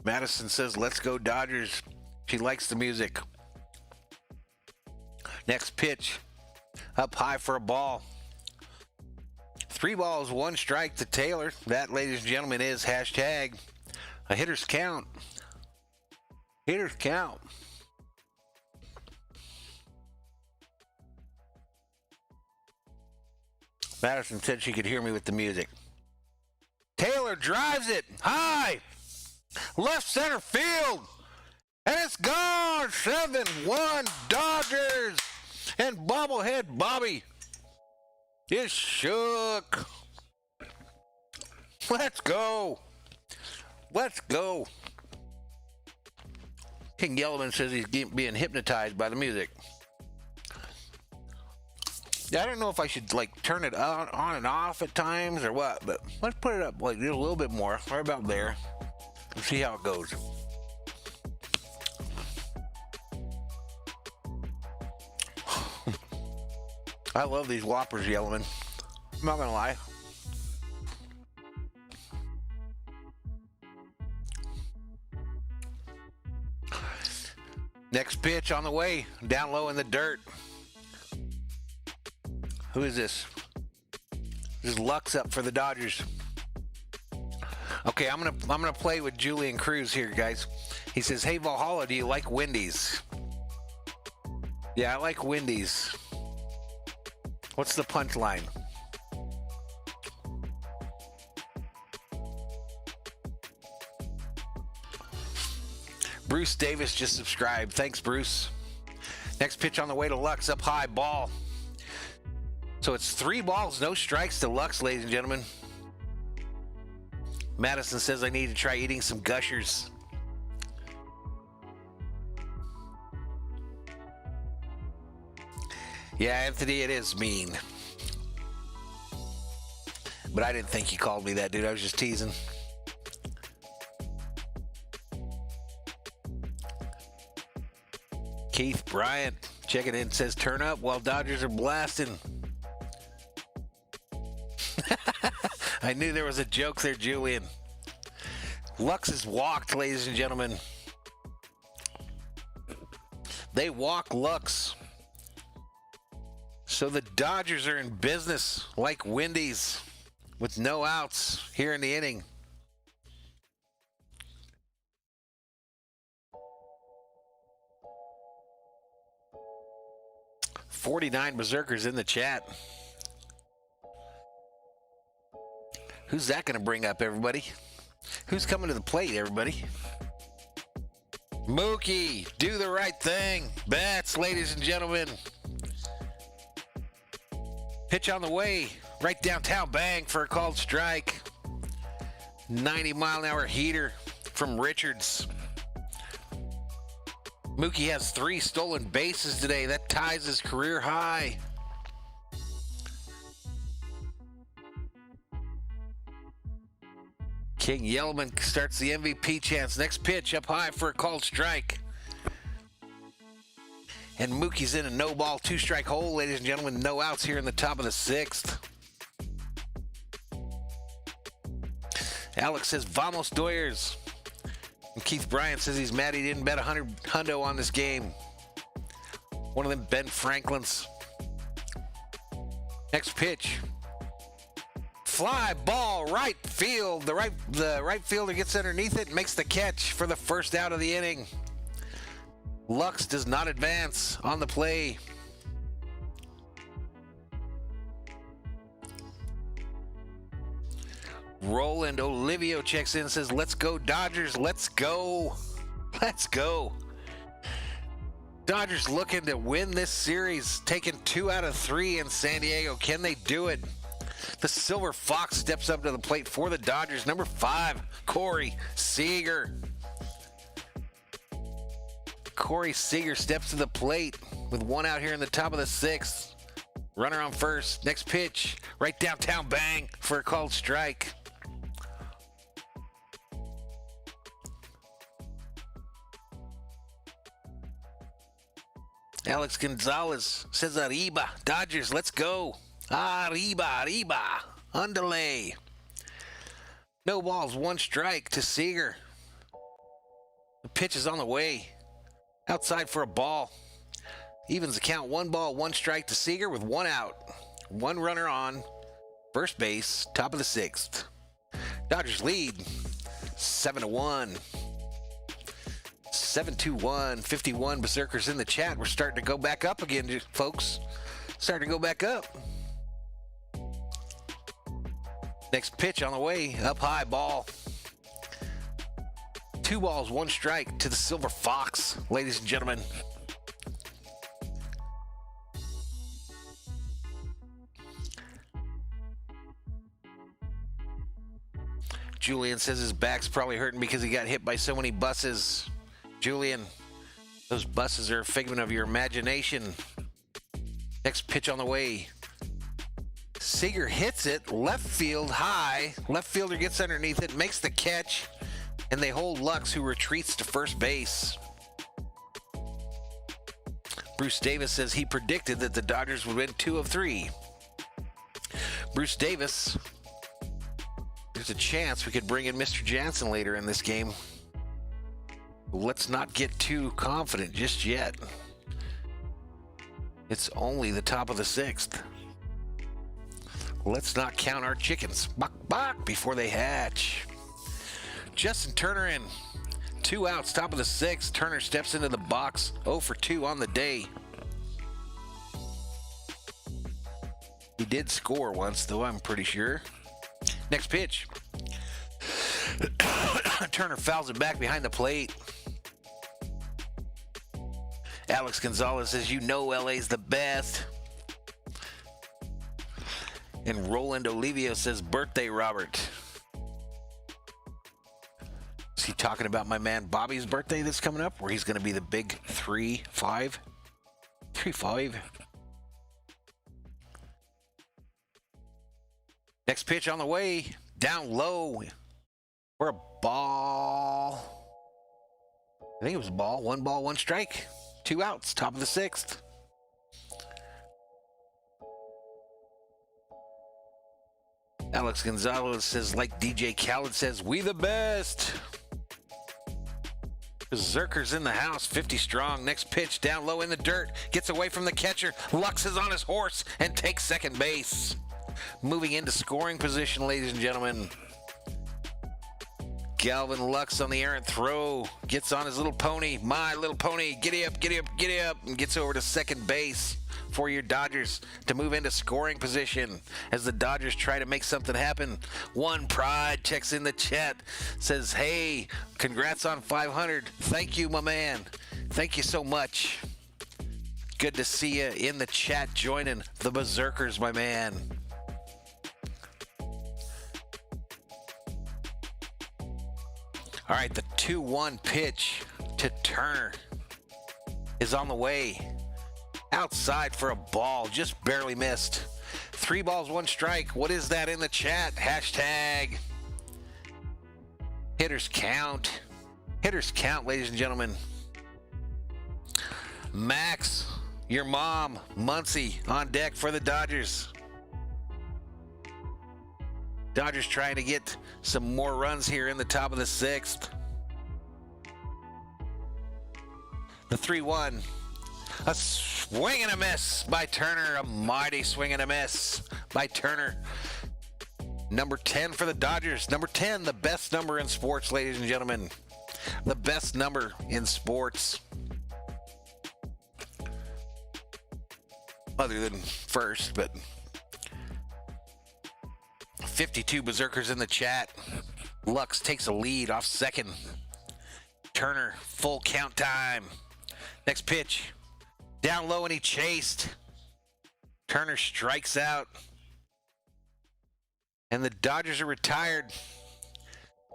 Madison says, let's go Dodgers. She likes the music. Next pitch. Up high for a ball. 3 balls, 1 strike to Taylor. That, ladies and gentlemen, is hashtag a hitter's count. Hitter's count. Madison said she could hear me with the music. Taylor drives it high. Left center field. And it's gone. 7-1 Dodgers. And bobblehead Bobby is shook. Let's go. Let's go. King Yellowman says he's being hypnotized by the music. I don't know if I should like turn it on and off at times or what, but let's put it up like just a little bit more, right about there, and see how it goes. I love these Whoppers, Yellowman. I'm not gonna lie. Next pitch on the way, down low in the dirt. Who is this? This is Lux up for the Dodgers. Okay, I'm gonna play with Julian Cruz here, guys. He says, "Hey Valhalla, do you like Wendy's?" Yeah, I like Wendy's. What's the punchline? Bruce Davis just subscribed. Thanks, Bruce. Next pitch on the way to Lux, up high, ball. So it's 3 balls, no strikes to Lux, ladies and gentlemen. Madison says I need to try eating some Gushers. Yeah, Anthony, it is mean. But I didn't think you called me that, dude. I was just teasing. Keith Bryant checking in, says turn up while Dodgers are blasting. I knew there was a joke there, Julian. Lux is walked, ladies and gentlemen. They walk Lux. So the Dodgers are in business like Wendy's with no outs here in the inning. "49 Berserkers in the chat. Who's that going to bring up, everybody? Who's coming to the plate, everybody? Mookie, do the right thing. Bats, ladies and gentlemen. Pitch on the way. Right downtown, bang for a called strike. 90-mile-an-hour heater from Richards. Mookie has 3 stolen bases today. That ties his career high. King Yellowman starts the MVP chance. Next pitch up high for a called strike. And Mookie's in a no-ball, 2-strike hole, ladies and gentlemen. No outs here in the top of the 6th. Alex says, "Vamos Doyers." And Keith Bryant says he's mad he didn't bet 100 hundo on this game. One of them Ben Franklin's. Next pitch. Fly ball, right field. The right fielder gets underneath it and makes the catch for the first out of the inning. Lux does not advance on the play. Roland Olivio checks in and says, "Let's go Dodgers, let's go. Let's go." Dodgers looking to win this series, taking 2 out of 3 in San Diego. Can they do it? The Silver Fox steps up to the plate for the Dodgers. Number 5, Corey Seager. Corey Seager steps to the plate with 1 out here in the top of the 6th. Runner on first. Next pitch, right downtown, bang for a called strike. Alex Gonzalez says arriba. Dodgers, let's go. Arriba, arriba. Underlay. No balls, one strike to Seager. The pitch is on the way. Outside for a ball. Evens the count. 1 ball, 1 strike to Seager with 1 out. 1 runner on first base, top of the 6th. Dodgers lead 7-1. 7-2-1. 51 Berserkers in the chat. We're starting to go back up again, folks. Starting to go back up. Next pitch on the way. Up high, ball. 2 balls, 1 strike to the Silver Fox, ladies and gentlemen. Julian says his back's probably hurting because he got hit by so many buses. Julian, those buses are a figment of your imagination. Next pitch on the way. Seager hits it, left field high. Left fielder gets underneath it, makes the catch, and they hold Lux, who retreats to first base. Bruce Davis says he predicted that the Dodgers would win 2 of 3. Bruce Davis, there's a chance we could bring in Mr. Jansen later in this game. Let's not get too confident just yet. It's only the top of the 6th. Let's not count our chickens. Bok, bok, before they hatch. Justin Turner in. 2 outs, top of the 6th. Turner steps into the box. 0 for 2 on the day. He did score once, though, I'm pretty sure. Next pitch. Turner fouls it back behind the plate. Alex Gonzalez says, you know LA's the best. And Roland Olivio says, birthday, Robert. Is he talking about my man Bobby's birthday that's coming up, where he's going to be the big 3-5? 3-5. Next pitch on the way. Down low. For a ball. I think it was a ball. 1 ball, 1 strike. 2 outs. Top of the 6th. Alex Gonzalez says, like DJ Khaled says, we the best. Berserkers in the house, 50 strong. Next pitch down low in the dirt. Gets away from the catcher. Lux is on his horse and takes second base. Moving into scoring position, ladies and gentlemen. Galvin Lux on the errant throw. Gets on his little pony. My little pony. Giddy up, giddy up, giddy up. And gets over to second base for your Dodgers to move into scoring position as the Dodgers try to make something happen. One Pride checks in the chat. Says, hey, congrats on 500. Thank you, my man. Thank you so much. Good to see you in the chat joining the Berserkers, my man. All right, the 2-1 pitch to Turner is on the way. Outside for a ball, just barely missed. 3 balls, 1 strike. What is that in the chat? Hashtag hitters count. Hitters count, ladies and gentlemen. Max, your mom, Muncie, on deck for the Dodgers. Dodgers trying to get some more runs here in the top of the 6th. The 3-1. A swing and a miss by Turner. A mighty swing and a miss by Turner. Number 10 for the Dodgers. Number 10, the best number in sports, ladies and gentlemen. The best number in sports. Other than first, but 52 Berserkers in the chat. Lux takes a lead off second. Turner, full count time. Next pitch. Down low and he chased. Turner strikes out. And the Dodgers are retired.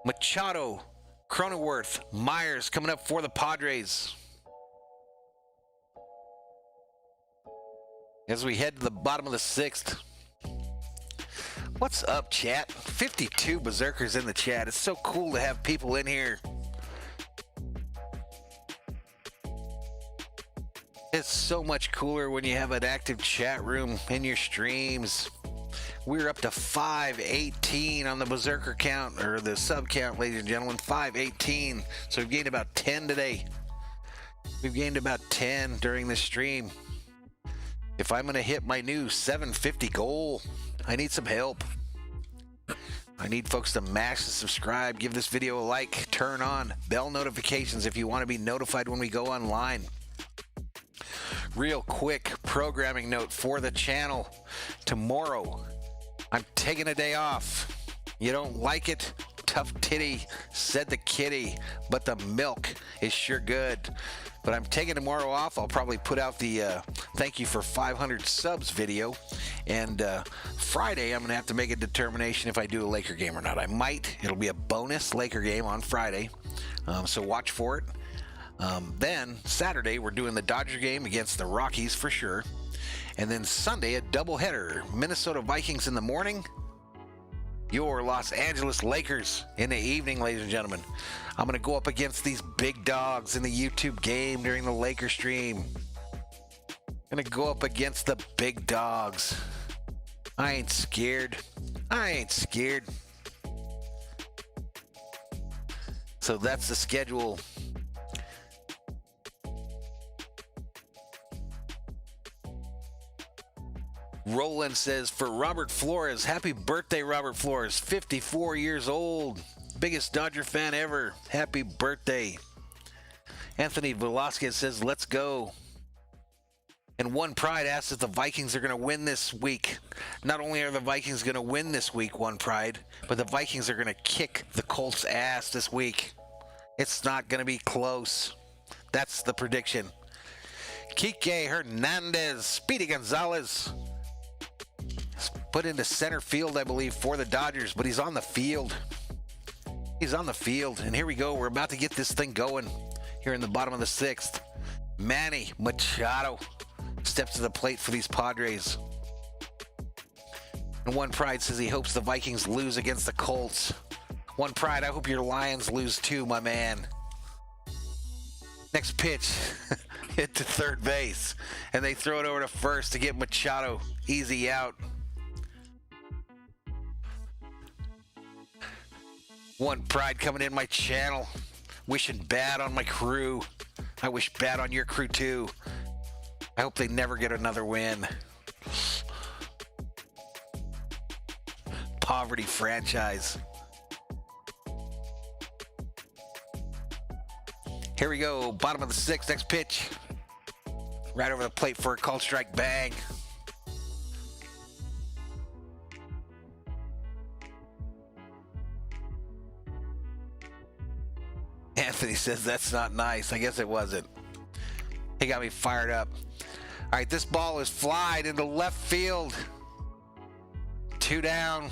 Machado, Cronenworth, Myers coming up for the Padres. As we head to the bottom of the 6th. What's up, chat? 52 Berserkers in the chat. It's so cool to have people in here. It's so much cooler when you have an active chat room in your streams. We're up to 518 on the berserker count, or the sub count, ladies and gentlemen. 518. So we've gained about 10 today. We've gained about 10 during the stream. If I'm going to hit my new 750 goal, I need some help. I need folks to mash the subscribe, give this video a like, turn on bell notifications if you want to be notified when we go online. Real quick programming note for the channel. Tomorrow, I'm taking a day off. You don't like it? Tough titty, said the kitty, but the milk is sure good. But I'm taking tomorrow off. I'll probably put out the thank you for 500 subs video. And Friday, I'm going to have to make a determination if I do a Laker game or not. I might. It'll be a bonus Laker game on Friday. So watch for it. Then Saturday, we're doing the Dodger game against the Rockies for sure. And then Sunday, a doubleheader. Minnesota Vikings in the morning. Your Los Angeles Lakers in the evening, ladies and gentlemen. I'm going to go up against these big dogs in the YouTube game during the Laker stream. Going to go up against the big dogs. I ain't scared. I ain't scared. So that's the schedule. Roland says, for Robert Flores, happy birthday, Robert Flores. 54 years old. Biggest Dodger fan ever. Happy birthday. Anthony Velasquez says, let's go. And One Pride asks if the Vikings are going to win this week. Not only are the Vikings going to win this week, One Pride, but the Vikings are going to kick the Colts' ass this week. It's not going to be close. That's the prediction. Kike Hernandez, Speedy Gonzalez. Put into center field, I believe, for the Dodgers, but he's on the field. He's on the field, and here we go. We're about to get this thing going here in the bottom of the sixth. Manny Machado steps to the plate for these Padres. And One Pride says he hopes the Vikings lose against the Colts. One Pride, I hope your Lions lose too, my man. Next pitch, hit to third base, and they throw it over to first to get Machado easy out. One Pride coming in my channel, wishing bad on my crew. I wish bad on your crew too. I hope they never get another win. Poverty franchise. Here we go, bottom of the sixth, next pitch. Right over the plate for a called strike, bang. Anthony says that's not nice. I guess it wasn't. He got me fired up. All right, this ball is flied into left field. Two down.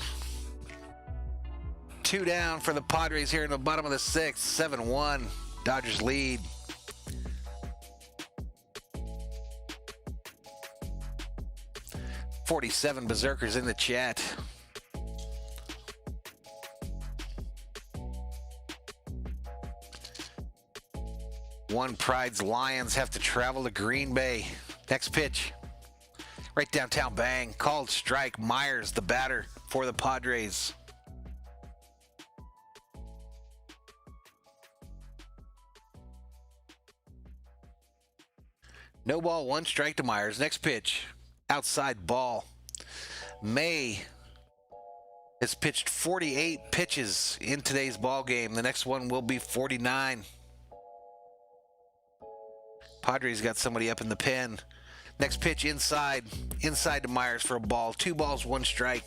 Two down for the Padres here in the bottom of the sixth. 7-1. Dodgers lead. $47 berserkers in the chat. One Pride's Lions have to travel to Green Bay. Next pitch. Right downtown, bang. Called strike. Myers, the batter for the Padres. No ball, one strike to Myers. Next pitch. Outside ball. May has pitched 48 pitches in today's ball game. The next one will be 49. Padres got somebody up in the pen. Next pitch inside to Myers for a ball. 2 balls, 1 strike.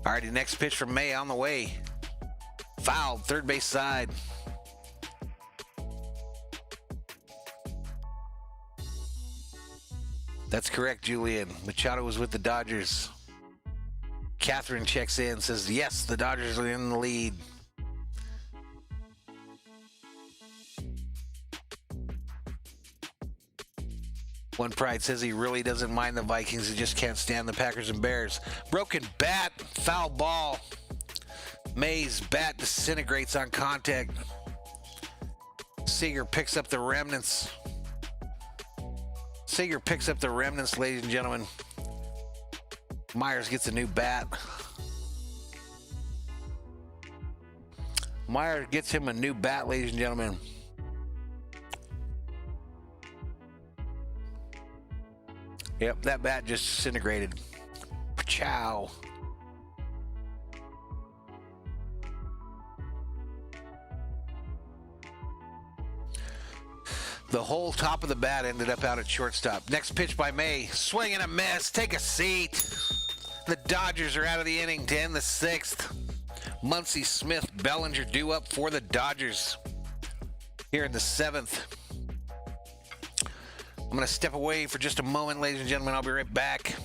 Alrighty, next pitch from May on the way. Fouled, third base side. That's correct, Julian. Machado was with the Dodgers. Catherine checks in, says, yes, the Dodgers are in the lead. One Pride says he really doesn't mind the Vikings. He just can't stand the Packers and Bears. Broken bat, foul ball. Mays bat disintegrates on contact. Seager picks up the remnants. Seager picks up the remnants, ladies and gentlemen. Myers gets a new bat. Myers gets him a new bat, ladies and gentlemen. Yep, that bat just disintegrated. Chow. The whole top of the bat ended up out at shortstop. Next pitch by May. Swing and a miss. Take a seat. The Dodgers are out of the inning to end the sixth. Muncy, Smith, Bellinger due up for the Dodgers here in the seventh. I'm going to step away for just a moment, ladies and gentlemen. I'll be right back.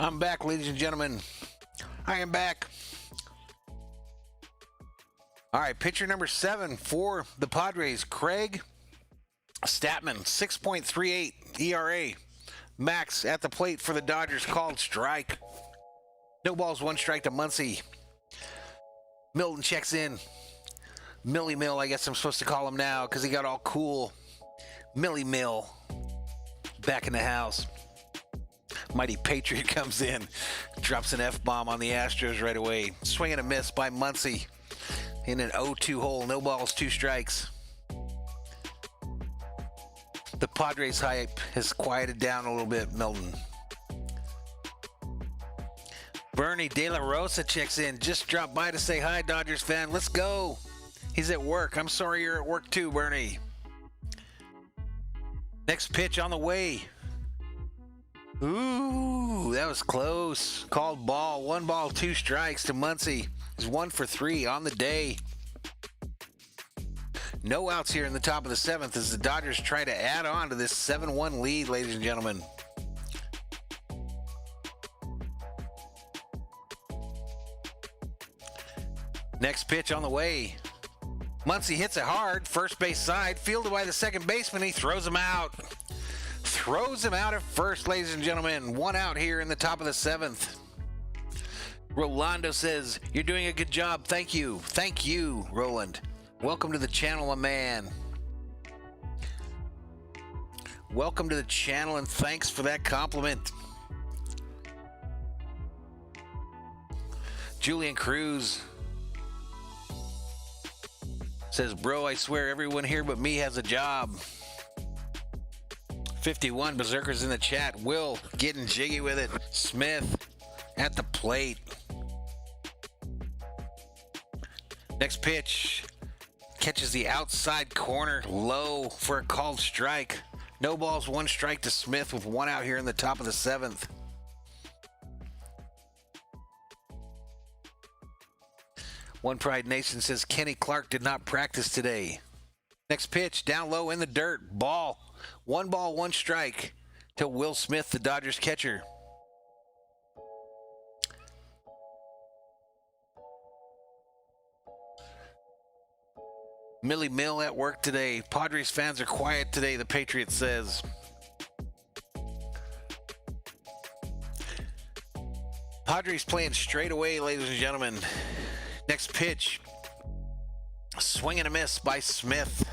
I'm back, ladies and gentlemen. I am back. All right, pitcher number 7 for the Padres, Craig Statman, 6.38 ERA. Max at the plate for the Dodgers, called strike. No balls, 1 strike to Muncy. Milton checks in. Millie Mill, I guess I'm supposed to call him now because he got all cool. Millie Mill back in the house. Mighty Patriot comes in, drops an F-bomb on the Astros right away. Swing and a miss by Muncy in an 0-2 hole. No balls, 2 strikes. The Padres hype has quieted down a little bit, Milton. Bernie De La Rosa checks in. Just dropped by to say hi, Dodgers fan. Let's go. He's at work. I'm sorry you're at work too, Bernie. Next pitch on the way. Ooh, that was close. Called ball. 1 ball, 2 strikes to Muncy. He's 1 for 3 on the day. No outs here in the top of the 7th as the Dodgers try to add on to this 7-1 lead, ladies and gentlemen. Next pitch on the way. Muncy hits it hard. First base side. Fielded by the second baseman. He throws him out. Throws him out at first, ladies and gentlemen. 1 out here in the top of the 7th. Rolando says, "You're doing a good job. Thank you." Thank you, Roland. Welcome to the channel, my man. Welcome to the channel, and thanks for that compliment. Julian Cruz says, bro, I swear everyone here but me has a job. 51 Berserkers in the chat. Will getting jiggy with it. Smith at the plate. Next pitch. Catches the outside corner low for a called strike. No balls, one strike to Smith with one out here in the top of the 7th. One Pride Nation says Kenny Clark did not practice today. Next pitch, down low in the dirt. Ball, one strike to Will Smith, the Dodgers catcher. Millie Mill at work today. Padres fans are quiet today, the Patriot says. Padres playing straight away, ladies and gentlemen. Next pitch. Swing and a miss by Smith.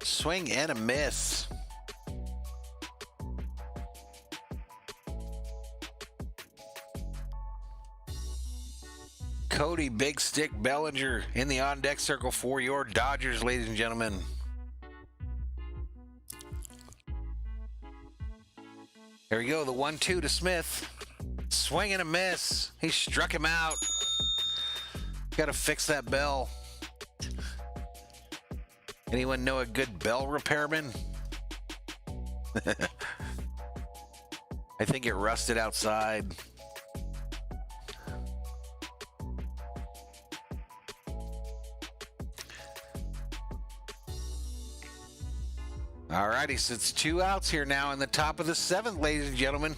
Swing and a miss. Cody Big Stick Bellinger in the on-deck circle for your Dodgers, ladies and gentlemen. There we go, the 1-2 to Smith. Swing and a miss. He struck him out. Got to fix that bell. Anyone know a good bell repairman? I think it rusted outside. All righty, so it's 2 outs here now in the top of the 7th, ladies and gentlemen.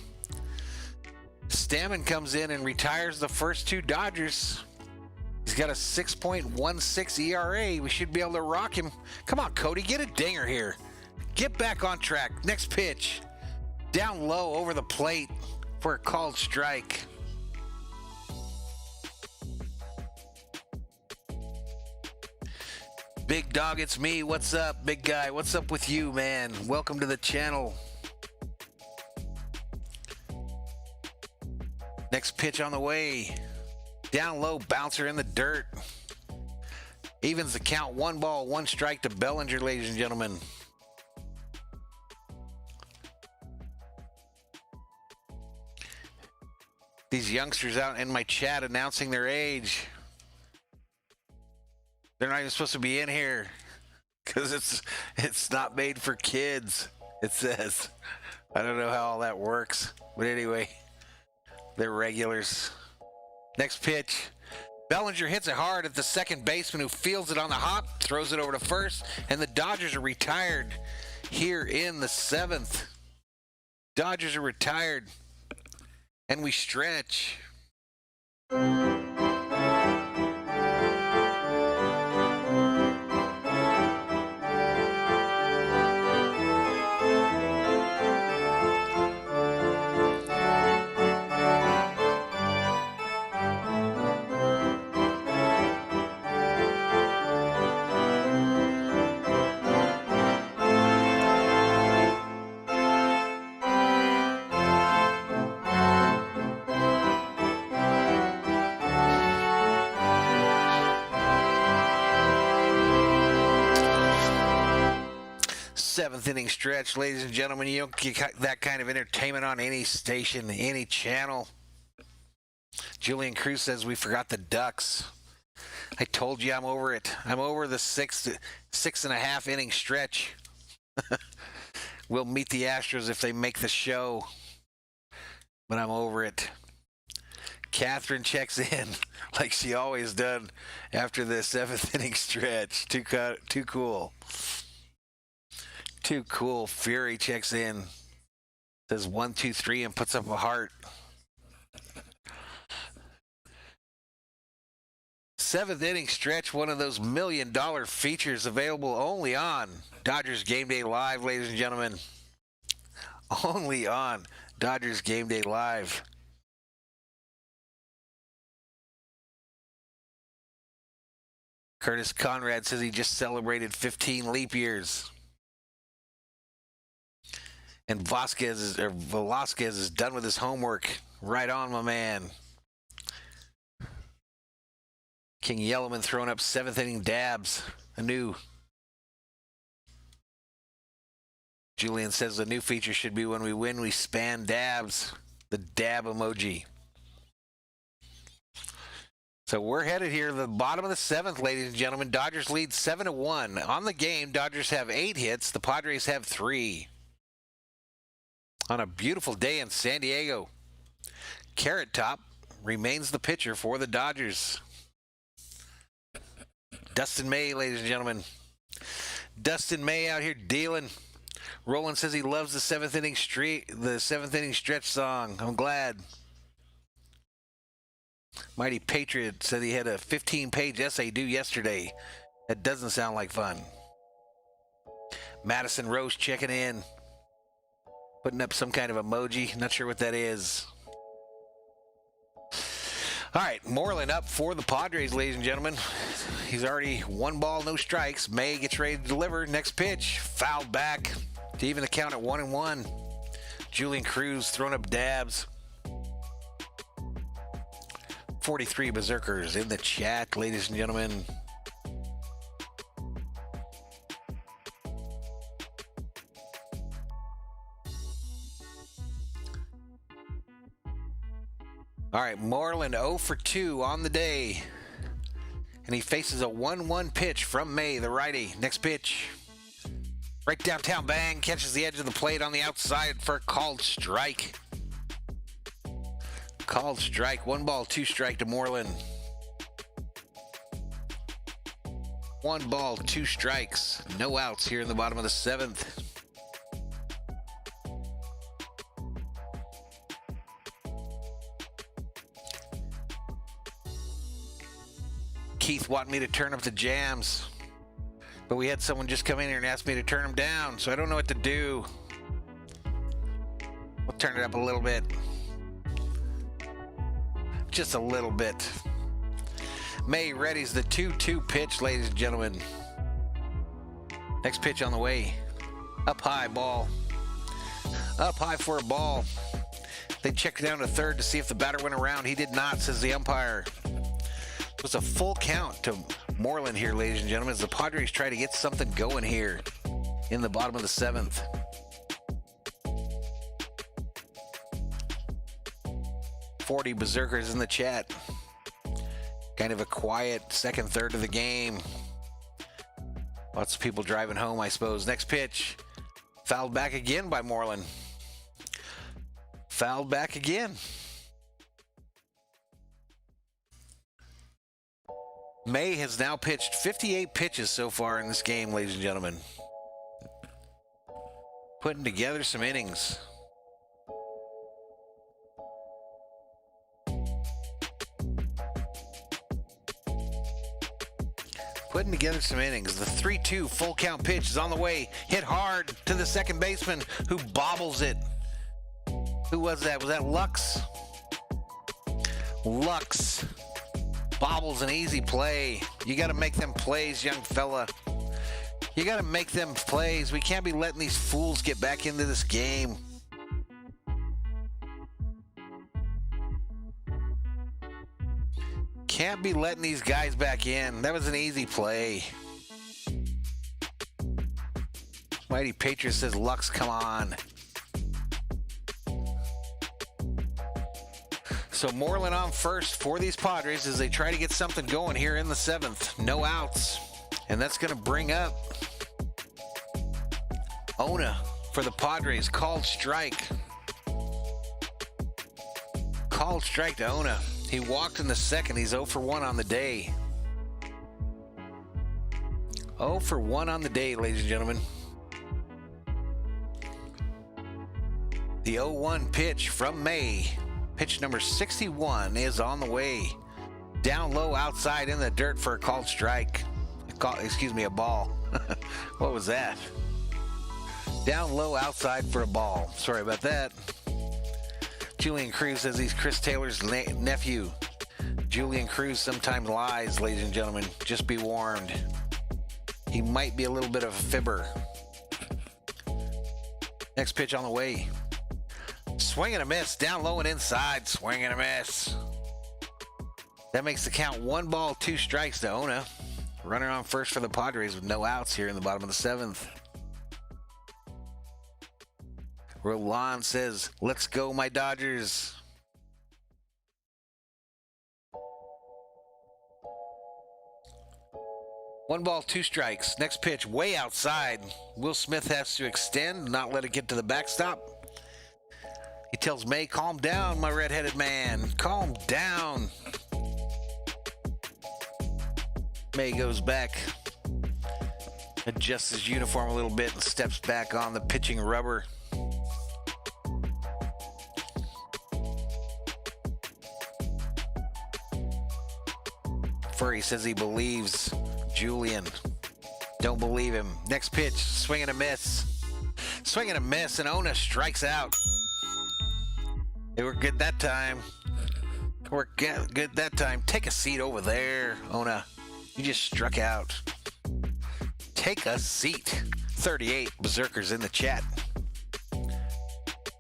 Stammen comes in and retires the first 2 Dodgers. He's got a 6.16 ERA. We should be able to rock him. Come on, Cody, get a dinger here. Get back on track. Next pitch. Down low over the plate for a called strike. Big dog, it's me. What's up, big guy? What's up with you, man? Welcome to the channel. Next pitch on the way. Down low, bouncer in the dirt. Evens the count, 1 ball, 1 strike to Bellinger, ladies and gentlemen. These youngsters out in my chat announcing their age. They're not even supposed to be in here because it's not made for kids, it says. I don't know how all that works, but anyway, they're regulars. Next pitch. Bellinger hits it hard at the second baseman, who fields it on the hop, throws it over to first, and the Dodgers are retired here in the 7th. Dodgers are retired, and we stretch. Seventh inning stretch, ladies and gentlemen. You don't get that kind of entertainment on any station, any channel. Julian Cruz says we forgot the Ducks. I told you I'm over it. I'm over the 6.5 inning stretch. We'll meet the Astros if they make the show, but I'm over it. Catherine checks in like she always done after the 7th inning stretch. Too cool. Too cool. Fury checks in. Says 1, 2, 3 and puts up a heart. 7th inning stretch, one of those $1 million features available only on Dodgers Game Day Live, ladies and gentlemen. Only on Dodgers Game Day Live. Curtis Conrad says he just celebrated 15 leap years. And Velasquez is done with his homework. Right on, my man. King Yellowman throwing up 7th inning dabs. Anew. Julian says the new feature should be when we win, we spam dabs. The dab emoji. So we're headed here to the bottom of the 7th, ladies and gentlemen. Dodgers lead 7-1. On the game, Dodgers have 8 hits. The Padres have 3. On a beautiful day in San Diego, Carrot Top remains the pitcher for the Dodgers. Dustin May, ladies and gentlemen. Dustin May out here dealing. Roland says he loves the 7th inning stretch song. I'm glad. Mighty Patriot said he had a 15-page essay due yesterday. That doesn't sound like fun. Madison Rose checking in. Putting up some kind of emoji. Not sure what that is. All right, Moreland up for the Padres, ladies and gentlemen. He's already 1 ball, no strikes. May gets ready to deliver. Next pitch, fouled back to even the count at 1-1. Julian Cruz throwing up dabs. 43 Berserkers in the chat, ladies and gentlemen. All right, Moreland 0 for 2 on the day. And he faces a 1-1 pitch from May, the righty. Next pitch. Right downtown, bang. Catches the edge of the plate on the outside for a called strike. Called strike. 1 ball, 2 strike to Moreland. 1 ball, 2 strikes. No outs here in the bottom of the 7th. Keith wanted me to turn up the jams, but we had someone just come in here and ask me to turn them down, so I don't know what to do. We'll turn it up a little bit. Just a little bit. May readies the 2-2 pitch, ladies and gentlemen. Next pitch on the way. Up high, ball. Up high for a ball. They checked down to third to see if the batter went around. He did not, says the umpire. It was a full count to Moreland here, ladies and gentlemen, as the Padres try to get something going here in the bottom of the 7th. "40 Berserkers in the chat. Kind of a quiet second third of the game. Lots of people driving home, I suppose. Next pitch. Fouled back again by Moreland. Fouled back again. May has now pitched 58 pitches so far in this game, ladies and gentlemen. Putting together some innings. Putting together some innings. The 3-2 full count pitch is on the way. Hit hard to the second baseman who bobbles it. Who was that? Was that Lux? Lux. Bobbles an easy play. You got to make them plays, young fella. You got to make them plays. We can't be letting these fools get back into this game. Can't be letting these guys back in. That was an easy play. Mighty Patriot says, Lux, come on. So Moreland on first for these Padres as they try to get something going here in the 7th. No outs. And that's going to bring up Ona for the Padres. Called strike. Called strike to Ona. He walked in the second. He's 0 for 1 on the day. 0 for 1 on the day, ladies and gentlemen. The 0-1 pitch from May. Pitch number 61 is on the way. Down low outside in the dirt for a called strike. A ball. What was that? Down low outside for a ball. Sorry about that. Julian Cruz says he's Chris Taylor's nephew. Julian Cruz sometimes lies, ladies and gentlemen. Just be warned. He might be a little bit of a fibber. Next pitch on the way. Swing and a miss. Down low and inside. Swing and a miss. That makes the count 1 ball, 2 strikes to Ona. Runner on first for the Padres with no outs here in the bottom of the 7th. Roland says, "Let's go, my Dodgers." One ball, 2 strikes. Next pitch, way outside. Will Smith has to extend, not let it get to the backstop. He tells May, "Calm down, my redheaded man. Calm down." May goes back, adjusts his uniform a little bit, and steps back on the pitching rubber. Furry says he believes Julian. Don't believe him. Next pitch, swing and a miss. Swing and a miss, and Ona strikes out. They were good that time. We're good that time. Take a seat over there, Ona. You just struck out. Take a seat. 38 Berserkers in the chat.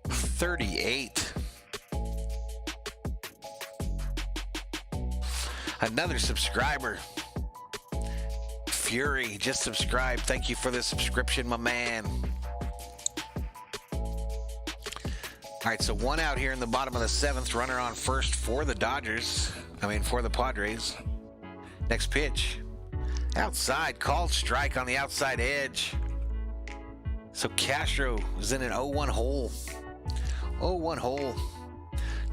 38. Another subscriber. Fury just subscribed. Thank you for the subscription, my man. All right, so 1 out here in the bottom of the 7th. Runner on first for the for the Padres. Next pitch. Outside, called strike on the outside edge. So Castro is in an 0-1 hole. 0-1 hole.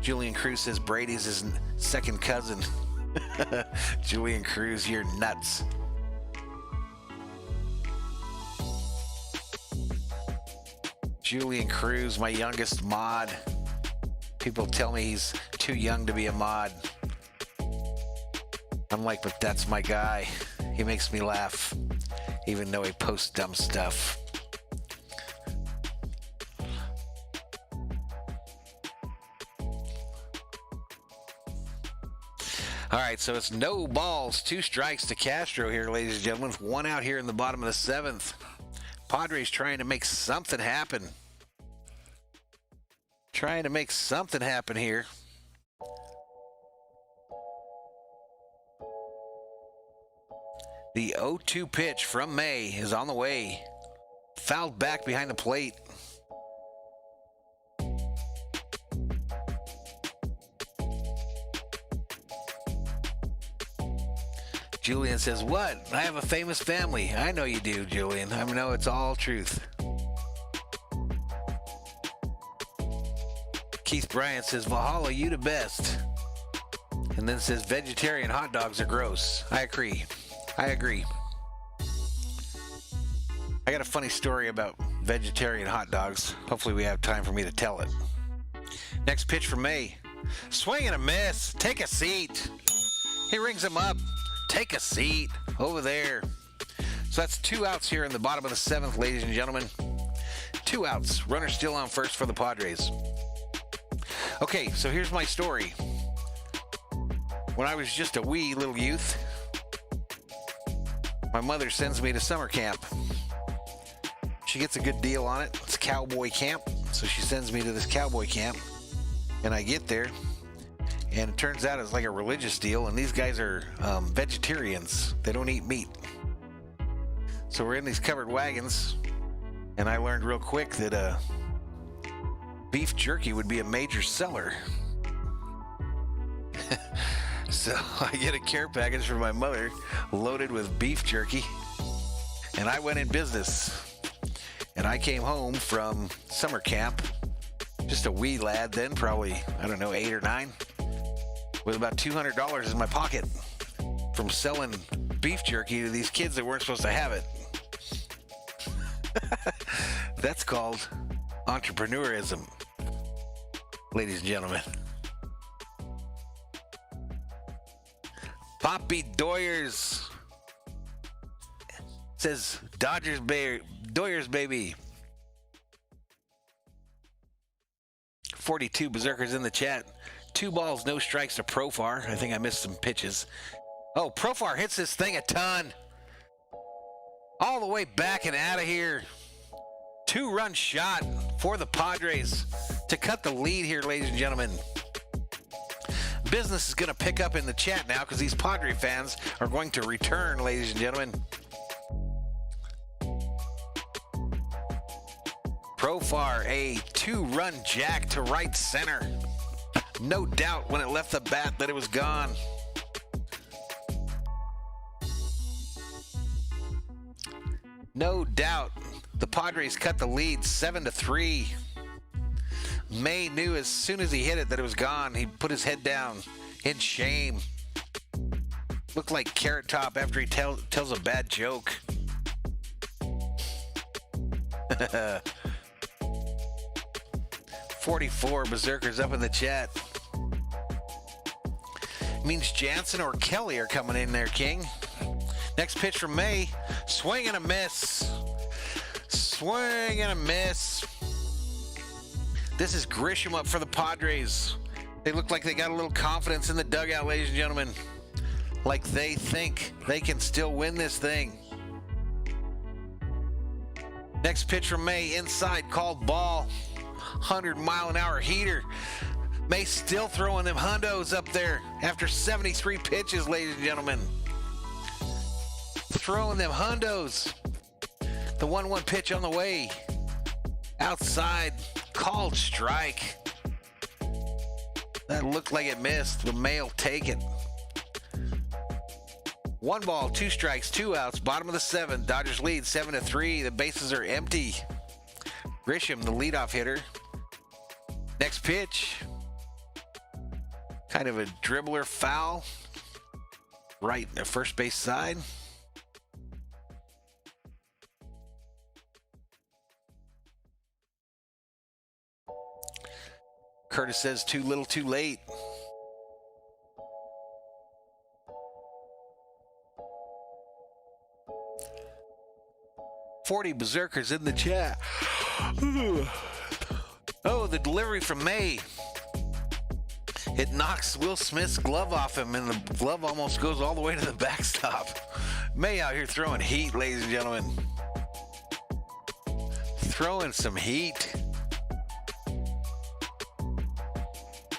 Julian Cruz says Brady's his second cousin. Julian Cruz, you're nuts. Julian Cruz, my youngest mod. People tell me he's too young to be a mod. I'm like, but that's my guy. He makes me laugh, even though he posts dumb stuff. All right, so it's no balls, 2 strikes to Castro here, ladies and gentlemen. 1 out here in the bottom of the 7th. Padres trying to make something happen. Trying to make something happen here. The 0-2 pitch from May is on the way. Fouled back behind the plate. Julian says, "What? I have a famous family." I know you do, Julian. I know it's all truth. Keith Bryant says, "Valhalla, you the best." And then says, "Vegetarian hot dogs are gross." I agree. I agree. I got a funny story about vegetarian hot dogs. Hopefully we have time for me to tell it. Next pitch for May. Swing and a miss. Take a seat. He rings him up. Take a seat over there. So that's 2 outs here in the bottom of the 7th, ladies and gentlemen. 2 outs. Runner still on first for the Padres. Okay, so here's my story. When I was just a wee little youth, my mother sends me to summer camp. She gets a good deal on it. It's cowboy camp. So she sends me to this cowboy camp. And I get there. And it turns out it's like a religious deal. And these guys are vegetarians. They don't eat meat. So we're in these covered wagons. And I learned real quick that beef jerky would be a major seller. So I get a care package from my mother loaded with beef jerky, and I went in business. And I came home from summer camp, just a wee lad then, probably, I don't know, 8 or 9, with about $200 in my pocket from selling beef jerky to these kids that weren't supposed to have it. That's called entrepreneurism, ladies and gentlemen. Poppy Doyers says Doyers baby. 42 Berserkers in the chat. 2 balls, no strikes to Profar. I think I missed some pitches. Oh, Profar hits this thing a ton. All the way back and out of here. 2-run shot for the Padres to cut the lead here, ladies and gentlemen. Business is going to pick up in the chat now because these Padre fans are going to return, ladies and gentlemen. Profar, a 2-run jack to right center. No doubt when it left the bat that it was gone. No doubt. The Padres cut the lead 7-3. May knew as soon as he hit it that it was gone. He put his head down in shame. Looked like Carrot Top after he tells a bad joke. 44 Berserkers up in the chat. Means Jansen or Kelly are coming in there, King. Next pitch from May. Swing and a miss. Swing and a miss. This is Grisham up for the Padres. They look like they got a little confidence in the dugout, ladies and gentlemen. Like they think they can still win this thing. Next pitch from May, inside, called ball. 100-mile-an-hour heater. May still throwing them hundos up there after 73 pitches, ladies and gentlemen. Throwing them hundos. The 1-1 pitch on the way. Outside, called strike. That looked like it missed, but May will take it. 1 ball, 2 strikes, 2 outs, bottom of the 7th. Dodgers lead 7-3. The bases are empty. Grisham, the leadoff hitter. Next pitch. Kind of a dribbler foul. Right in the first base side. Curtis says too little too late. $40 Berserkers in the chat. Oh, the delivery from May. It knocks Will Smith's glove off him, and the glove almost goes all the way to the backstop. May out here throwing heat, ladies and gentlemen. Throwing some heat.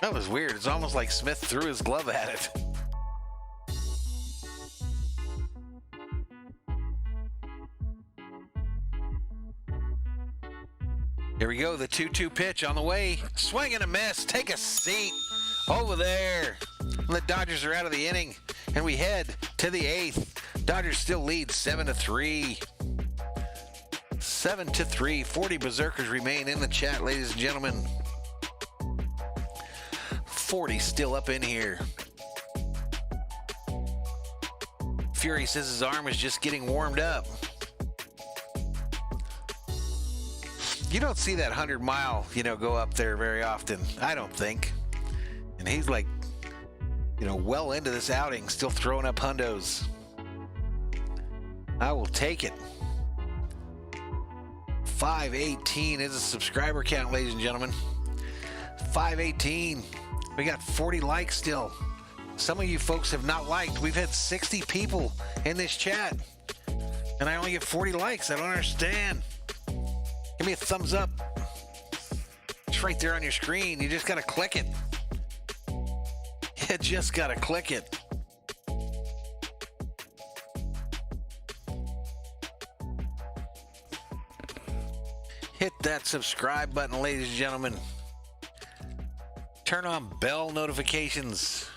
That was weird. It's almost like Smith threw his glove at it. Here we go, the 2-2 pitch on the way. Swing and a miss. Take a seat over there. The Dodgers are out of the inning, and we head to the 8th. Dodgers still lead 7-3. 7-3. 40 Berserkers remain in the chat, ladies and gentlemen. 40 still up in here. Fury says his arm is just getting warmed up. You don't see that 100-mile, go up there very often. I don't think. And he's like, well into this outing, still throwing up hundos. I will take it. 518 is a subscriber count, ladies and gentlemen. 518. We got 40 likes still. Some of you folks have not liked. We've had 60 people in this chat, and I only get 40 likes. I don't understand. Give me a thumbs up. It's right there on your screen. You just got to click it. You just got to click it. Hit that subscribe button, ladies and gentlemen. Turn on bell notifications.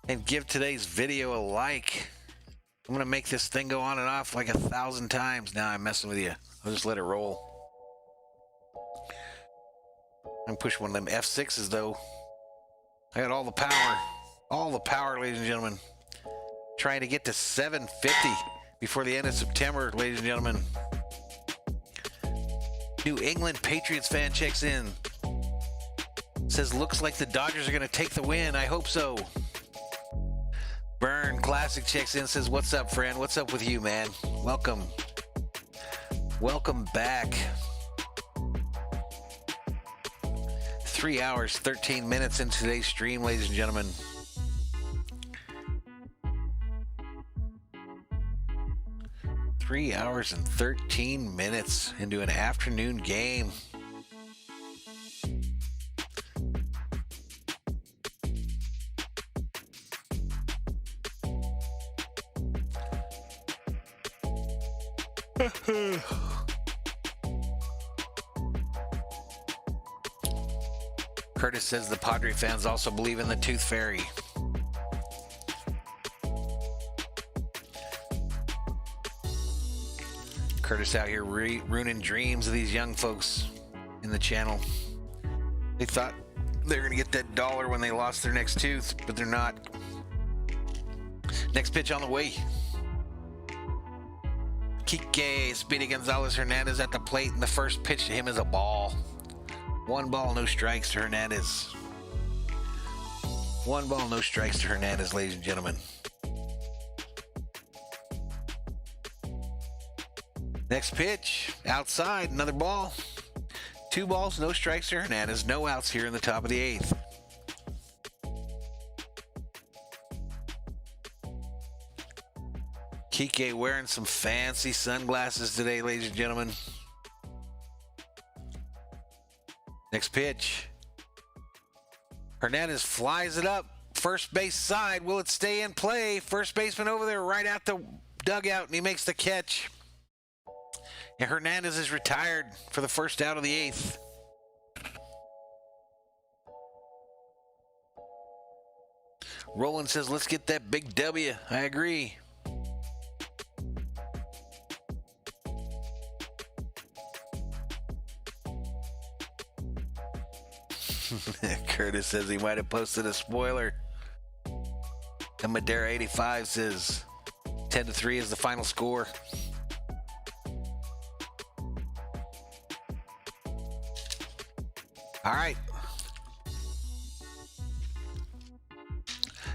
And give today's video a like. I'm going to make this thing go on and off like 1,000 times. Now I'm messing with you. I'll just let it roll. I'm pushing one of them F6s though. I got all the power. All the power, ladies and gentlemen. Trying to get to 750 before the end of September, ladies and gentlemen. New England Patriots fan checks in. Says, looks like the Dodgers are going to take the win. I hope so. Burn Classic checks in, says, what's up, friend? What's up with you, man? Welcome. Welcome back. 3 hours, 13 minutes into today's stream, ladies and gentlemen. 3 hours and 13 minutes into an afternoon game. Curtis says the Padre fans also believe in the Tooth Fairy. Curtis out here ruining dreams of these young folks in the channel. They thought they were going to get that dollar when they lost their next tooth, but they're not. Next pitch on the way. Kike Speedy Gonzalez Hernandez at the plate, and the first pitch to him is a ball. 1 ball, no strikes to Hernandez. 1 ball, no strikes to Hernandez, ladies and gentlemen. Next pitch, outside, another ball. 2 balls, no strikes to Hernandez. No outs here in the top of the 8th. Kike wearing some fancy sunglasses today, ladies and gentlemen. Next pitch. Hernandez flies it up. First base side. Will it stay in play? First baseman over there right at the dugout, and he makes the catch. And Hernandez is retired for the first out of the 8th. Roland says, let's get that big W. I agree. Curtis says he might have posted a spoiler. And Madera 85 says 10-3 is the final score. All right.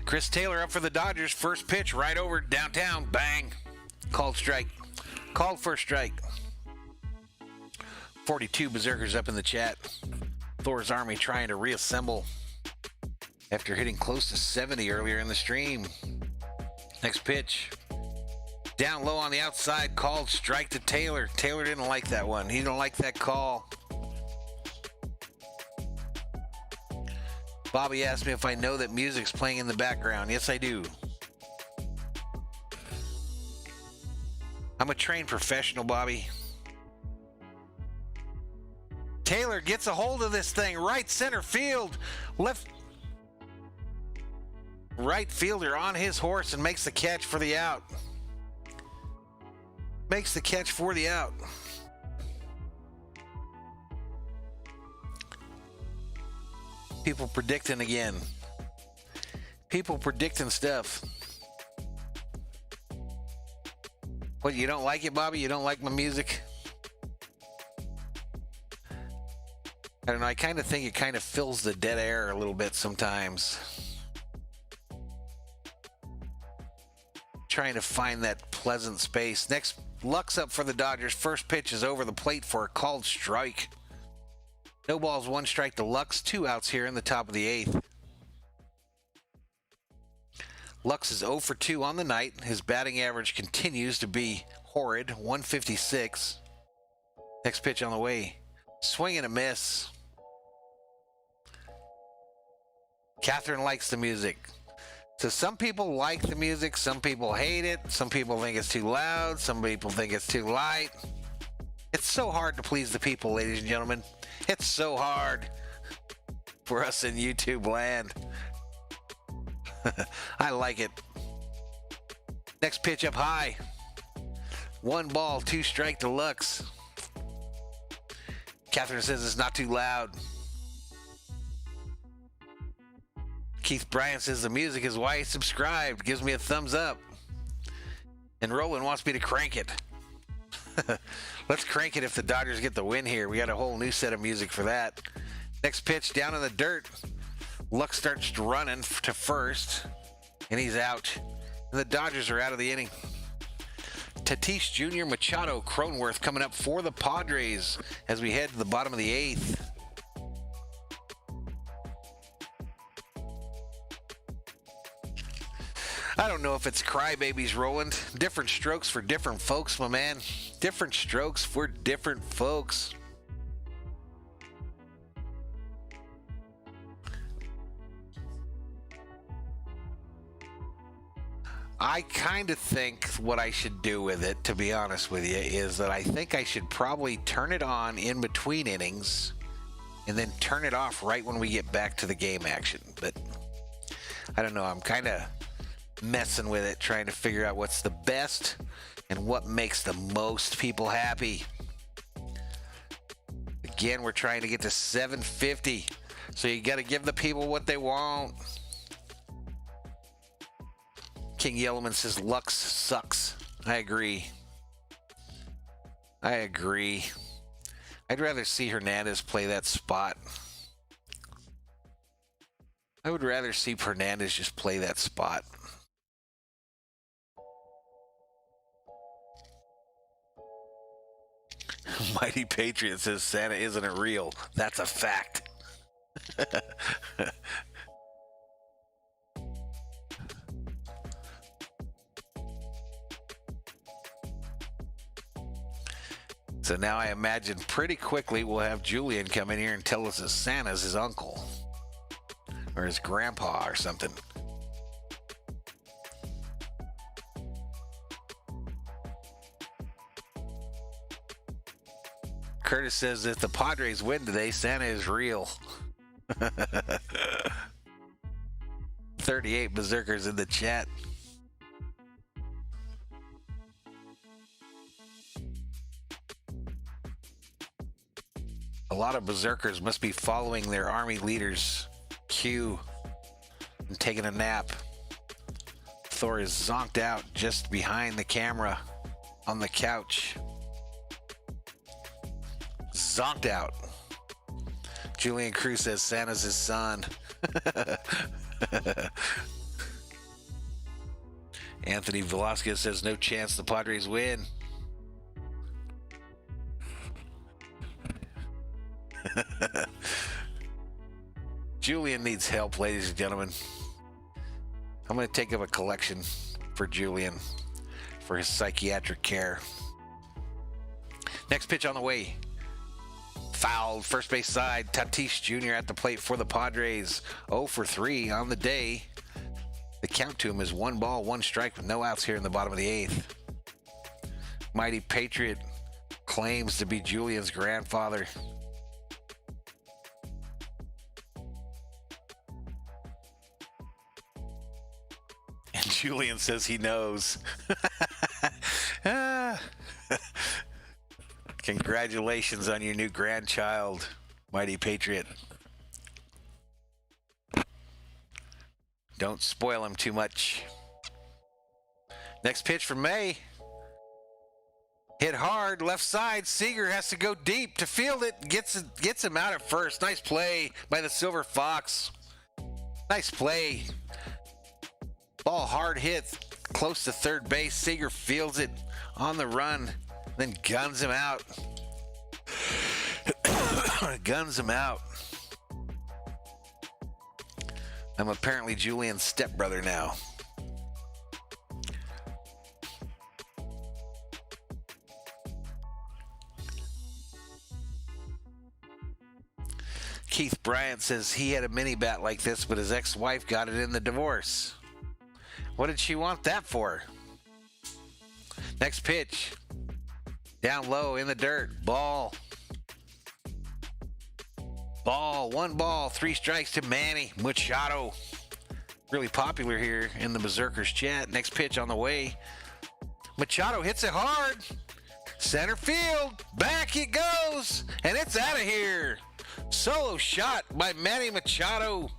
Chris Taylor up for the Dodgers. First pitch right over downtown. Bang. Called strike. Called for a strike. 42 Berserkers up in the chat. Thor's Army trying to reassemble after hitting close to 70 earlier in the stream. Next pitch. Down low on the outside. Called strike to Taylor. Taylor didn't like that one. He didn't like that call. Bobby asked me if I know that music's playing in the background. Yes, I do. I'm a trained professional, Bobby. Taylor gets a hold of this thing. Right center field. Right fielder on his horse and makes the catch for the out. Makes the catch for the out. People predicting again. People predicting stuff. What, you don't like it, Bobby? You don't like my music? I don't know. I kind of think it kind of fills the dead air a little bit sometimes. Trying to find that pleasant space. Next, Luck's up for the Dodgers. First pitch is over the plate for a called strike. No balls, 1 strike to Lux. 2 outs here in the top of the 8th. Lux is 0 for 2 on the night. His batting average continues to be horrid, 156. Next pitch on the way. Swing and a miss. Catherine likes the music. So some people like the music, some people hate it, some people think it's too loud, some people think it's too light. It's so hard to please the people, ladies and gentlemen. It's so hard for us in YouTube land. I like it. Next pitch up high. 1 ball, 2 strike to Lux. Catherine says it's not too loud. Keith Bryant says the music is why he subscribed. Gives me a thumbs up. And Roland wants me to crank it. Let's crank it if the Dodgers get the win here. We got a whole new set of music for that. Next pitch down in the dirt. Luck starts running to first, and he's out. And the Dodgers are out of the inning. Tatis Jr., Machado, Cronenworth coming up for the Padres as we head to the bottom of the 8th. I don't know if it's crybabies, Roland. Different strokes for different folks, my man. Different strokes for different folks. I kind of think what I should do with it, to be honest with you, is that I think I should probably turn it on in between innings and then turn it off right when we get back to the game action. But I don't know. I'm kind of messing with it, trying to figure out what's the best and what makes the most people happy. Again, we're trying to get to 750, so you got to give the people what they want. King Yellowman says Lux sucks. I agree. I'd rather see Hernandez play that spot. I would rather see Hernandez just play that spot. Mighty Patriot says Santa isn't real. That's a fact. So now I imagine pretty quickly we'll have Julian come in here and tell us that Santa's his uncle or his grandpa or something. Curtis says if the Padres win today, Santa is real. 38 berserkers in the chat. A lot of berserkers must be following their army leader's cue and taking a nap. Thor is zonked out just behind the camera on the couch. Zonked out. Julian Cruz says Santa's his son. Anthony Velasquez says no chance the Padres win. Julian needs help, ladies and gentlemen. I'm going to take up a collection for Julian for his psychiatric care. Next pitch on the way. Fouled, first base side. Tatis Jr. at the plate for the Padres. 0 for 3 on the day. The count to him is 1 ball, 1 strike with no outs here in the bottom of the 8th. Mighty Patriot claims to be Julian's grandfather. And Julian says he knows. Congratulations on your new grandchild, Mighty Patriot. Don't spoil him too much. Next pitch from May. Hit hard, left side. Seager has to go deep to field it. Gets him out at first. Nice play by the Silver Fox. Nice play. Ball hard hit, close to third base. Seager fields it on the run, then guns him out. Guns him out. I'm apparently Julian's stepbrother now. Keith Bryant says he had a mini bat like this, but his ex-wife got it in the divorce. What did she want that for? Next pitch. Down low in the dirt. Ball. Ball. 1 ball. 3 strikes to Manny Machado. Really popular here in the Berserkers chat. Next pitch on the way. Machado hits it hard. Center field. Back it goes. And it's out of here. Solo shot by Manny Machado.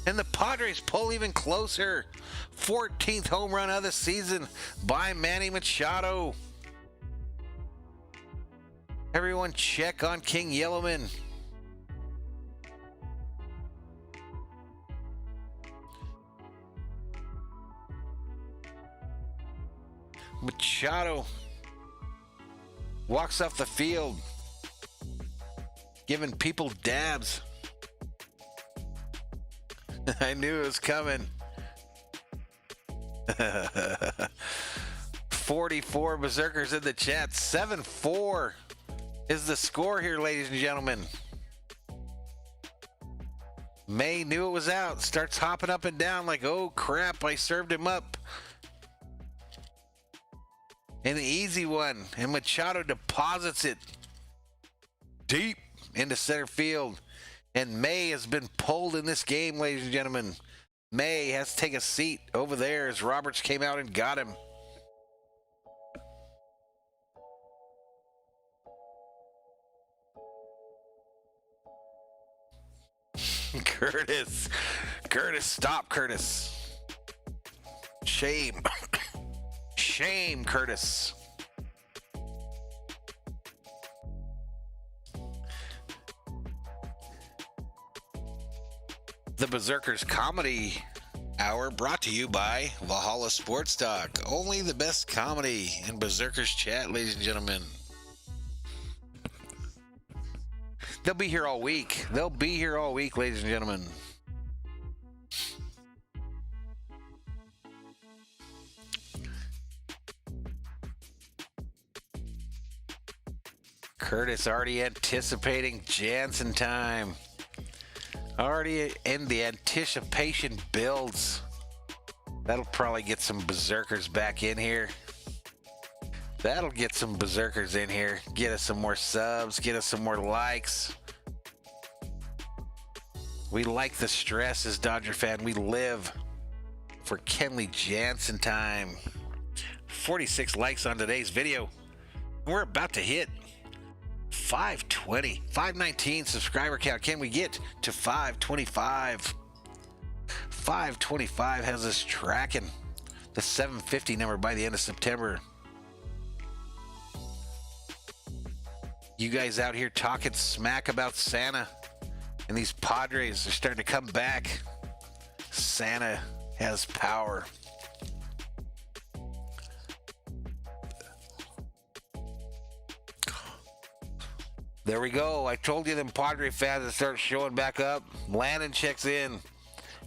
And the Padres pull even closer. 14th home run of the season by Manny Machado. Everyone check on King Yellowman. Machado walks off the field, giving people dabs. I knew it was coming. 44 berserkers in the chat. 7-4 is the score here, ladies and gentlemen. May knew it was out. Starts hopping up and down like, oh crap, I served him up. And the easy one. And Machado deposits it deep into center field. And May has been pulled in this game, ladies and gentlemen. May has to take a seat over there as Roberts came out and got him. Curtis, stop, Curtis. Shame. Shame, Curtis. The Berserkers Comedy Hour brought to you by Valhalla Sports Talk. Only the best comedy in Berserkers chat, ladies and gentlemen. They'll be here all week. They'll be here all week, ladies and gentlemen. Curtis already anticipating Jansen time. Already in the anticipation builds. That'll probably get some berserkers back in here. That'll get some berserkers in here. Get us some more subs. Get us some more likes. We like the stress as Dodger fan. We live for Kenley Jansen time. 46 likes on today's video. We're about to hit 520, 519 subscriber count. Can we get to 525? 525 has us tracking the 750 number by the end of September. You guys out here talking smack about Santa, and these Padres are starting to come back. Santa has power. There we go. I told you them Padre fans that start showing back up. Landon checks in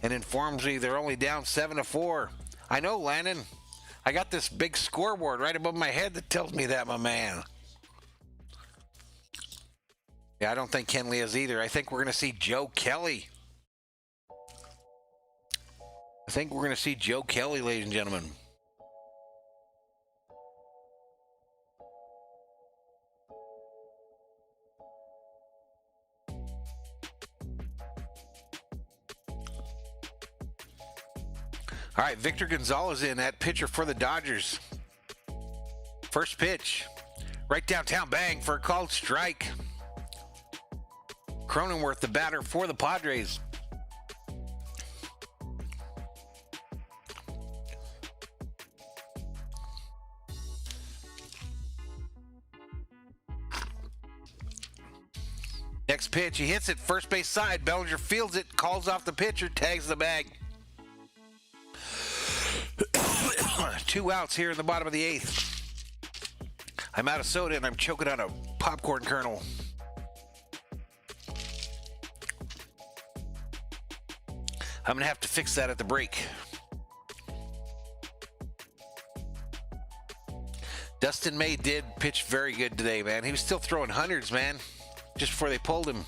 and informs me they're only down 7-4. I know, Landon. I got this big scoreboard right above my head that tells me that, my man. Yeah, I don't think Kenley is either. I think we're going to see Joe Kelly. I think we're going to see Joe Kelly, ladies and gentlemen. All right, Victor Gonzalez in at pitcher for the Dodgers. First pitch, right downtown, bang for a called strike. Cronenworth, the batter for the Padres. Next pitch, he hits it first base side. Bellinger fields it, calls off the pitcher, tags the bag. 2 outs here in the bottom of the 8th. I'm out of soda and I'm choking on a popcorn kernel. I'm going to have to fix that at the break. Dustin May did pitch very good today, man. He was still throwing hundreds, man, just before they pulled him.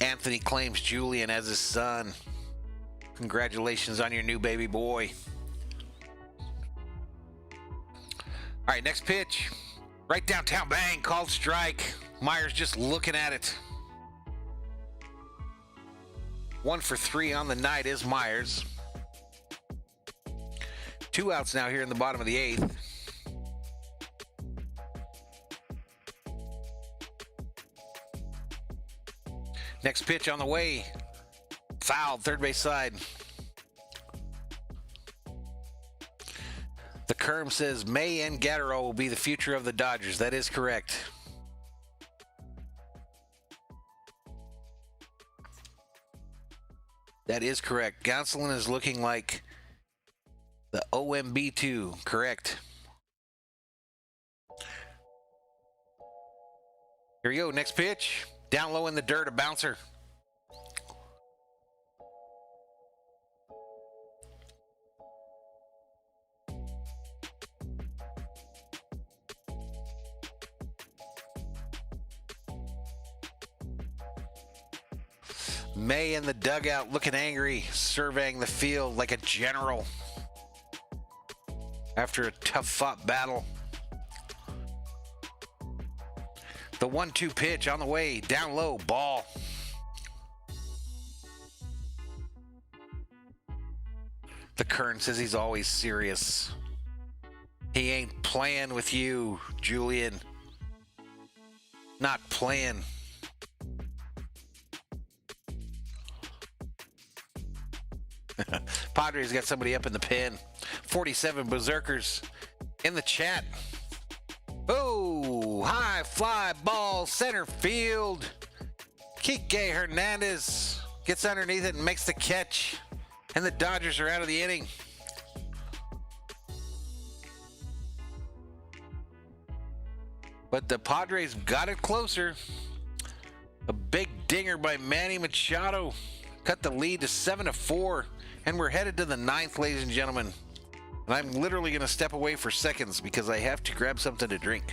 Anthony claims Julian as his son. Congratulations on your new baby boy. All right, next pitch. Right downtown, bang, called strike. Myers just looking at it. 1 for 3 on the night is Myers. 2 outs now here in the bottom of the 8th. Next pitch on the way. Fouled, third base side. The Kerm says May and Gatterall will be the future of the Dodgers. That is correct. That is correct. Gonsolin is looking like the OMB2. Correct. Here we go. Next pitch. Down low in the dirt, a bouncer. May in the dugout looking angry, surveying the field like a general after a tough-fought battle. The 1-2 pitch on the way, down low, ball. The Kern says he's always serious. He ain't playing with you, Julian. Not playing. Padres got somebody up in the pen. 47 Berserkers in the chat. Oh, high fly ball, center field. Kike Hernandez gets underneath it and makes the catch. And the Dodgers are out of the inning. But the Padres got it closer. A big dinger by Manny Machado cut the lead to 7-4. And we're headed to the 9th, ladies and gentlemen. And I'm literally going to step away for seconds because I have to grab something to drink.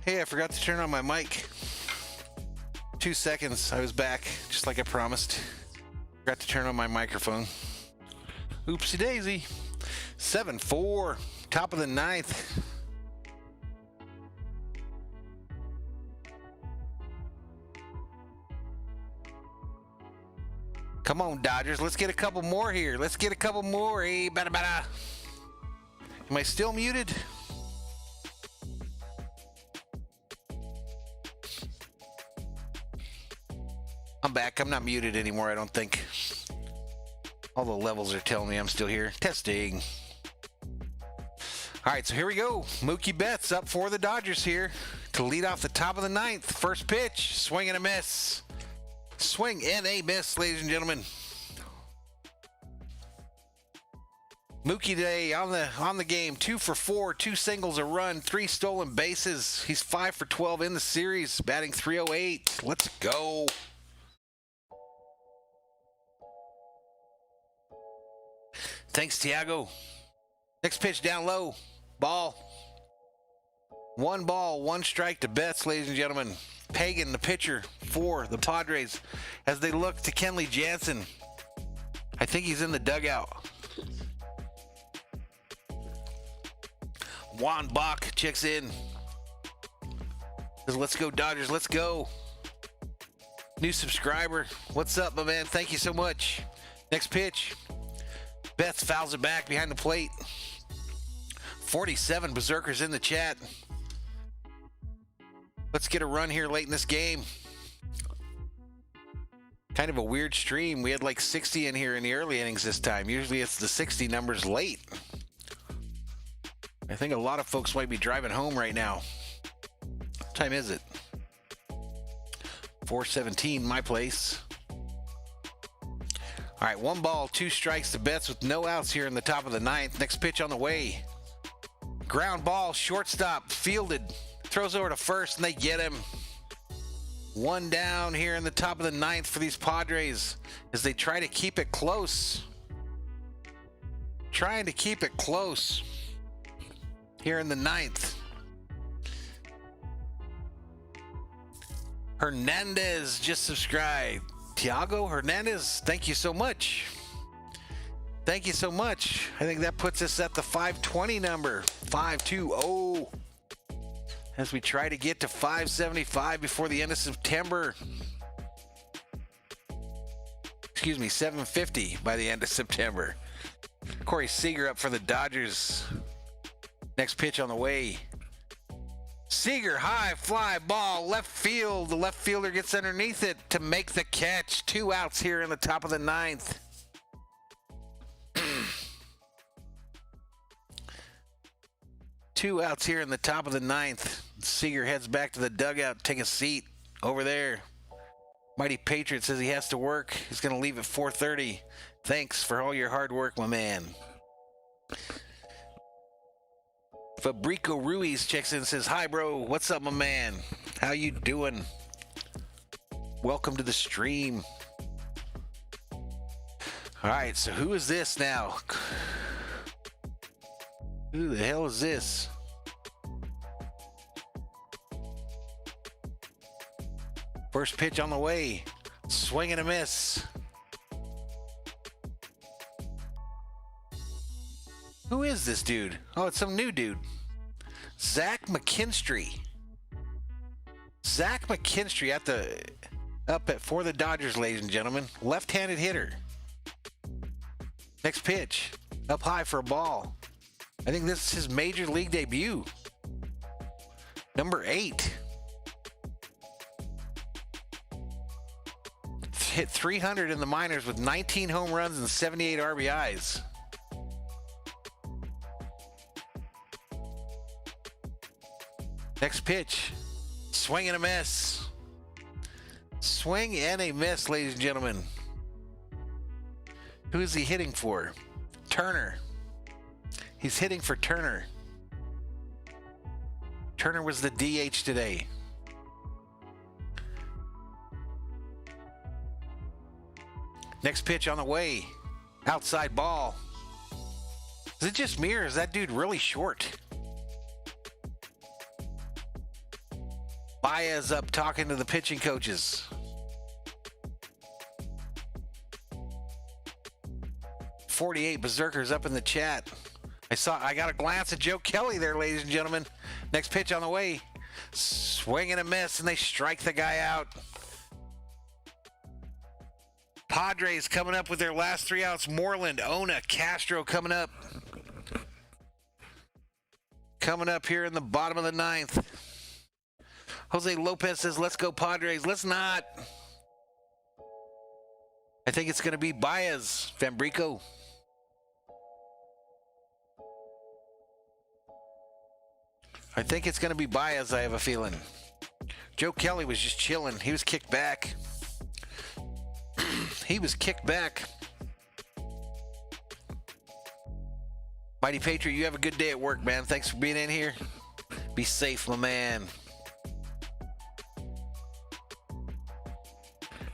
Hey, I forgot to turn on my mic. 2 seconds, I was back, just like I promised. Forgot to turn on my microphone. Oopsie daisy. 7-4, top of the 9th. Come on, Dodgers, let's get a couple more here. Let's get a couple more. Hey, bada bada. Am I still muted? I'm back. I'm not muted anymore, I don't think. All the levels are telling me I'm still here. Testing. All right, so here we go. Mookie Betts up for the Dodgers here to lead off the top of the 9th. First pitch, swing and a miss. Swing and a miss, ladies and gentlemen. Mookie Day on the game. 2 for 4, 2 singles, a run, 3 stolen bases. He's 5 for 12 in the series, batting .308. Let's go. Thanks, Tiago. Next pitch down low. Ball. 1 ball, 1 strike to Betts, ladies and gentlemen. Pagan, the pitcher for the Padres, as they look to Kenley Jansen. I think he's in the dugout. Juan Bach checks in. Says, let's go, Dodgers, let's go. New subscriber. What's up, my man? Thank you so much. Next pitch. Betts fouls it back behind the plate. 47 Berserkers in the chat. Let's get a run here late in this game. Kind of a weird stream. We had like 60 in here in the early innings this time. Usually it's the 60 numbers late. I think a lot of folks might be driving home right now. What time is it? 4:17, my place. All right, 1 ball, 2 strikes to Betts with no outs here in the top of the 9th. Next pitch on the way. Ground ball, shortstop, fielded. Throws over to first, and they get him. 1 down here in the top of the 9th for these Padres as they try to keep it close. Trying to keep it close here in the 9th. Hernandez just subscribed. Tiago Hernandez, thank you so much. Thank you so much. I think that puts us at the 520 number. 520. As we try to get to 575 before the end of September. Excuse me, 750 by the end of September. Corey Seager up for the Dodgers. Next pitch on the way. Seager, high fly ball, left field. The left fielder gets underneath it to make the catch. 2 outs here in the top of the 9th. 2 outs here in the top of the 9th. Seager heads back to the dugout, take a seat over there. Mighty Patriot says he has to work. He's going to leave at 4:30. Thanks for all your hard work, my man. Fabrico Ruiz checks in and says, hi, bro. What's up, my man? How you doing? Welcome to the stream. All right, so who is this now? Who the hell is this? First pitch on the way. Swing and a miss. Who is this dude? Oh, it's some new dude. Zach McKinstry. Zach McKinstry for the Dodgers, ladies and gentlemen. Left-handed hitter. Next pitch. Up high for a ball. I think this is his major league debut. Number 8. Hit 300 in the minors with 19 home runs and 78 RBIs. Next pitch. Swing and a miss. Swing and a miss, ladies and gentlemen. Who is he hitting for? Turner. He's hitting for Turner. Turner was the DH today. Next pitch on the way. Outside ball. Is it just me or is that dude really short? Baez up talking to the pitching coaches. 48 Berserkers up in the chat. I got a glance at Joe Kelly there, ladies and gentlemen. Next pitch on the way. Swing and a miss, and they strike the guy out. Padres coming up with their last 3 outs. Moreland, Ona, Castro coming up. Coming up here in the bottom of the 9th. Jose Lopez says, let's go Padres. Let's not. I think it's going to be Baez, Fambrico. I think it's going to be Baez, I have a feeling. Joe Kelly was just chilling. He was kicked back. He was kicked back. Mighty Patriot, you have a good day at work, man. Thanks for being in here. Be safe, my man.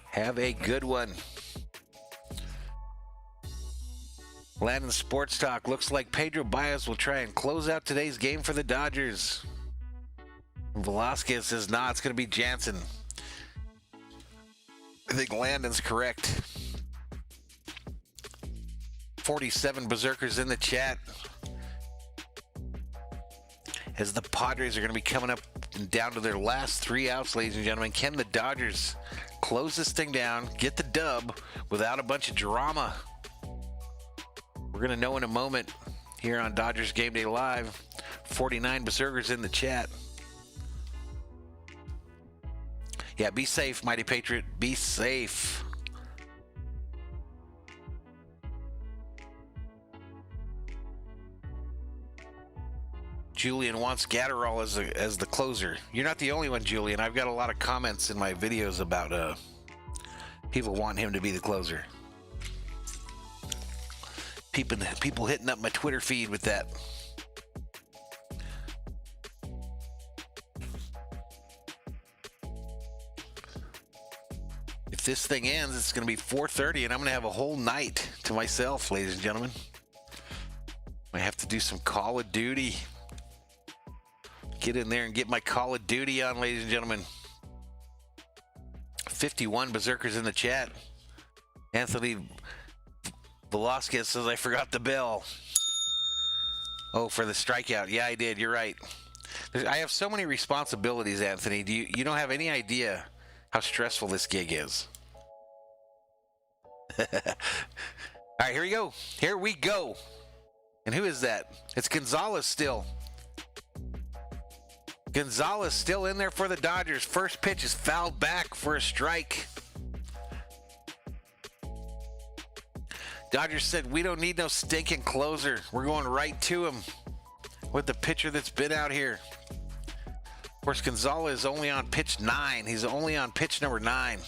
Have a good one. Valhalla Sports Talk. Looks like Pedro Baez will try and close out today's game for the Dodgers. Velasquez says, nah, it's going to be Jansen. I think Landon's correct. 47 Berserkers in the chat. As the Padres are going to be coming up and down to their last 3 outs, ladies and gentlemen. Can the Dodgers close this thing down, get the dub without a bunch of drama? We're going to know in a moment here on Dodgers Game Day Live. 49 Berserkers in the chat. Yeah, be safe, Mighty Patriot. Be safe. Julian wants Gatterall as the closer. You're not the only one, Julian. I've got a lot of comments in my videos about people want him to be the closer. People hitting up my Twitter feed with that. If this thing ends, it's going to be 4:30, and I'm going to have a whole night to myself, ladies and gentlemen. I have to do some Call of Duty. Get in there and get my Call of Duty on, ladies and gentlemen. 51 berserkers in the chat. Anthony Velasquez says, I forgot the bell. Oh, for the strikeout. Yeah, I did. You're right. I have so many responsibilities, Anthony. You don't have any idea how stressful this gig is. All right, here we go. Here we go. And who is that? It's Gonzalez still. Gonzalez still in there for the Dodgers. First pitch is fouled back for a strike. Dodgers said, we don't need no stinking closer. We're going right to him with the pitcher that's been out here. Of course, Gonzalez is only on pitch 9. He's only on pitch number 9.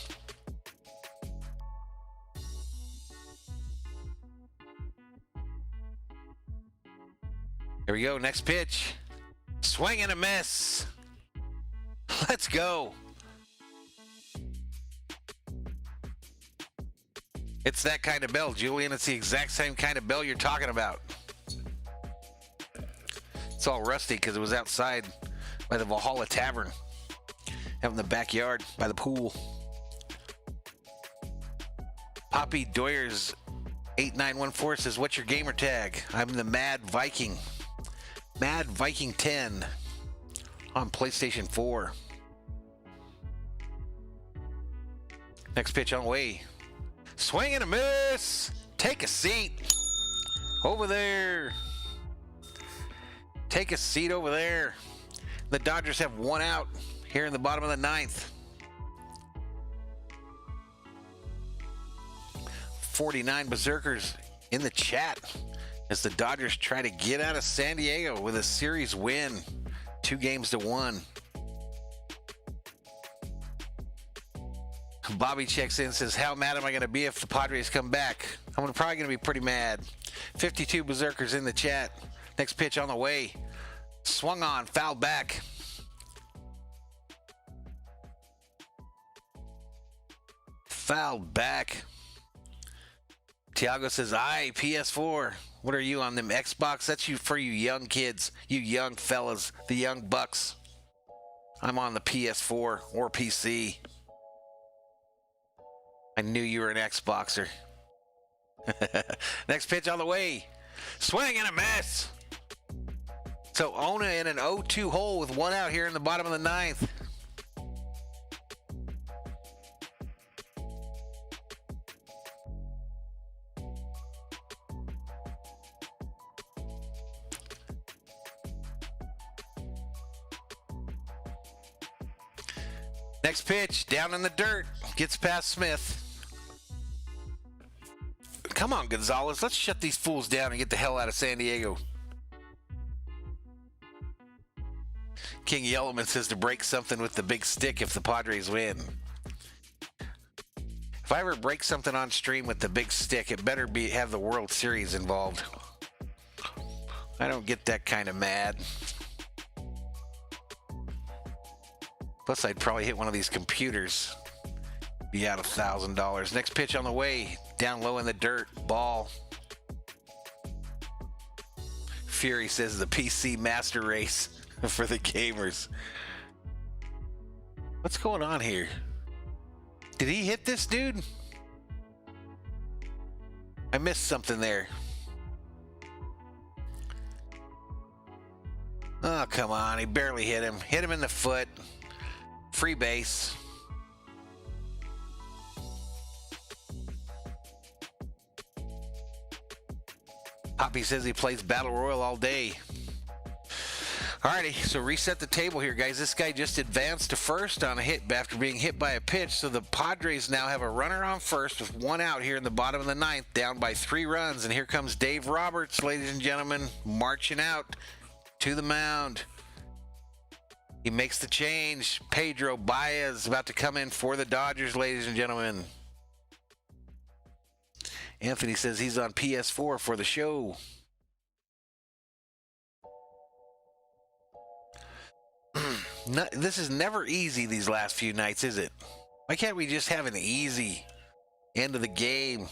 Here we go. Next pitch. Swing and a miss. Let's go. It's that kind of bell, Julian. It's the exact same kind of bell you're talking about. It's all rusty because it was outside by the Valhalla Tavern, out in the backyard by the pool. Poppy Doyers 8914 says, what's your gamer tag? I'm the Mad Viking. Mad Viking 10 on PlayStation 4. Next pitch on the way. Swing and a miss. Take a seat over there. Take a seat over there. The Dodgers have one out here in the bottom of the 9th. 49 berserkers in the chat as the Dodgers try to get out of San Diego with a series win, 2-1. Bobby checks in and says, how mad am I going to be if the Padres come back? I'm probably going to be pretty mad. 52 berserkers in the chat. Next pitch on the way. Swung on, fouled back. Fouled back. Tiago says, aye, PS4. What are you on them Xbox? That's you for you young kids, you young fellas, the young bucks. I'm on the PS4 or PC. I knew you were an Xboxer. Next pitch on the way. Swing and a miss. So Ona in an 0-2 hole with one out here in the bottom of the 9th. Next pitch, down in the dirt, gets past Smith. Come on, Gonzalez, let's shut these fools down and get the hell out of San Diego. King Yellowman says to break something with the big stick if the Padres win. If I ever break something on stream with the big stick, it better have the World Series involved. I don't get that kind of mad. Plus, I'd probably hit one of these computers. Be out $1,000. Next pitch on the way. Down low in the dirt. Ball. Fury says the PC master race for the gamers. What's going on here? Did he hit this dude? I missed something there. Oh, come on. He barely hit him. Hit him in the foot. Free base. Poppy says he plays Battle Royale all day. Alrighty, so reset the table here, guys. This guy just advanced to first on a hit after being hit by a pitch. So the Padres now have a runner on first with one out here in the bottom of the 9th, down by 3 runs. And here comes Dave Roberts, ladies and gentlemen, marching out. to the mound. He makes the change. Pedro Baez about to come in for the Dodgers, ladies and gentlemen. Anthony says he's on PS4 for the show. This is never easy these last few nights, is it? Why can't we just have an easy end of the game?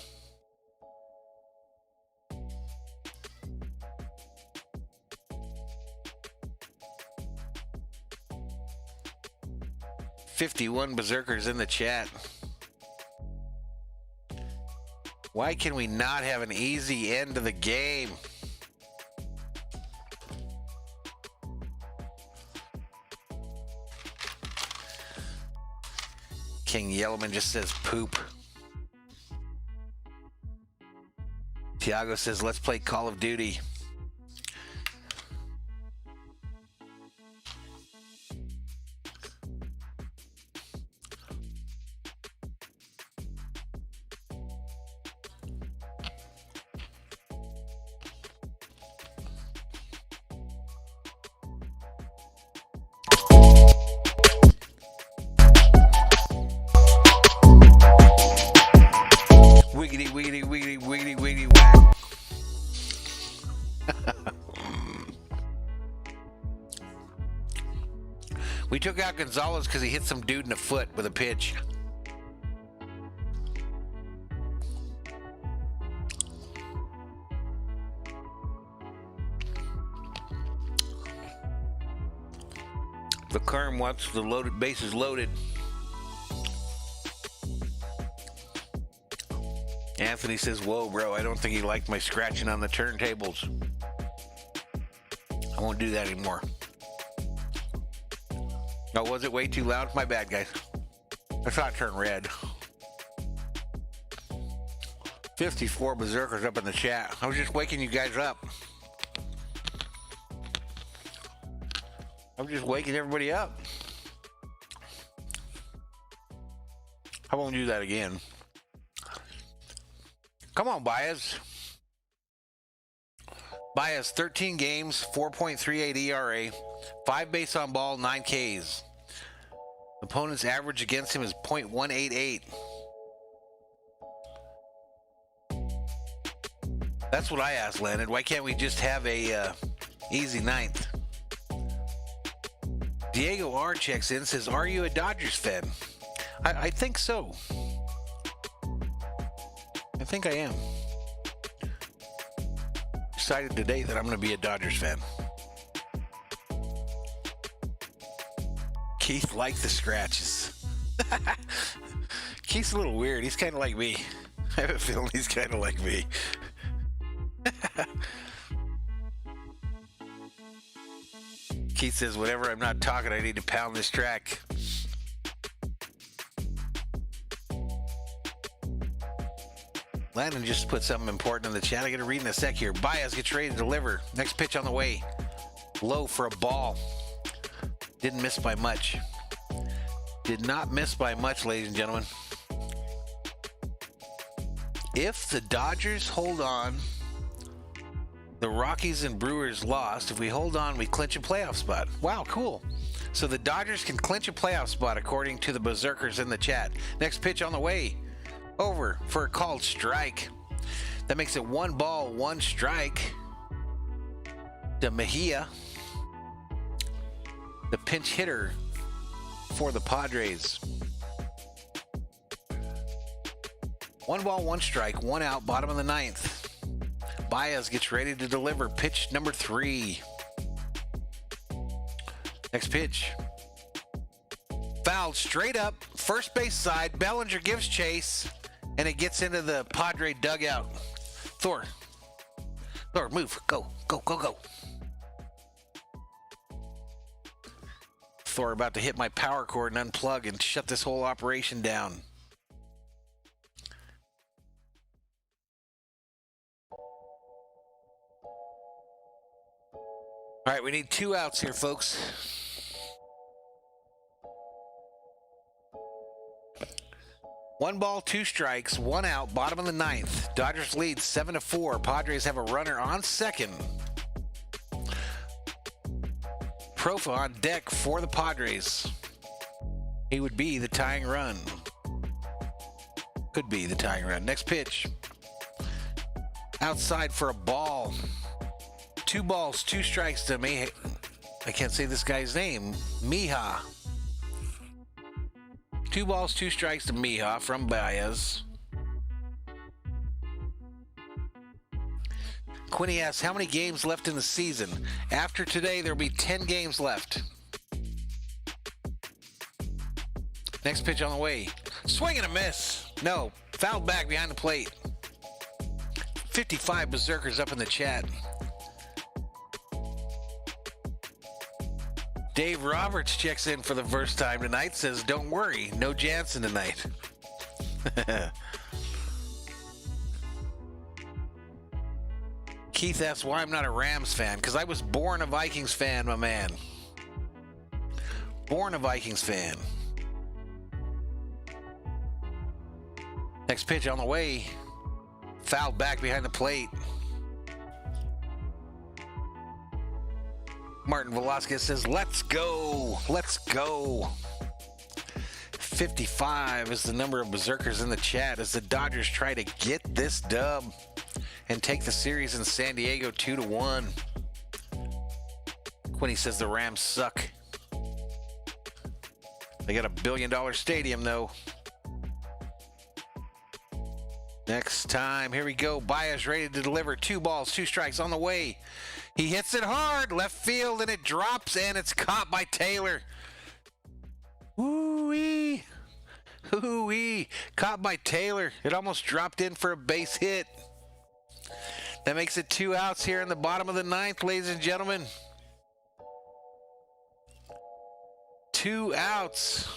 $51 berserkers in the chat. Why can we not have an easy end of the game? King Yellowman just says poop. Tiago says, let's play Call of Duty. Wiggity, wiggity, wiggity, wiggity, wiggity, whack. We took out Gonzalez because he hit some dude in the foot with a pitch. The Kerm wants the loaded bases loaded. Anthony says, whoa, bro, I don't think he liked my scratching on the turntables. I won't do that anymore. Oh, was it way too loud? My bad, guys. I saw it turn red. 54 berserkers up in the chat. I was just waking you guys up. I'm just waking everybody up. I won't do that again. Come on, Baez. Baez, 13 games, 4.38 ERA, 5 base on ball, 9 Ks. Opponent's average against him is .188. That's what I asked, Landon. Why can't we just have a easy ninth? Diego R checks in, says, are you a Dodgers fan? I think so. I think I am. Decided today that I'm going to be a Dodgers fan. Keith liked the scratches. Keith's a little weird. He's kind of like me. I have a feeling he's kind of like me. Keith says, whenever I'm not talking, I need to pound this track. Landon just put something important in the chat. I got to read in a sec here. Baez gets ready to deliver. Next pitch on the way. Low for a ball. Didn't miss by much. Did not miss by much, ladies and gentlemen. If the Dodgers hold on, the Rockies and Brewers lost. If we hold on, we clinch a playoff spot. Wow, cool. So the Dodgers can clinch a playoff spot according to the berserkers in the chat. Next pitch on the way. Over for a called strike. That makes it 1 ball, 1 strike to Mejia, the pinch hitter for the Padres. 1 ball, 1 strike, 1 out, bottom of the 9th. Baez gets ready to deliver pitch number 3. Next pitch. Fouled straight up, first base side. Bellinger gives chase, and it gets into the Padre dugout. Thor, move. Go. Thor about to hit my power cord and unplug and shut this whole operation down. All right, we need 2 outs here, folks. One ball, 2 strikes, 1 out, bottom of the 9th. Dodgers lead 7-4. Padres have a runner on second. Profar on deck for the Padres. He would be the tying run. Could be the tying run. Next pitch. Outside for a ball. 2 balls, 2 strikes to me. I can't say this guy's name. Mija. 2 balls, 2 strikes to Mija from Baez. Quinny asks, how many games left in the season? After today, there'll be 10 games left. Next pitch on the way. Swing and a miss. No, fouled back behind the plate. 55 berserkers up in the chat. Dave Roberts checks in for the first time tonight. Says, don't worry, no Jansen tonight. Keith asks why I'm not a Rams fan. Because I was born a Vikings fan, my man. Born a Vikings fan. Next pitch on the way. Fouled back behind the plate. Martin Velasquez says, let's go. Let's go. 55 is the number of berserkers in the chat as the Dodgers try to get this dub and take the series in San Diego 2-1. Quinny says the Rams suck. They got $1 billion stadium, though. Next time, here we go. Baez ready to deliver. 2 balls, 2 strikes on the way. He hits it hard, left field, and it drops, and it's caught by Taylor. Ooh-wee. Ooh-wee. Caught by Taylor. It almost dropped in for a base hit. That makes it 2 outs here in the bottom of the 9th, ladies and gentlemen. 2 outs.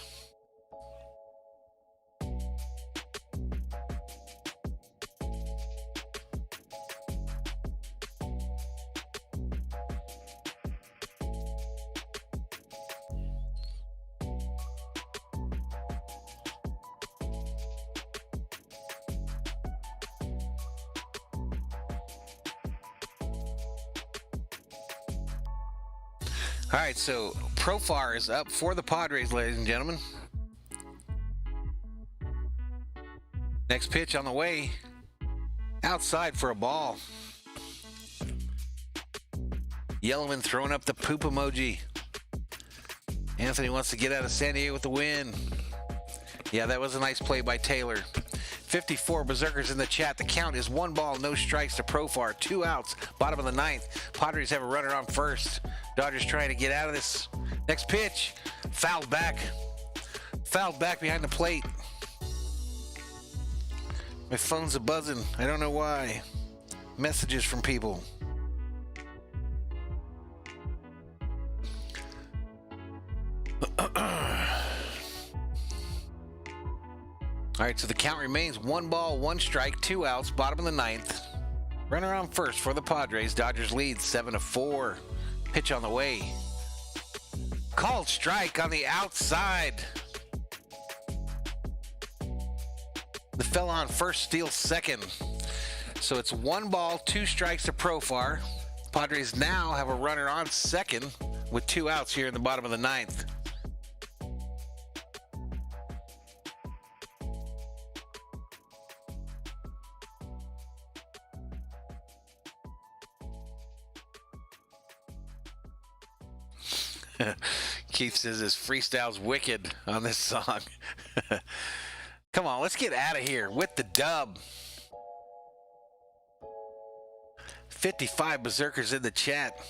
All right, so Profar is up for the Padres, ladies and gentlemen. Next pitch on the way. Outside for a ball. Yellowman throwing up the poop emoji. Anthony wants to get out of San Diego with the win. Yeah, that was a nice play by Taylor. 54 berserkers in the chat. The count is 1 ball, no strikes to Profar. 2 outs, bottom of the 9th. Padres have a runner on first. Dodgers trying to get out of this. Next pitch, fouled back. Fouled back behind the plate. My phone's a buzzing. I don't know why. Messages from people. All right, so the count remains 1 ball, 1 strike, 2 outs, bottom of the 9th. Runner on first for the Padres. Dodgers lead 7-4. Pitch on the way. Called strike on the outside. The fella on first steals second. So it's 1 ball, 2 strikes to Profar. Padres now have a runner on second with 2 outs here in the bottom of the 9th. Keith says his freestyle's wicked on this song. Come on, let's get out of here with the dub. 55 berserkers in the chat.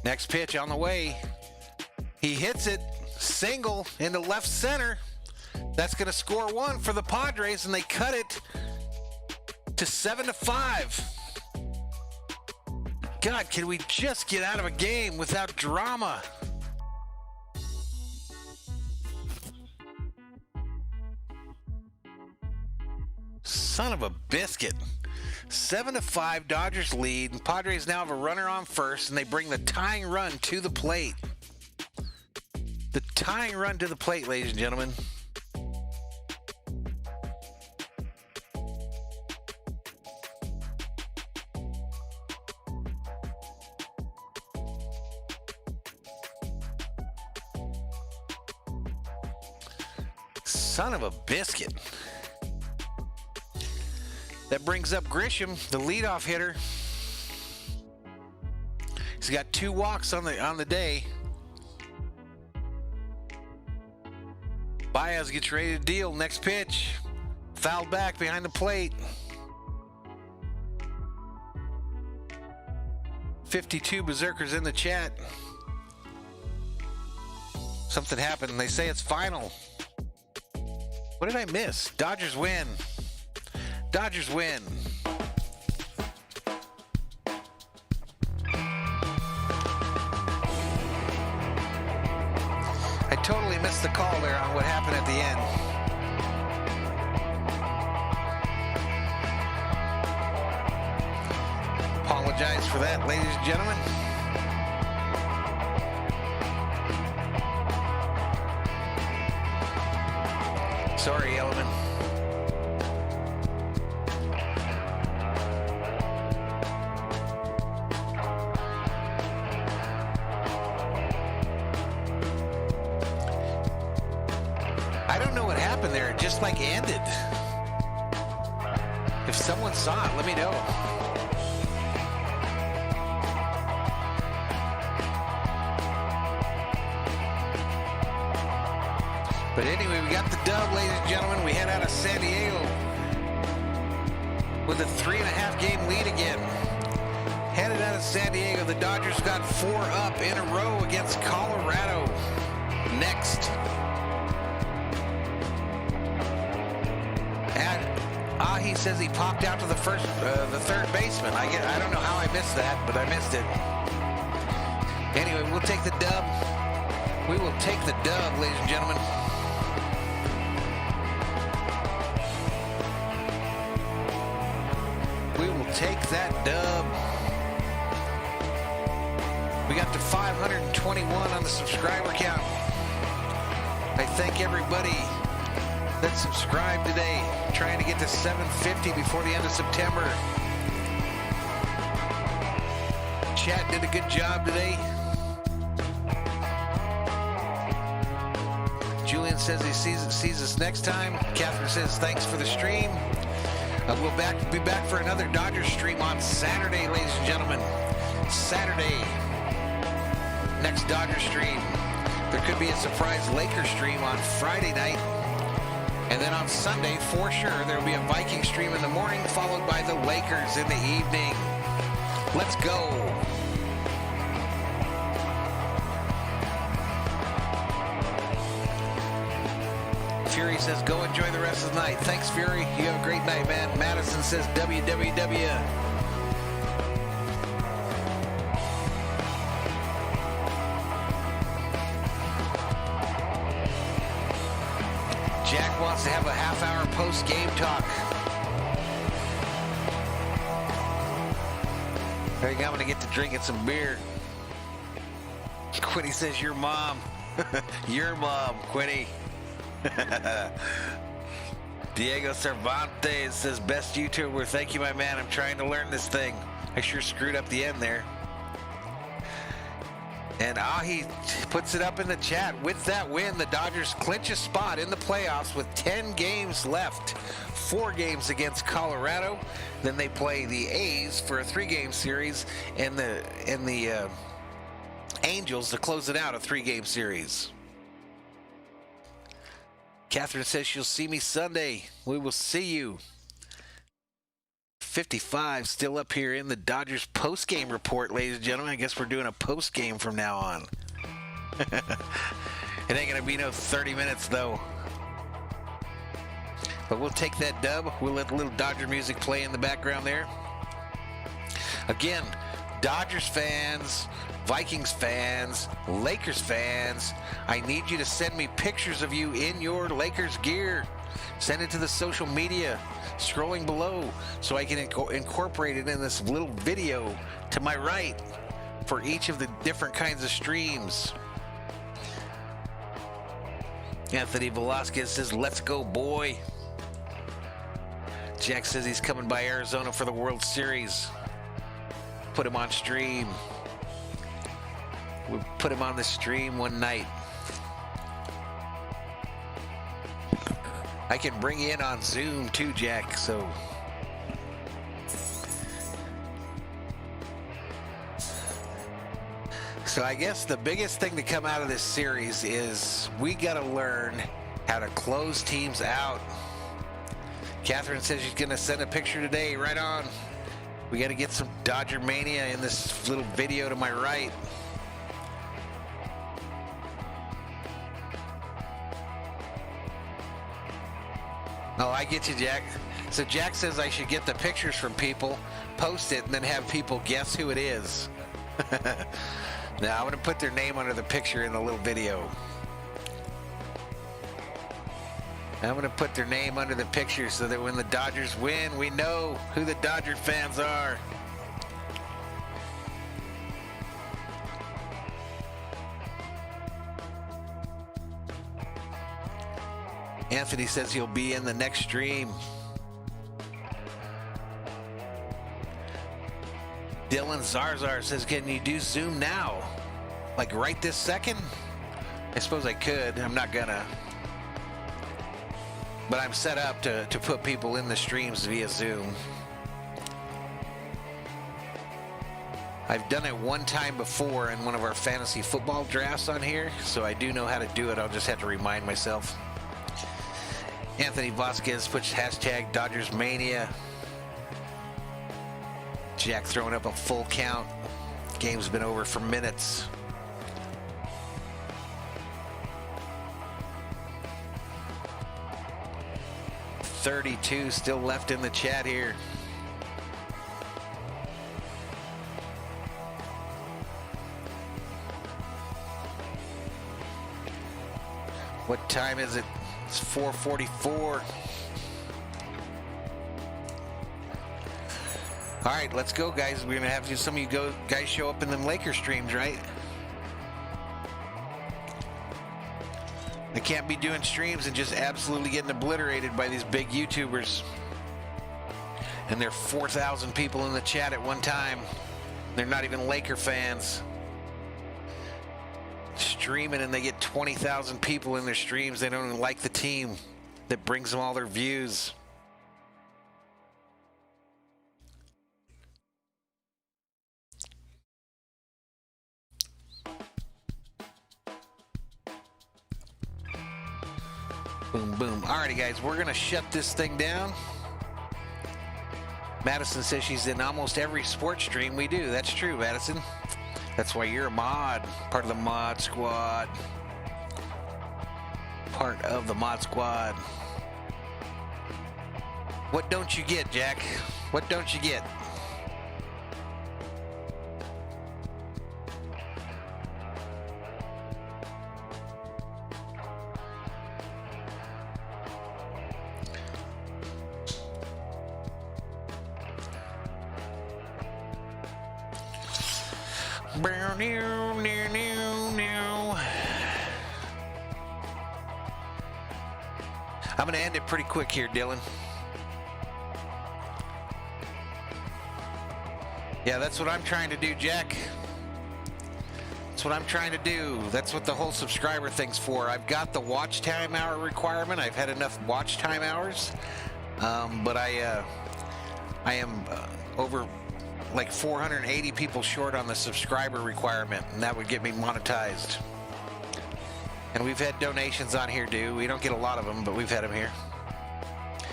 Next pitch on the way. He hits it, single into left center. That's going to score 1 for the Padres, and they cut it to 7-5. God, can we just get out of a game without drama? Son of a biscuit. 7-5, Dodgers lead, and Padres now have a runner on first, and they bring the tying run to the plate. The tying run to the plate, ladies and gentlemen. Son of a biscuit. That brings up Grisham, the leadoff hitter. He's got 2 walks on the day. Baez gets ready to deal. Next pitch. Fouled back behind the plate. 52 berserkers in the chat. Something happened. They say it's final. What did I miss? Dodgers win. Dodgers win. I totally missed the call there on what happened at the end. Apologize for that, ladies and gentlemen. Sorry, Element. I don't know what happened there. It just like ended. If someone saw it, let me know. But anyway, we got the dub, ladies and gentlemen. We head out of San Diego with a 3.5 game lead again. Headed out of San Diego, the Dodgers got 4 up in a row against Colorado. Next. He says he popped out to the third baseman. I don't know how I missed that, but I missed it. Anyway, we'll take the dub. We will take the dub, ladies and gentlemen. We will take that dub. We got to 521 on the subscriber count. I thank everybody that subscribed today. Trying to get to 750 before the end of September. Chat did a good job today. Julian says he sees us next time. Catherine says thanks for the stream. We'll be back for another Dodgers stream on Saturday, ladies and gentlemen. Saturday. Next Dodgers stream. There could be a surprise Lakers stream on Friday night. And then on Sunday, for sure, there will be a Viking stream in the morning, followed by the Lakers in the evening. Let's go. Fury says, go enjoy the rest of the night. Thanks, Fury. You have a great night, man. Madison says, WWW. Jack wants to have a half-hour post-game talk. I think I'm going to get to drinking some beer. Quinny says, your mom. Your mom, Quinny. Diego Cervantes says, best YouTuber. Thank you, my man. I'm trying to learn this thing. I sure screwed up the end there. And Ahi puts it up in the chat. With that win, the Dodgers clinch a spot in the playoffs with 10 games left. 4 games against Colorado. Then they play the A's for a 3-game series, and the Angels to close it out, a 3-game series. Catherine says she'll see me Sunday. We will see you. 55 still up here in the Dodgers post-game report, ladies and gentlemen. I guess we're doing a post-game from now on. It ain't going to be no 30 minutes, though. But we'll take that dub. We'll let the little Dodger music play in the background there. Again, Dodgers fans, Vikings fans, Lakers fans, I need you to send me pictures of you in your Lakers gear. Send it to the social media scrolling below so I can incorporate it in this little video to my right for each of the different kinds of streams. Anthony Velasquez says, let's go, boy. Jack says he's coming by Arizona for the World Series. Put him on stream. We put him on the stream one night. I can bring you in on Zoom too, Jack, so. So I guess the biggest thing to come out of this series is we got to learn how to close teams out. Catherine says she's going to send a picture today. Right on. We got to get some Dodger Mania in this little video to my right. Oh, I get you, Jack. So Jack says I should get the pictures from people, post it, and then have people guess who it is. Now, I'm going to put their name under the picture in the little video. I'm going to put their name under the picture so that when the Dodgers win, we know who the Dodger fans are. Anthony says he'll be in the next stream. Dylan Zarzar says, can you do Zoom now? Like right this second? I suppose I could. I'm not gonna. But I'm set up to put people in the streams via Zoom. I've done it one time before in one of our fantasy football drafts on here, so I do know how to do it. I'll just have to remind myself. Anthony Vasquez puts hashtag Dodgers Mania. Jack throwing up a full count. Game's been over for minutes. $32 still left in the chat here. What time is it? It's 4:44. All right, let's go, guys. We're gonna have some of you guys show up in them Laker streams, right? I can't be doing streams and just absolutely getting obliterated by these big YouTubers. And there are 4,000 people in the chat at one time. They're not even Laker fans. Streaming and they get 20,000 people in their streams. They don't even like the team that brings them all their views. Boom, boom. Alrighty, guys, we're gonna shut this thing down. Madison says she's in almost every sports stream we do. That's true, Madison. That's why you're a mod, part of the mod squad. Part of the mod squad. What don't you get, Jack? What don't you get? I'm going to end it pretty quick here, Dylan. Yeah, that's what I'm trying to do, Jack. That's what I'm trying to do. That's what the whole subscriber thing's for. I've got the watch time hour requirement. I've had enough watch time hours. But I am over like 480 people short on the subscriber requirement, and that would get me monetized. And we've had donations on here, dude. We don't get a lot of them, but we've had them here.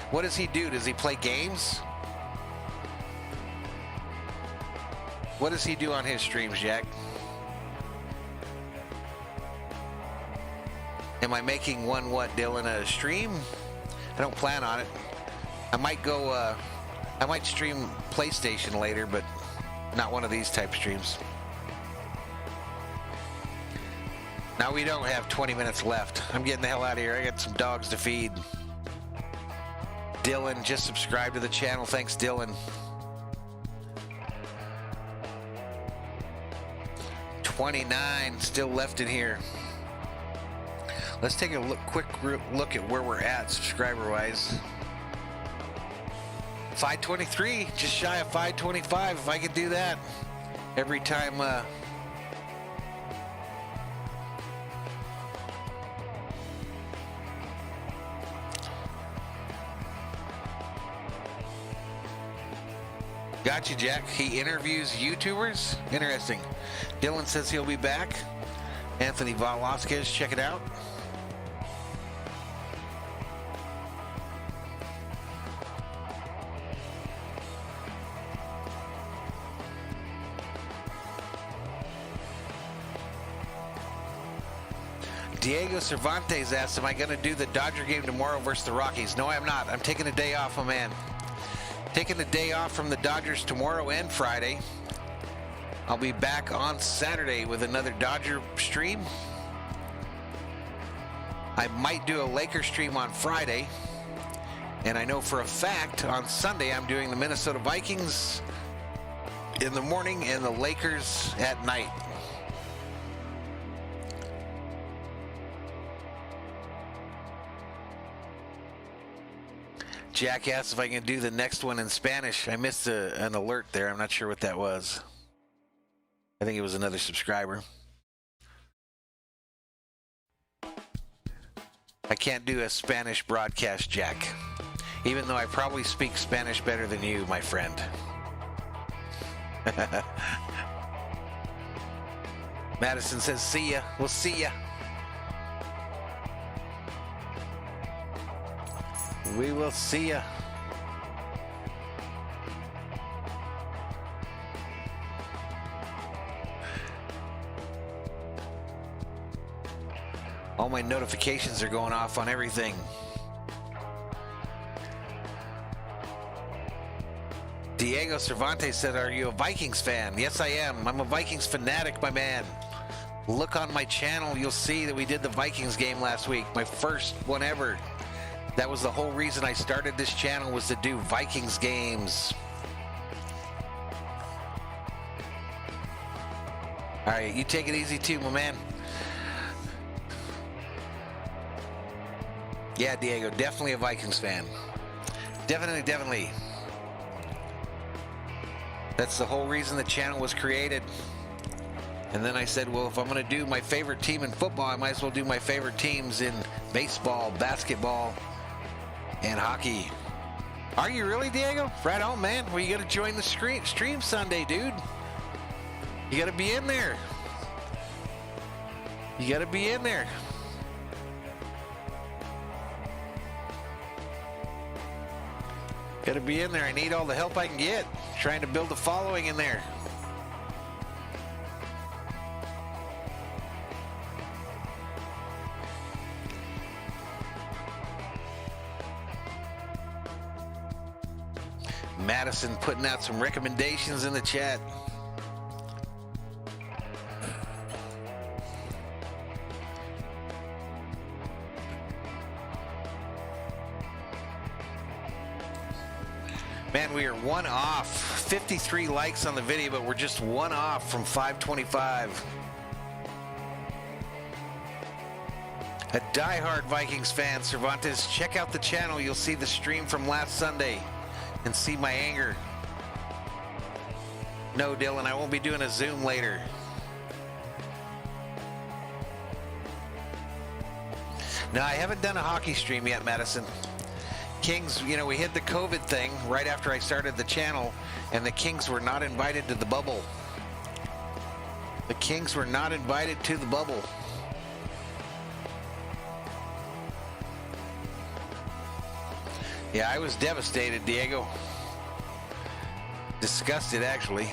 What does he do? Does he play games? What does he do on his streams, Jack? Am I making one, what, Dylan, a stream? I don't plan on it. I might go, I might stream PlayStation later, but not one of these type streams. Now we don't have 20 minutes left. I'm getting the hell out of here. I got some dogs to feed. Dylan, just subscribe to the channel. Thanks, Dylan. 29 still left in here. Let's take a quick look at where we're at subscriber-wise. 523, just shy of 525. If I could do that every time. Gotcha, Jack. He interviews YouTubers. Interesting. Dylan says he'll be back. Anthony Velasquez, check it out. Diego Cervantes asked, am I going to do the Dodger game tomorrow versus the Rockies? No, I'm not. I'm taking a day off, my man. Taking the day off from the Dodgers tomorrow and Friday. I'll be back on Saturday with another Dodger stream. I might do a Laker stream on Friday. And I know for a fact on Sunday I'm doing the Minnesota Vikings in the morning and the Lakers at night. Jack asked if I can do the next one in Spanish. I missed an alert there. I'm not sure what that was. I think it was another subscriber. I can't do a Spanish broadcast, Jack. Even though I probably speak Spanish better than you, my friend. Madison says, see ya. We'll see ya. We will see ya. All my notifications are going off on everything. Diego Cervantes said, are you a Vikings fan? Yes, I am. I'm a Vikings fanatic, my man. Look on my channel. You'll see that we did the Vikings game last week. My first one ever. That was the whole reason I started this channel, was to do Vikings games. All right, you take it easy too, my man. Yeah, Diego, definitely a Vikings fan. Definitely. That's the whole reason the channel was created. And then I said, well, if I'm going to do my favorite team in football, I might as well do my favorite teams in baseball, basketball, and hockey. Are you really, Diego? Right on, man. Well, you got to join the stream Sunday, dude. You got to be in there. You got to be in there. Got to be in there. I need all the help I can get. Trying to build a following in there. Madison putting out some recommendations in the chat. Man, we are one off. 53 likes on the video, but we're just one off from 525. A diehard Vikings fan, Cervantes, check out the channel. You'll see the stream from last Sunday and see my anger. No, Dylan, I won't be doing a Zoom later. No, I haven't done a hockey stream yet, Madison. Kings, you know, we hit the COVID thing right after I started the channel, and the Kings were not invited to the bubble. The Kings were not invited to the bubble. Yeah, I was devastated, Diego. Disgusted, actually.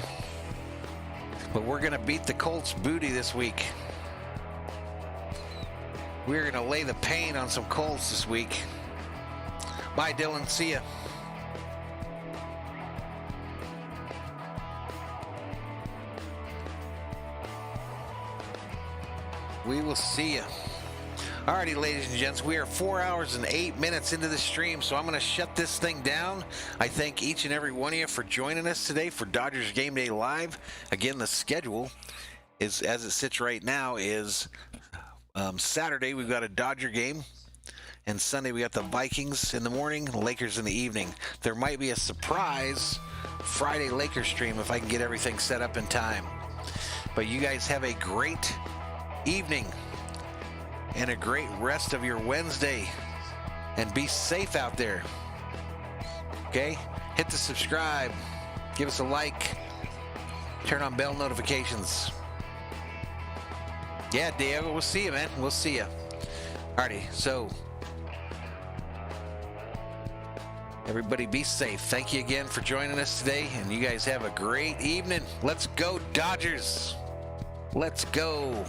But we're going to beat the Colts booty this week. We're going to lay the pain on some Colts this week. Bye, Dylan. See ya. We will see ya. Alrighty, ladies and gents, we are 4 hours and 8 minutes into the stream, so I'm going to shut this thing down. I thank each and every one of you for joining us today for Dodgers Game Day Live. Again, the schedule is, as it sits right now, is Saturday, we've got a Dodger game. And Sunday, we got the Vikings in the morning, Lakers in the evening. There might be a surprise Friday Lakers stream if I can get everything set up in time. But you guys have a great evening and a great rest of your Wednesday. And be safe out there. Okay? Hit the subscribe. Give us a like. Turn on bell notifications. Yeah, Diego, we'll see you, man. We'll see you. Alrighty, so everybody be safe. Thank you again for joining us today, and you guys have a great evening. Let's go, Dodgers. Let's go.